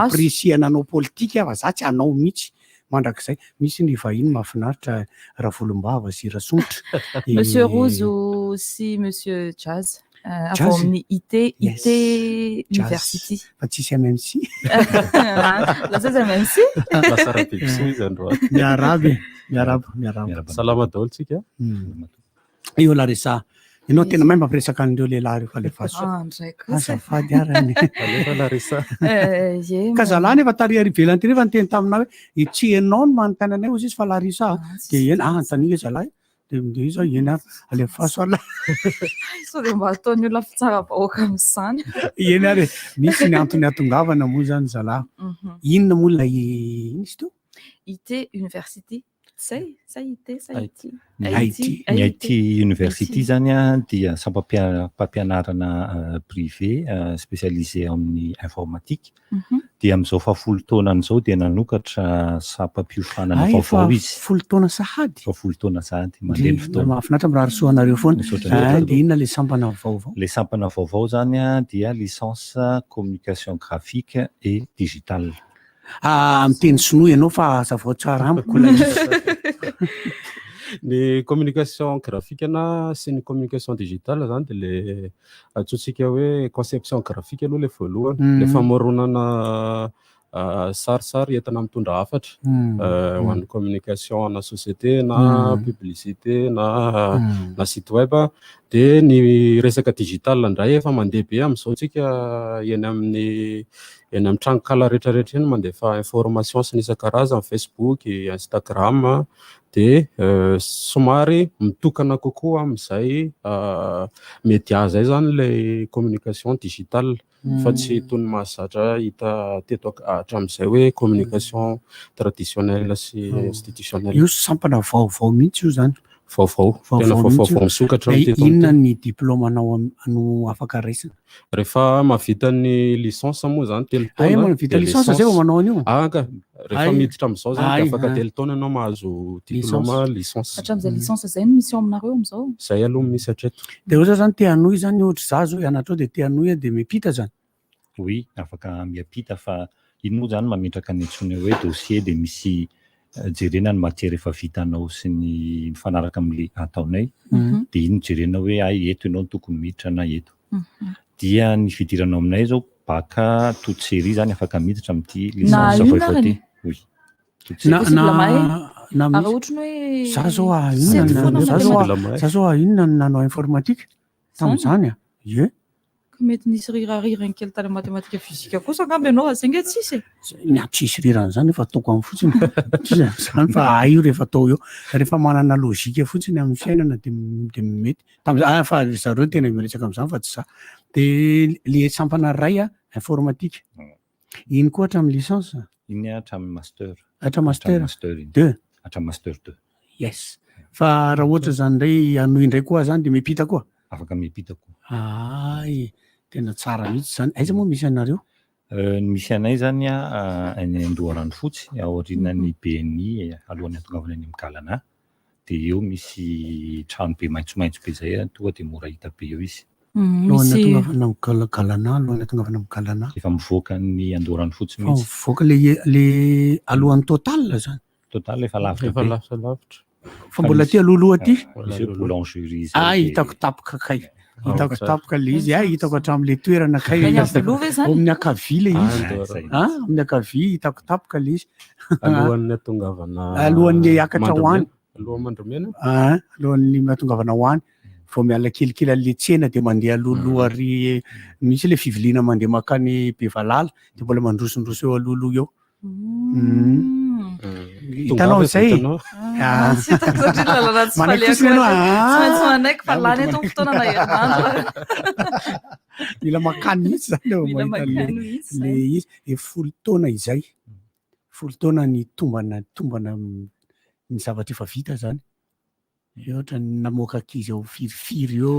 apresiana anao politika fa za tsy anao mihitsy mandrakizay misy ny vahiny mahafinaritra raha volombava sy rasontra Monsieur Rozo sy Monsieur Jazz avao amin'ny IT University fa tsisy MMC lasa MMC lasa rapipsi zany roa miaraba salama daholo tsika io la resa ianao tena mahay mampiresaka an'ireo lehilahy reo fa lefa azafady arany ka zalahy nefa tariary ivelany ty nefa niteny taminao hoe tsy ianao no manontany anay ozy izy fa larisa dia eny antaniga zalahy dia izy eny alefaso ala sao dia mba ataony olona fitsara vahoaka amin'izany eny ary misy ny antony atongavana moa zany zalahy inona molona iny izy to IT University ny IT University zany dia sampampianarana privé spécialisé amin'ny informatique dia amin'izao fa 10 taona an'izao dia nanokatra sampam-piofanana vaovao izy 10 taona sahady fa 10 taona sahady mandeha ny fotoana mahafinaritra miraharosoanareo foana dia inona le sampana vaovao le sampana vaovao zany dia licence communication graphique et digitale miteny sinoa ianao fa azavao tsara amiko ny communication graphique sy ny communication digitale zany dia le atsotsika hoe conception graphique aloha le voalohany le famoronana sarisary entina mitondra hafatra ho an'ny communication na société na publicité na site web dia ny resaka digitale ndray efa mandeha be amin'izao tsika eny amin'ny trangokala rehetrarehetra eny mandefa information sy isan-karazany Facebook Instagram dia somary mitokana kokoa amin'izay média zay zany le communication digitale fa tsy tony mahazatra hita teto hatramin'izay hoe communication traditionnelle sy institutionnelle io sampana vaovao mihitsy io zany tena vaovao misokatra inona ny diplôma anao no afaka raisina rehefa mavita ny licence moa zany telo taona mavita licence zay manao an'io rehefa miditra amin'izao zany afaka telo taona ianao mahazo diplôma licence hatramin'izay licence zay no misy ao aminareo amin'izao zay aloha misy hatreto dia ohatra zany te hanohy zany ohatra za zao ianatra ao dia te hanohy dia miampita zany oui afaka miampita fa iny moa zany mametraka ny antsony hoe dossier dia misy jerena ny matière efa vitanao sy ny mifanaraka amin'le ataonay dia iny jerena hoe eto ianao tokony miditra na eto dia ny fidiranao aminay zao baka toute série zany afaka miditra amin'ity licence voivote za zao inona ny nanao informatique tamin'izany mety nisy rirarirany kely tany matematika fizika kosa angamba ianao azenge tsisy tsisy rirany zany efa ataoko amin'ny fotsiny zany fa aio rehefa atao eo rehefa manana logika fotsiny amin'ny fiainana de mety fa zareo tena miresaka amin'izany fa tsy za de le sampana ray informatique iny koa hatramin'ny licence iny hatramin'ny master master 2 hatramin'ny master 2 yes fa raha ohatra zany ndray anoy indray koa zany de mipita koa afaka mipita koa ay tena tsara mihitsy zany aiza moa misy anareo misy anay zany any Andoharano fotsy aorinan'ny BNI alohan'ny atongavana any Galana de eo misy trano be maitsomaitso be zay tonga de mora hita be eo izy alohan'ny atongavana Galana alohan'ny atongavana amin'ny Galana efa mivoaka ny Andoharano fotsy mihitsy mivoaka le alohan'ny total zany total efa lavitra fa mbola ty alohaloha ty boulangerie hitako tapoka kay hitako tapoka le izy hitako hatramin'le toerana kay amin'ny akavia le izy amin'ny akavia hitako tapoka le izy alohan'ny atongavana alohan'ny akatra hoany alohan'ny mandromena alohan'ny atongavana hoany vao miala kelikely le tsena de mandeha alohaloha ary misy le fiviliana mandeha makany Bevalala de mbola mandrosondroso eo alohaloha eo hitanao zay mila makany mihitsy zany le izy folo taona izay folo taona ny tombana ny zavatra efa vita zany ohatra namoaka akizy eo firifiry eo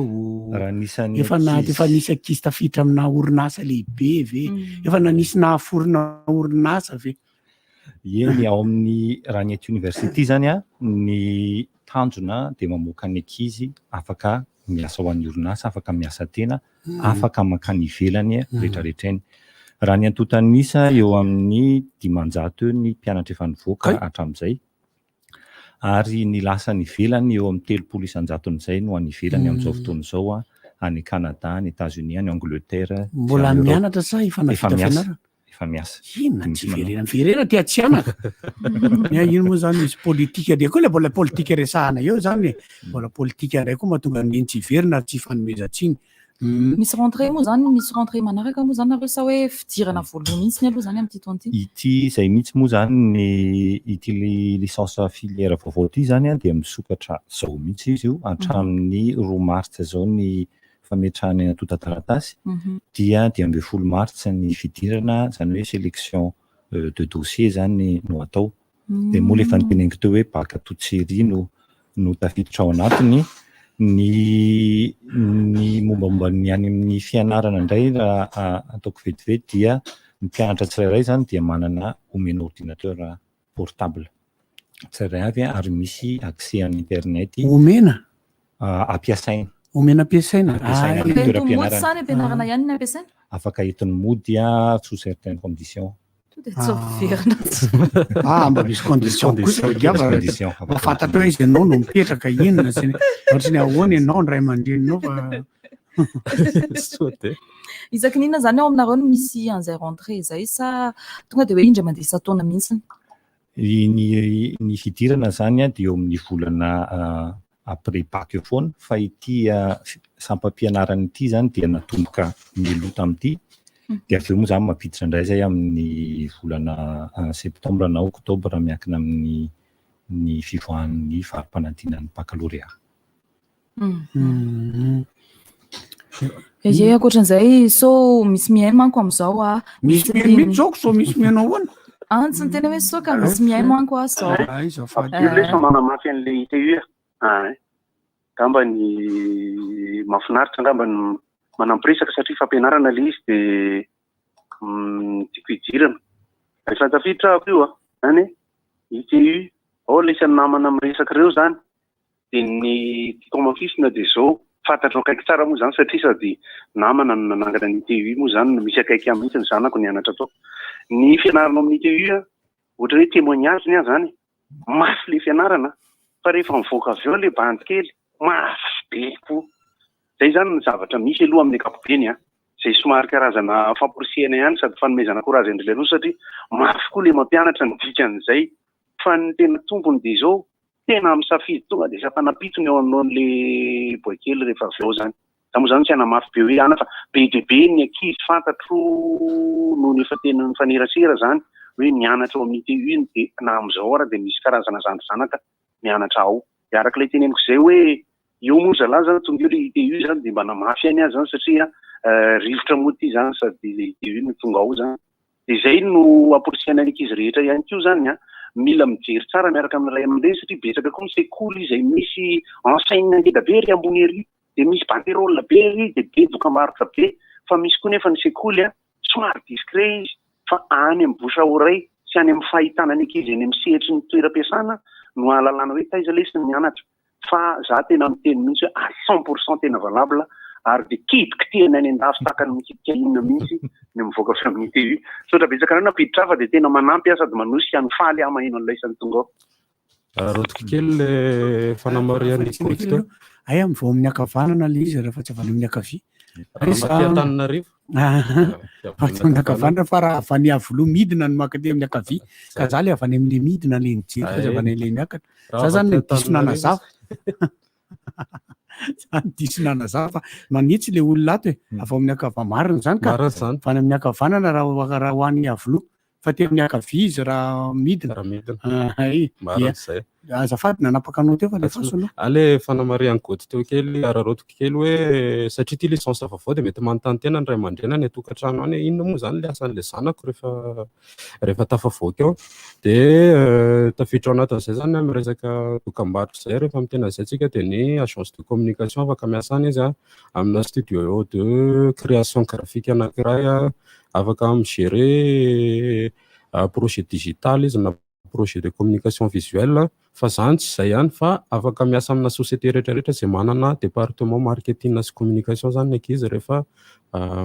efa nisy akizy tafiditra amina orinasa lehibe ve efa nanisy nahaforona orinasa ve eny ao amin'ny raha ny eto université zany ny tanjona de mamoaka ny ankizy afaka miasa ho an'ny orinasa afaka miasa tena afaka makany ivelany rehetrarehetra eny raha ny antotanisa eo amin'ny 500 ny mpianatra efa nivoaka hatramin'izay ary ny lasa ny ivelany eo amin'ny 300,000 no any ivelany amin'izao fotoana izao any Canada, any États-Unis, any Angleterre. Mbola mianatra sa efa miasa. Efa miasa. Inona tsy verena tia tsy anaka. Ino moa zany misy politika dia koa le mbola politika resahana eo zany. Mbola politika indray koa mahatonga ny tsy verina ary tsy fanomezantsiny. Misy rentrée moa zany, misy rentrée manaraka moa zany sa hoe fidirana voalohany mihitsy aloha zany amin'ity taona ity. Ity zay mihitsy moa zany ny ity licence filière vaovao ity zany dia misokatra zao mihitsy izy io hatramin'ny 2 Martsa zao ny fametrahany atota taratasy dia 12 Martsa ny fidirana zany hoe sélection de dossier zany no atao. Dia moa le fanteneniko teo hoe bac toute série no tafiditra ao anatiny. Ny mombamomba ny any amin'ny fianarana indray raha ataoko vetivety dia ny mpianatra tsirairay zany dia manana omena ordinateur portable tsirairay avy ary misy accès en internet. Omena ampiasaina. Omena ampiasaina. Ampianarana ihany ny ampiasaina. Afaka entin'ny mody sous certaines conditions. Mba misy condition kosa fantatra hoe izy ianao no mipetraka inona ohatra ny ahoana ianao ny ray aman-dreninao isaky n'inona zany ao aminareo no misy an'izay rentrée zay sa tonga dia hoe indray mandeha isan-taona mihitsy? Ny fidirana zany dia eo amin'ny volana après bac eo foana fa ity sampam-pianarana ity zany dia natomboka milota amin'ity. Dia avy eo moa zany mampiditra indray zay amin'ny volana septambra na oktobra miankina amin'ny fivoahan'ny varim-panadinan'ny baccalauréat. Ankoatran'izay so misy mihaino manko amin'izao misy mihaino zao so misy mihaino ahoana tsy ny tena hoe so ka misy mihaino manko zao lesa manamafy an'le ITU ngamba ny mahafinaritra ngamba ny manampiresaka satria fampianarana le izy dia tiako hidirana. Rehefa tafiditra ako io zany ITU ao lesan'ny namana miresaka ireo zany dia ny tiako mafisina dia zao fantatrao akaiky tsara moa zany satria sady namana no nanangana ny ITU moa zany misy akaiky amin'ny mihitsy ny zanako nianatra tao. Ny fianarana amin'ny ITU ohatra hoe témoignage ny zany mafy le fianarana fa rehefa mivoaka avy eo le bandy kely mafy be koa. Zay zany ny zavatra misy aloha amin'ny ankapobeny zay somary karazana famporisihana ihany sady fanomezana courage indrindra aloha satria mafy koa le mampianatra ny dikan'izay fa ny tena tombony dia zao tena amin'ny safidy tonga dia safanapitony eo aminao le boakely rehefa avy eo zany za moa zany tsy hanamafy be hoe ana fa be de be ny ankizy fantatro noho ny efa tena ny fanerasera zany hoe mianatra ao amin'ny TU dia na amin'izao ara dia misy karazana zanaka mianatra ao. Dia araka ilay teneniko izay hoe eo moa zalahy zany tonga eo le TU zany dia mba namafy any azy zany satria rivotra moa ty zany sady TU no tonga ao zany. Dia izay no amporisihana ny ankizy rehetra ihany koa zany mila mijery tsara miaraka amin'ny ray aman-dreny satria betsaka koa ny sekoly izay misy enseigne ngeda be ry ambony ery dia misy banderole be ry dia be dokam-barotra be fa misy koa nefa ny sekoly somary discret izy fa any amin'ny bouche à oreille sy any amin'ny fahitana ny ankizy eny amin'ny sehatry ny toeram-piasana no ahalalana hoe taiza lesy ny mianatra fa za tena miteny mihitsy hoe à 100% tena valable ary dia kitika tena any an-dafy takany mikitika inona mihitsy ny mivoaka avy amin'ny TU. Sotra betsaka rano napiditra hafa dia tena manampy sady manosy any faly maheno an'ilay isany tonga ao. Rotiko kely le fanamarian'ny kurikito. Ay amin'vao amin'ny akavanana le izy rehefa tsy avy amin'ny akavia. Antananarivo. Avy amin'ny akavanana fa raha avy any avoloha midina no maka amin'ny akavia ka za le avy any amin'ilay midina le nijery fa avy any ilay miakatra. Za zany disona nazava. Disona nazava manitsy le olona ato avy amin'ny akava marina zany ka fa any amin'ny akavanana raha ho an'ny avoloha fa ty amin'ny akavia izy raha midina. Azafady nanapaka anao teo fa le fasolo. Ale fanamarian'ny gôty teo kely ararotiko kely hoe satria ty licence vaovao dia mety manontany tena ny ray aman-dreny any atokantrano any inona moa zany le asan'le zanako rehefa tafavoaka eo dia tafiditra ao anatin'izay zany amin'ny resaka dokam-barotra izay rehefa mitena izay tsika dia ny agence de communication afaka miasana izy amina studio de création graphique anankiray afaka migérer projet digital izy na projet de communication visuelle fa zany tsy izay ihany fa afaka miasa amina société rehetrarehetra izay manana département marketing sy communication zany ny ankizy rehefa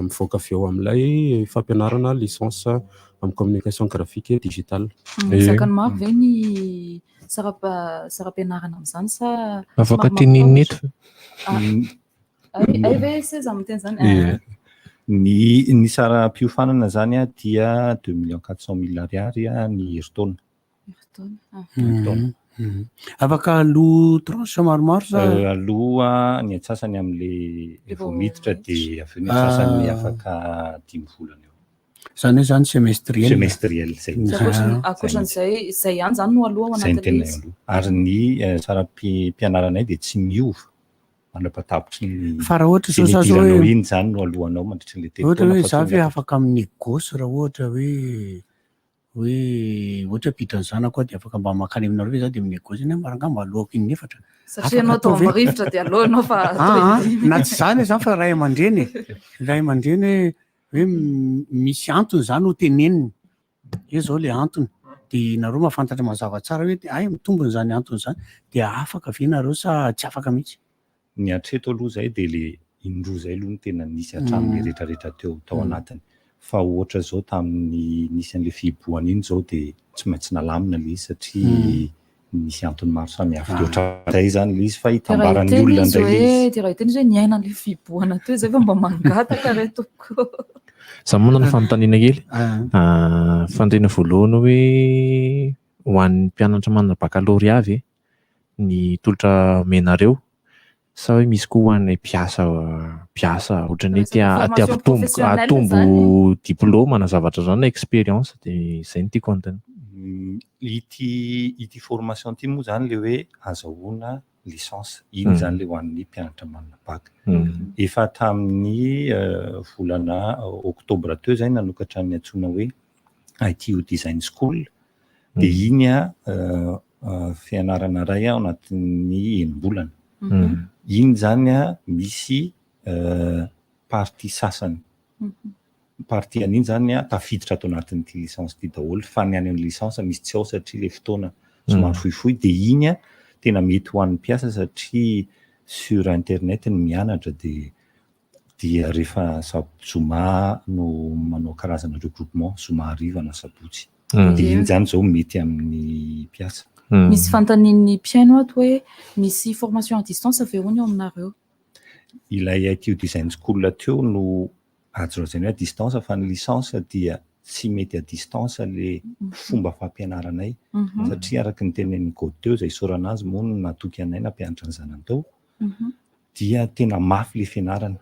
mivoaka avy eo amin'ilay fampianarana licence amin'ny communication graphique et digitale. Zakany maro ve ny sara-pianarana amin'izany sa afaka tininy eto ay ve seza miteny zany ny sara-piofanana zany dia 2,400,000 ariary ny herintaona. Afaka aloha tranche maromaro sa aloha ny atsasany amin'le vao miditra dia avy ny atsasany afaka 5 volana eo. Zany hoe zany semestriel zay. Akoatran'izay izay ihany zany no aloha ao anatin'ilay izy. Ary ny sara-pianaranay dia tsy miova mandrapatapitry ny fa raha ohatra zao hoe iny zany no alohanao mandritra le ohatra hoe za ve afaka amin'ny négosy raha ohatra hoe ohatra piditra ny zanako dia afaka mba makany aminareo ve za dia amin'ny négosy iny marangamba alohako iny efatra satria anao tao amin'ny rivotra dia alohanao fa na tsy zany zany fa ray aman-dreny hoe misy antony zany ho teneniny e zao le antony dia nareo mahafantatra mazava tsara hoe ay mitombony zany antony zany dia afaka ve nareo sa tsy afaka mihitsy. Ny atreto aloha zay dia le indroa zay aloha no tena nisy hatramin'ny rehetrarehetra tao anatiny fa ohatra zao tamin'ny nisy an'le fihibohana iny zao dia tsy maintsy nalamina le izy satria misy antony maro samihafa ohatray zany le izy fa hitambaran'ny olona indray le izy. Dia raha hiteny hoe niaina an'le fihibohana teo zay fa mba mangataka retoko. Za moa ny fanontaniana kely fandrena voalohany hoe ho an'ny mpianatra manana baccalauréat avy ny tolotra menareo sa hoe misy koa ho an'ny mpiasa ohatran'ny hoe atombo diplôma na zavatra zany na expérience dia izay no tiako anontany. Ity formation ity moa zany le hoe azahoana licence iny zany le ho an'ny mpianatra manana bac. Efa tamin'ny volana oktobra teo zay nanokatra ny antsoina hoe ITU Design School dia iny fianarana ray ao anatin'ny enim-bolana. Iny zany misy parti sasany parti an'iny zany tafiditra ato anatin'ity licence ity daholo fa ny any amin'ny licence misy tsy ao satria le fotoana somary fohifohy dia iny tena mety ho an'ny mpiasa satria sur internet ny mianatra dia rehefa zoma no manao karazana regroupement zoma hariva na sabotsy dia iny zany zao mety amin'ny mpiasa. Misy fantanin'ny mpiaino ato hoe misy formation à distance avy eo ny ao aminareo. Ilay ITU Design School teo no ajoraizany hoe à distance fa ny licence dia tsy mety à distance le fomba fampianaranay satria araka ny tenenin'ny gôty teo izay isaorana azy moa no natoky anay nampianatra ny zanany tao dia tena mafy le fianarana.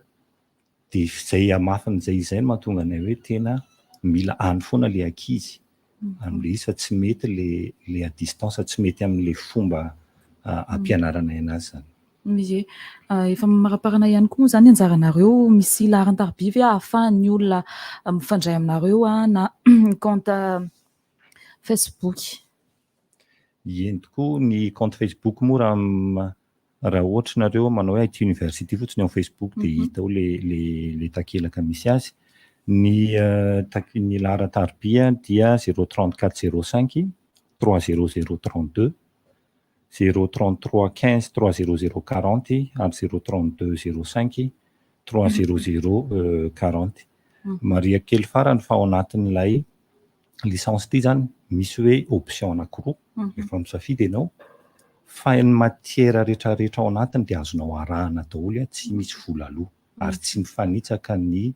Dia izay amafiny izay no mahatonga anay hoe tena mila any foana le ankizy. Amin'le izy fa tsy mety le à distance, tsy mety amin'le fomba ampianarana anazy zany. Ie, efa maraparana ihany koa zany anjaranareo misy laharan-tarobia hoe ahafahan'ny olona mifandray aminareo na compte Facebook. Eny tokoa ny compte Facebook moa raha ohatra nareo manao hoe IT University fotsiny ao Facebook dia hita ao le takelaka misy azy. Ny laharan-tarobia dia 034 05 30032 033 15 300 40 ary 032 05 300 40. Maria kely farany fa ao anatin'ilay licence ty zany misy hoe option anankiroa efa misafidy ianao fa ny matiera rehetrarehetra ao anatiny dia azonao arahana daholo tsy misy vola aloha ary tsy mifanitsaka ny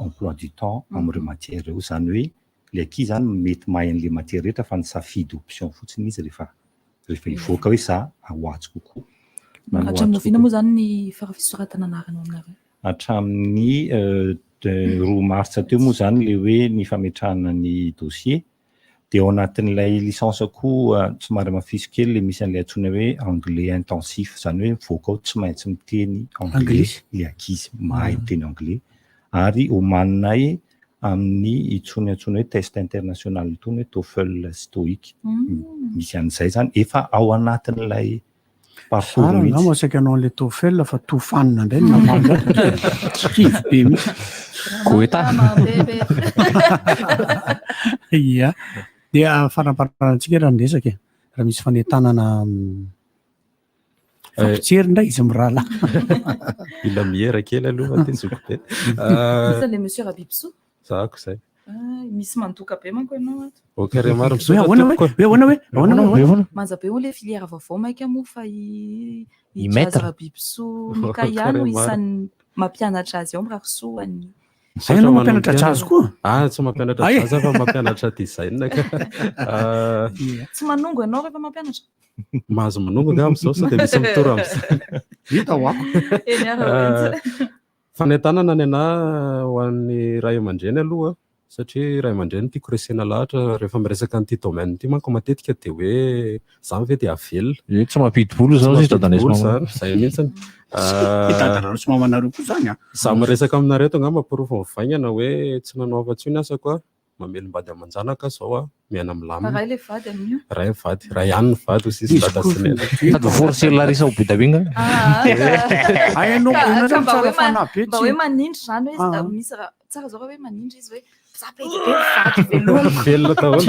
emploi du temps amin'ireo matiera ireo. Zany hoe le ankizy zany mety mahay an'le matiera rehetra fa ny safidy option fotsiny izy rehefa ivoaka hoe za ahoatsy kokoa. Hatramin'ny oviana moa zany ny farafisoratana anarana aminareo? Hatramin'ny 2 martsa teo moa zany le hoe ny fametrahana ny dossier. Dia ao anatin'ilay licence koa somary mafisy kely le misy an'ilay antsoina hoe anglais intensif, zany hoe mivoaka ao tsy maintsy miteny anglais le ankizy mahay miteny anglais ary homaninay amin'ny itsony hoe test international itony hoe TOEFL STOEIC. Misy an'izay zany efa ao anatin'ilay parcours mihitsy. Zara masaky anao an'ilay TOEFL fa tofanina indray ny namanga kivy be mihitsy. Goeta. Ia. Dia faraparantsika raha ndresaka raha misy fanentanana fampijery indray izy mirala. Mila mihera kely aloha tenzoko be. Le monsieur Rabibsou. Zako izay. Misy mandoka be manko ianao ato. Okare maro manja be ho le filière vaovao maika moa fa i Jazz Rabibsou Mikaiano isan'ny mampianatra azy ao mirarosoany. Zay anao mampianatra jazz koa? Tsy mampianatra jazz fa mampianatra design. Tsy manongo ianao rehefa mampianatra? Mahazo manongo dia amin'izao sao dia misy mitoro amin'izay. Hita ho ako. Fanentanana ny anahy ho an'ny ray aman-dreny aloha satria ray aman-dreny tiako resena lahatra rehefa miresaka an'ity domaine ity manko matetika dia hoe za ve dia avelona. Tsy mampidi-bolo zao izy dadanay zay mihitsiny. Dadanareo tsy mamanareo koa zany. Za miresaka aminareo tonga mampirofo mivaingana hoe tsy nanao afa-tsy ny asako a mamelim-bady aman-janaka zao miaina milamina. Ray le vady amin'io. Ray vady, ray ihany ny vady hozy izy dada sy nena. Sady forcer Larissa au Bidawinga. Mba hoe manindry zany hoe misy tsara zao hoe manindry izy hoe velona daholo.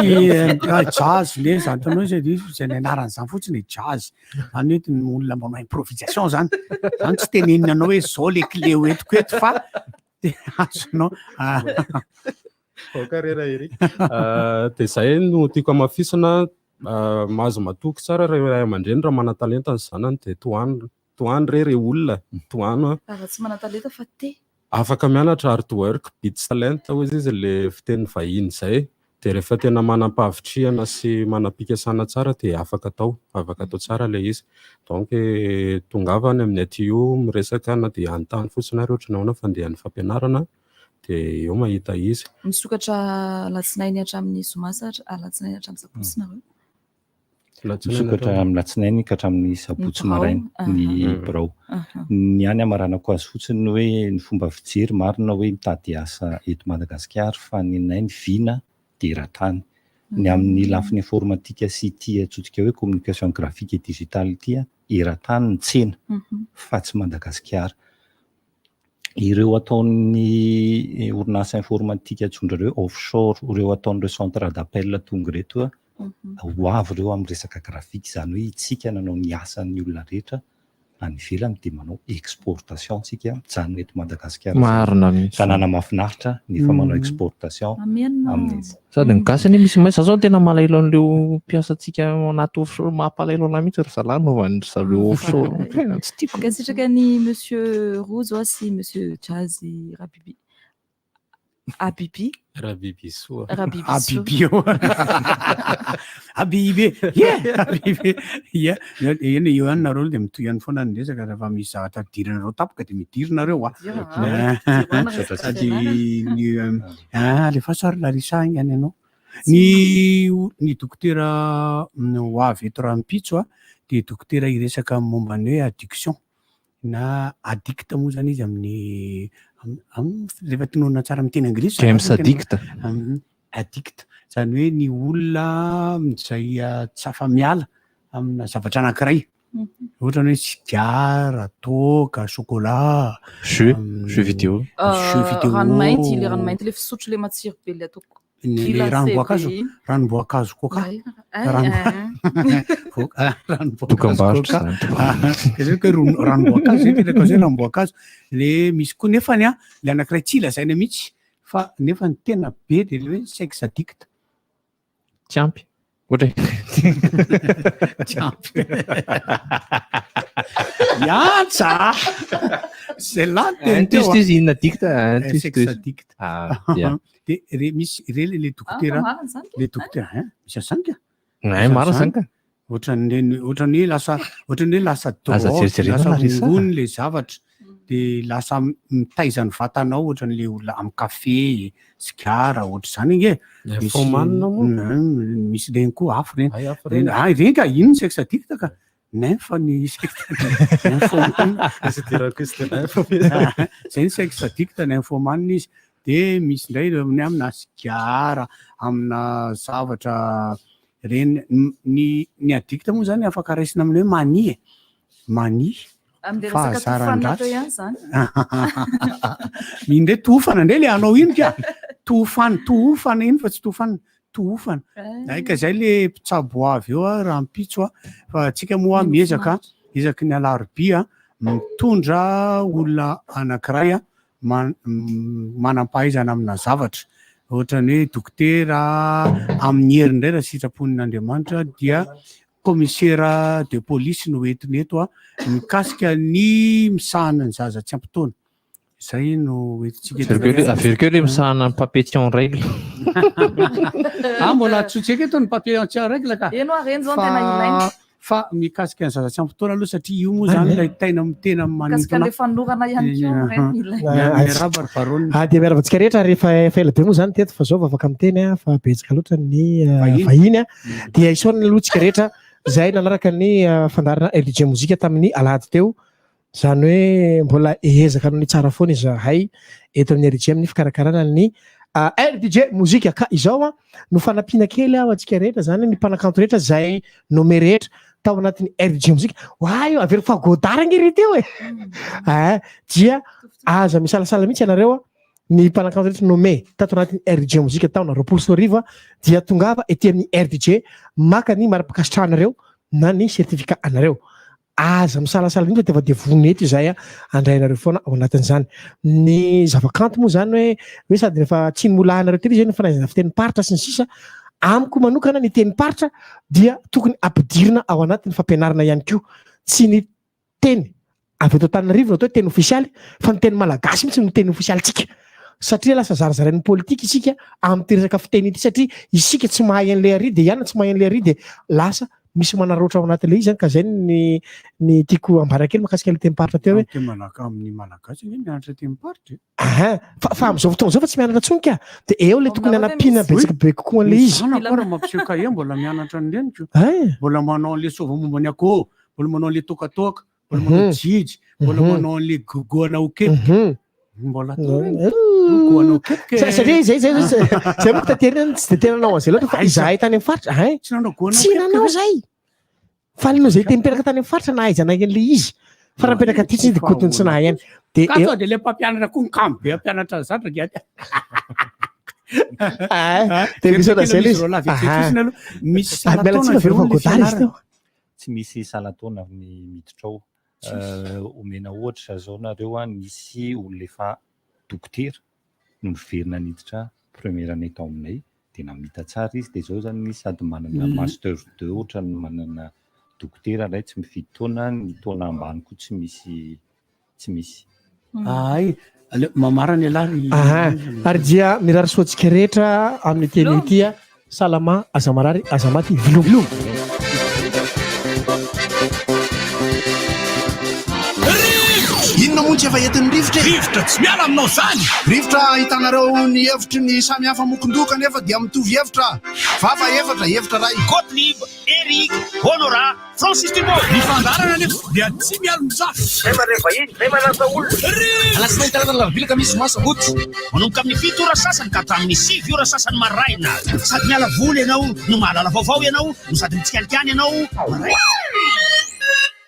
Jazz le zany tanao izy zay nianarany zany fotsiny jazz. Zany hoe ny olona manao improvisation zany. Zany tsy teneniny anao hoe zao le clé hoetiko eto fa azonao. Karera ery. Dia zay no tiako amafisana mahazo matoky tsara ray aman-dreny raha mana-talenta ny zanany dia toany re olona toano. Tsy mana-talenta fa te. Afaka mianatra artwork, beats talent hozy izy le fiteny vahiny zay. Dia rehefa tena manam-pahavitriana sy manam-pikasana tsara dia afaka atao tsara le izy. Donc tongavany amin'ny aty io miresaka na dia anontany fotsiny ary ohatry nahoana fandehan'ny fampianarana. Dia eo mahita izy. Misokatra latsinainy hatramin'ny zoma sa latsinainy hatramin'ny sabotsy nareo? Misokatra amin'ny latsinainy ka hatramin'ny sabotsy maraina ny birao. Ny any amaranako azy fotsiny hoe ny fomba fijery marina hoe mitady asa eto Madagasikara fa ny nay ny vina dia eran-tany. Ny amin'ny lafiny informatika sy ity atsotsika hoe communication graphique et digitale ity eran-tany ny tsena fa tsy Madagasikara. Ireo ataon'ny orinasa informatika atsoindrareo offshore, ireo ataon'ireo centre d'appel tonga reto ho avy ireo amin'ny resaka grafika zany hoe itsika nanao ny asan'ny olona rehetra any ivelany dia manao exportation tsika mijanona eto Madagasikara. Marina mihitsy. Tanàna mahafinaritra nefa manao exportation amin'izy. Sady ny gasy misy maisa zao tena malailo an'ireo mpiasantsika anaty offshore mampalailo an'ahy mihitsy ry zalahy no van'ireo offshore. Tsy tiako. Gasitraka ny monsieur Roux sy monsieur Jazz Rabibi. Abibi. raha biby soa. Biby abiby abiby eny io any nareo dia mitoy ihany foana ny resaka rehefa misy zavatra diranareo tapoka dia midirinareo lefa sary Larissa iny any ianao ny dokotera ho avy eto Rampitso dia dokotera iresaka momba ny hoe addiction na addicte moa zany izy amin'ny rehefa tinoana tsara amin'ny teny anglisy James addict zany hoe ny olona izay tsy afa-miala amina zavatra anankiray ohatra hoe sigara, toaka, chocolat, jeu vidéo ranomainty le ranomainty le fisotro le matsiro be le ataoko le ranom-boankazo coca ranom-boankazo ranom-boankazo le misy koa nefany le anankiray tsy lazaina mihitsy fa nefa ny tena be dia le hoe sexe addict Tiampy ohatra Tiampy yatsa c'est là teo izy inona addict sexe addict dia misy le dokotera misy asany ka marina zany ka ohatran'ny hoe lasa drogue lasa mingony le zavatra dia lasa mitaizany vatanao ohatran'le olona amin'ny kafe sigara ohatra zany iny misy reny koa afo reny ka ino sexe addict ka nefa ny zay ny sexe addict nymphomane izy dia misy indray ny amina sigara amina zavatra reny ny addict moa zany afaka raisina amin'ny hoe manie fahazaran-dratsy mindre tohofana indray le anao iny ka tohofana iny fa tsy tohofana aika zay le mpitsabo avy eo Rampitso fa tsika moa miezaka ny alarobia mitondra olona anankiray manam-pahaizana amina zavatra ohatrany hoe dokotera amin'ny herin'ny indray raha sitraponin'Andriamanitra dia commissaire de police no entineto mikasika ny misahana ny zaza tsy ampitaona zay no entsika averiko le misahana ny papétion règle mbola tsotsika eto ny papétion règle ka fa mikasika ny zaza tsy ampitaona aloha satria io moa zany ilay tena manintona le fanorana ihany koa dia miaravantsika rehetra rehefa ela be moa zany teto fa zao afaka miteny fa betsaka loatra ny vahiny dia isaony alohantsika rehetra zay nanaraka ny fandarana RDJ mozika tamin'ny alahady teo zany hoe mbola ehezaka ny tsara foana izahay eto amin'ny RDJ amin'ny fikarakarana ny RDJ mozika ka izao no fanampiana kely antsika rehetra zany ny mpanakanto rehetra zay nome rehetra tao anatin'ny RDJ mozika io averiko fa godara ngery teo dia aza misalasala mihitsy ianareo ny mpanakanto rehetra nome tato anatin'ny RDJ mozika taona 2024 dia tongava ety amin'ny RDJ maka ny marapakasitrah anareo na ny certificat anareo aza misalasala mihitsy dia voneto izay andrainareo foana ao anatin'izany ny zavakanto moa zany hoe sady rehefa tsy nimolahanareo tely izy ny fanaizana fiteny paritra sy ny sisa amiko manokana ny teny paritra dia tokony ampidirina ao anatin'ny fampianarana ihany koa tsy ny teny avy eto Antananarivo atao teny ofisialy fa ny teny malagasy mihitsy no teny ofisialyntsika satria lasa zarazarain'ny politika isika amin'ny resaka fiteny ity satria isika tsy mahay an'ilay ary dia ihany tsy mahay an'ilay ary dia lasa misy manaroatra ao anatin'ilay izy ka zay ny tiako ambarakely makasika le teny paritra teo hoe amin'ny malagasy mianatra teny paritra fa amin'izao fotoana zao fa tsy mianatra tsony ka dia eo le tokony anampiana betsaka be kokoa an'ilay izy mampiseho kahie mbola mianatra an'ireny mbola manao an'ilay sova-momba ny akoho mbola manao an'ilay tokatoka mbola manao jijy mbola manao an'ilay gogoana okepika mbola satria zay moko taterina tsy dia tena nanao an'izay loatra fa izahay tany amin'ny faritra tsy nanao zay fa alinao zay teny mipetraka tany amin'ny faritra nahaizana an'ilay izy fa raha mipetraka aty tsy dia kotony tsy nahay ihany dia le mpampianatra koa mikamo be ampianatra zatra gady misy salatona tsy misy salatona miditra ao omena ohatra zao nareo nisy olona efa dokotera no miverina niditra première année tao aminay dia namita tsara izy dia zao zany sady manana master 2 ohatra ny manana dokotera ray tsy mifidy taona ny taona ambany koa tsy misy ay mamarany alary ary dia mirary soantsika rehetra amin'ny teny itya salama azamarary azamaty vilomilom inona moa tsy efa entin'ny rivotra tsy miala aminao zany rivotra hitanareo ny hevitry ny samy hafa mokondoka nefa dia mitovy hevitra fafa hevitra ray Gottlieb, Eric, Honora, Francis Dumont. ny fandarana nefa dia tsy mialo mizafy Zay mareva iny, zay manasa olona. alasinainy karazana lavilaka misy masabotsy Manomboka amin'ny 7 ora sasany ka hatramin'ny 7 ora sasany maraina. Sady miala voly ianao, no mahalala vaovao ianao, no sady mitsikalikany ianao.